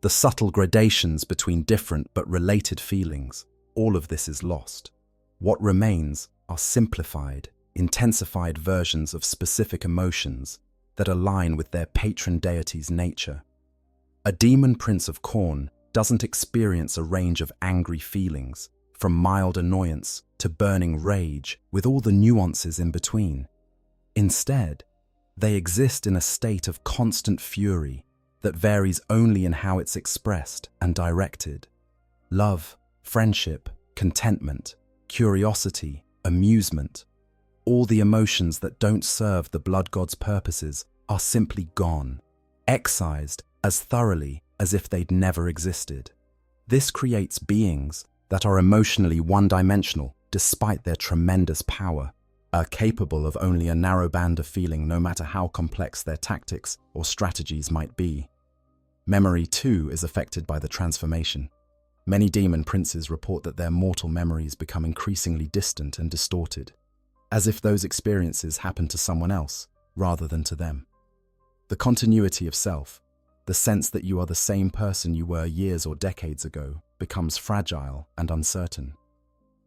the subtle gradations between different but related feelings, all of this is lost. What remains are simplified, intensified versions of specific emotions that align with their patron deity's nature. A demon prince of Khorne doesn't experience a range of angry feelings, from mild annoyance to burning rage, with all the nuances in between. Instead, they exist in a state of constant fury that varies only in how it's expressed and directed. Love, friendship, contentment, curiosity, amusement, all the emotions that don't serve the blood god's purposes are simply gone, excised as thoroughly as if they'd never existed. This creates beings that are emotionally one-dimensional despite their tremendous power, are capable of only a narrow band of feeling no matter how complex their tactics or strategies might be. Memory, too, is affected by the transformation. Many demon princes report that their mortal memories become increasingly distant and distorted, as if those experiences happen to someone else rather than to them. The continuity of self, the sense that you are the same person you were years or decades ago, becomes fragile and uncertain.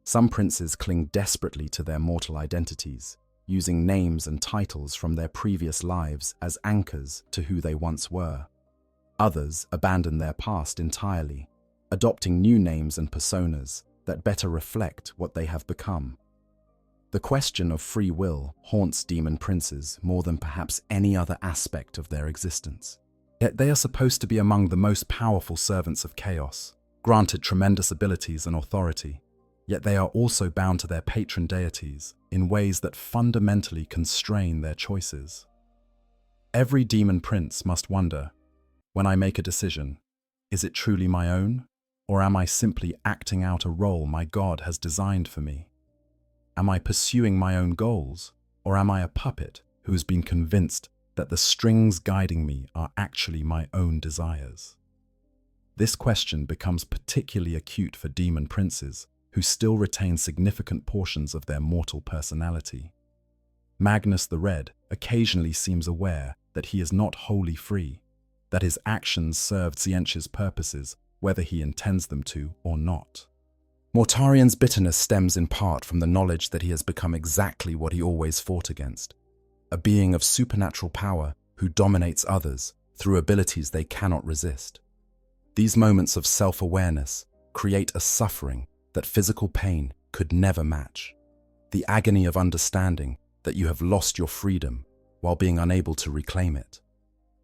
Some princes cling desperately to their mortal identities, using names and titles from their previous lives as anchors to who they once were. Others abandon their past entirely, adopting new names and personas that better reflect what they have become. The question of free will haunts demon princes more than perhaps any other aspect of their existence. Yet they are supposed to be among the most powerful servants of chaos, granted tremendous abilities and authority. Yet they are also bound to their patron deities in ways that fundamentally constrain their choices. Every demon prince must wonder, when I make a decision, is it truly my own, or am I simply acting out a role my God has designed for me? Am I pursuing my own goals, or am I a puppet who has been convinced that the strings guiding me are actually my own desires? This question becomes particularly acute for demon princes who still retain significant portions of their mortal personality. Magnus the Red occasionally seems aware that he is not wholly free, that his actions serve Tzeentch's purposes whether he intends them to or not. Mortarian's bitterness stems in part from the knowledge that he has become exactly what he always fought against, a being of supernatural power who dominates others through abilities they cannot resist. These moments of self-awareness create a suffering that physical pain could never match. The agony of understanding that you have lost your freedom while being unable to reclaim it.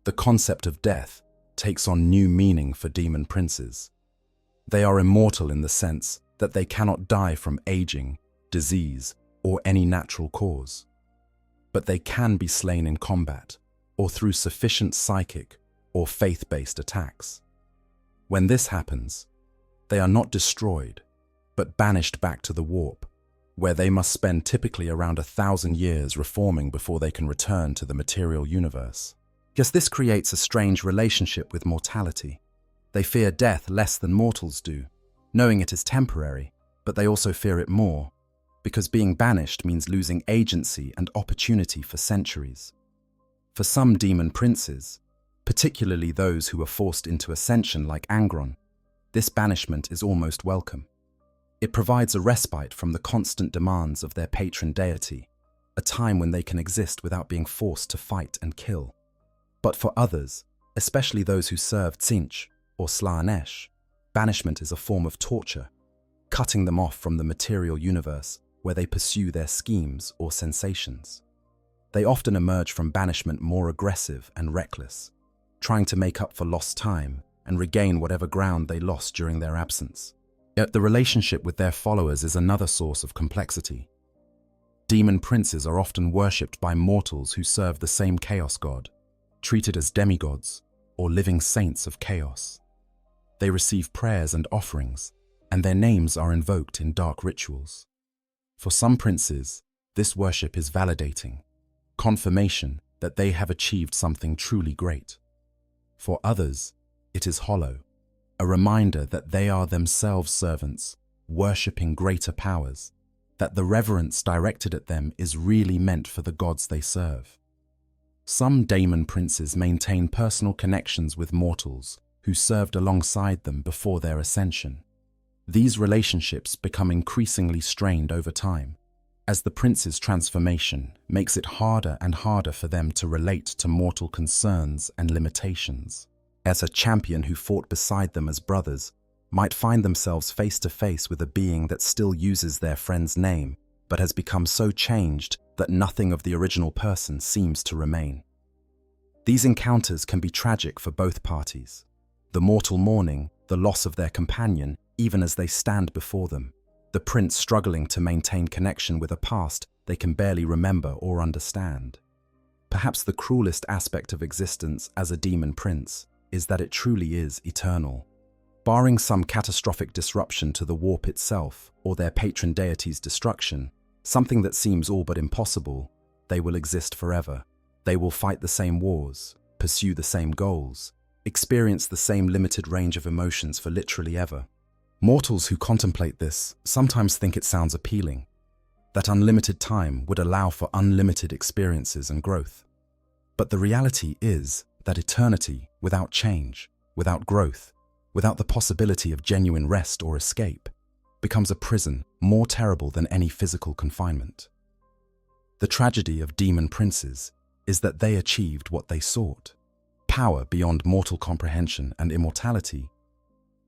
The concept of death takes on new meaning for demon princes. They are immortal in the sense that they cannot die from aging, disease, or any natural cause. But they can be slain in combat, or through sufficient psychic or faith-based attacks. When this happens, they are not destroyed, but banished back to the warp, where they must spend typically around 1,000 years reforming before they can return to the material universe. Yes, this creates a strange relationship with mortality. They fear death less than mortals do, knowing it is temporary, but they also fear it more, because being banished means losing agency and opportunity for centuries. For some demon princes, particularly those who are forced into ascension like Angron, this banishment is almost welcome. It provides a respite from the constant demands of their patron deity, a time when they can exist without being forced to fight and kill. But for others, especially those who served Tzinch or Slaanesh. Banishment is a form of torture, cutting them off from the material universe where they pursue their schemes or sensations. They often emerge from banishment more aggressive and reckless, trying to make up for lost time and regain whatever ground they lost during their absence. Yet the relationship with their followers is another source of complexity. Demon princes are often worshipped by mortals who serve the same chaos god, treated as demigods or living saints of chaos. They receive prayers and offerings, and their names are invoked in dark rituals. For some princes, this worship is validating, confirmation that they have achieved something truly great. For others, it is hollow, a reminder that they are themselves servants, worshipping greater powers, that the reverence directed at them is really meant for the gods they serve. Some Daemon princes maintain personal connections with mortals who served alongside them before their ascension. These relationships become increasingly strained over time, as the prince's transformation makes it harder and harder for them to relate to mortal concerns and limitations. As a champion who fought beside them as brothers might find themselves face to face with a being that still uses their friend's name, but has become so changed that nothing of the original person seems to remain. These encounters can be tragic for both parties. The mortal mourning the loss of their companion even as they stand before them, the prince struggling to maintain connection with a past they can barely remember or understand. Perhaps the cruelest aspect of existence as a demon prince is that it truly is eternal. Barring some catastrophic disruption to the warp itself or their patron deity's destruction, something that seems all but impossible, they will exist forever. They will fight the same wars, pursue the same goals, experience the same limited range of emotions for literally ever. Mortals who contemplate this sometimes think it sounds appealing, that unlimited time would allow for unlimited experiences and growth. But the reality is that eternity without change, without growth, without the possibility of genuine rest or escape, becomes a prison more terrible than any physical confinement. The tragedy of demon princes is that they achieved what they sought, power beyond mortal comprehension and immortality,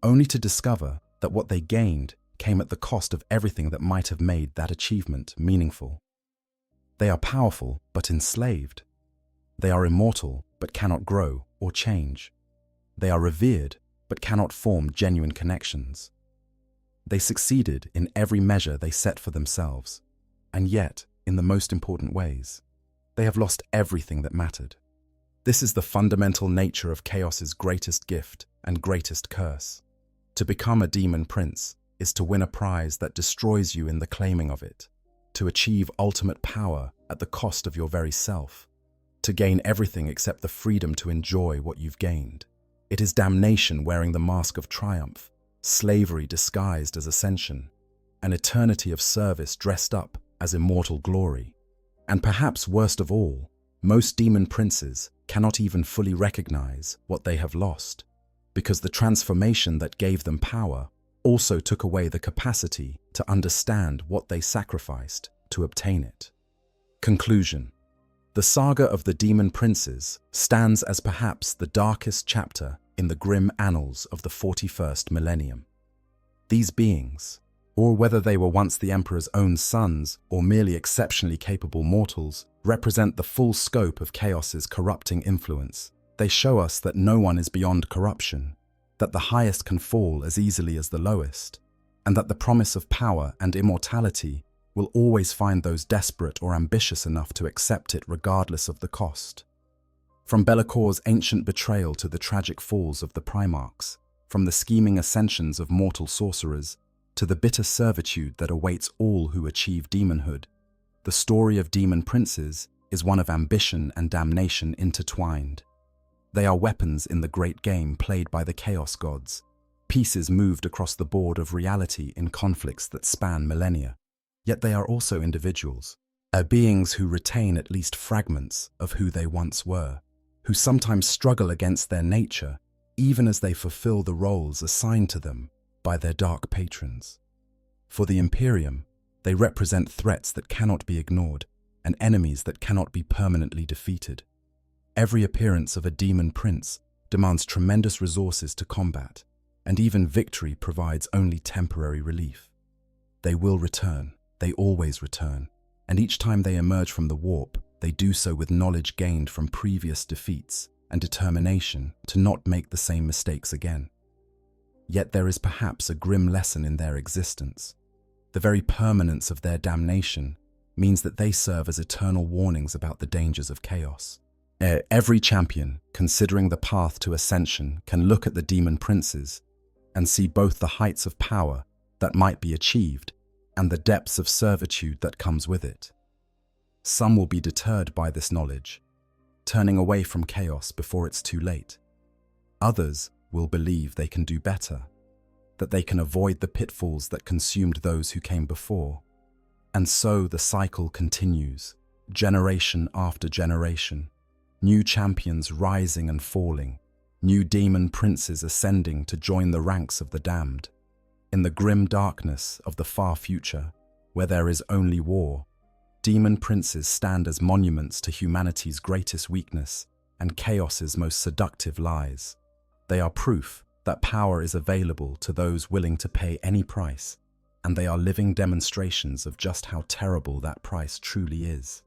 only to discover that what they gained came at the cost of everything that might have made that achievement meaningful. They are powerful but enslaved. They are immortal but cannot grow or change. They are revered but cannot form genuine connections. They succeeded in every measure they set for themselves, and yet, in the most important ways, they have lost everything that mattered. This is the fundamental nature of chaos's greatest gift and greatest curse. To become a demon prince is to win a prize that destroys you in the claiming of it, to achieve ultimate power at the cost of your very self, to gain everything except the freedom to enjoy what you've gained. It is damnation wearing the mask of triumph, slavery disguised as ascension, an eternity of service dressed up as immortal glory. And perhaps worst of all, most demon princes cannot even fully recognize what they have lost, because the transformation that gave them power also took away the capacity to understand what they sacrificed to obtain it. Conclusion. The saga of the demon princes stands as perhaps the darkest chapter in the grim annals of the 41st millennium. These beings, or whether they were once the emperor's own sons or merely exceptionally capable mortals, represent the full scope of chaos's corrupting influence. They show us that no one is beyond corruption, that the highest can fall as easily as the lowest, and that the promise of power and immortality will always find those desperate or ambitious enough to accept it regardless of the cost. From Bellacor's ancient betrayal to the tragic falls of the Primarchs, from the scheming ascensions of mortal sorcerers to the bitter servitude that awaits all who achieve demonhood, the story of demon princes is one of ambition and damnation intertwined. They are weapons in the great game played by the chaos gods, pieces moved across the board of reality in conflicts that span millennia. Yet they are also individuals, beings who retain at least fragments of who they once were, who sometimes struggle against their nature even as they fulfill the roles assigned to them by their dark patrons. For the Imperium, they represent threats that cannot be ignored and enemies that cannot be permanently defeated. Every appearance of a demon prince demands tremendous resources to combat, and even victory provides only temporary relief. They will return, they always return, and each time they emerge from the warp, they do so with knowledge gained from previous defeats and determination to not make the same mistakes again. Yet there is perhaps a grim lesson in their existence. The very permanence of their damnation means that they serve as eternal warnings about the dangers of chaos. Every champion, considering the path to ascension, can look at the demon princes and see both the heights of power that might be achieved and the depths of servitude that comes with it. Some will be deterred by this knowledge, turning away from chaos before it's too late. Others will believe they can do better, that they can avoid the pitfalls that consumed those who came before. And so the cycle continues, generation after generation, new champions rising and falling, new demon princes ascending to join the ranks of the damned. In the grim darkness of the far future, where there is only war, demon princes stand as monuments to humanity's greatest weakness and chaos's most seductive lies. They are proof that power is available to those willing to pay any price, and they are living demonstrations of just how terrible that price truly is.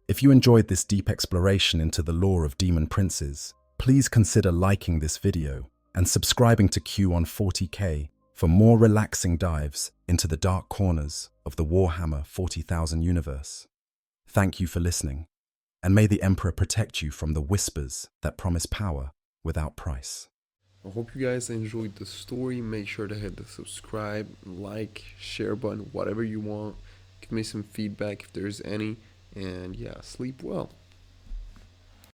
If you enjoyed this deep exploration into the lore of demon princes, please consider liking this video and subscribing to Q140K for more relaxing dives into the dark corners of the Warhammer 40,000 universe. Thank you for listening, and may the Emperor protect you from the whispers that promise power without price. I hope you guys enjoyed the story. Make sure to hit the subscribe, like, share button, whatever you want. Give me some feedback if there's any. And yeah, sleep well.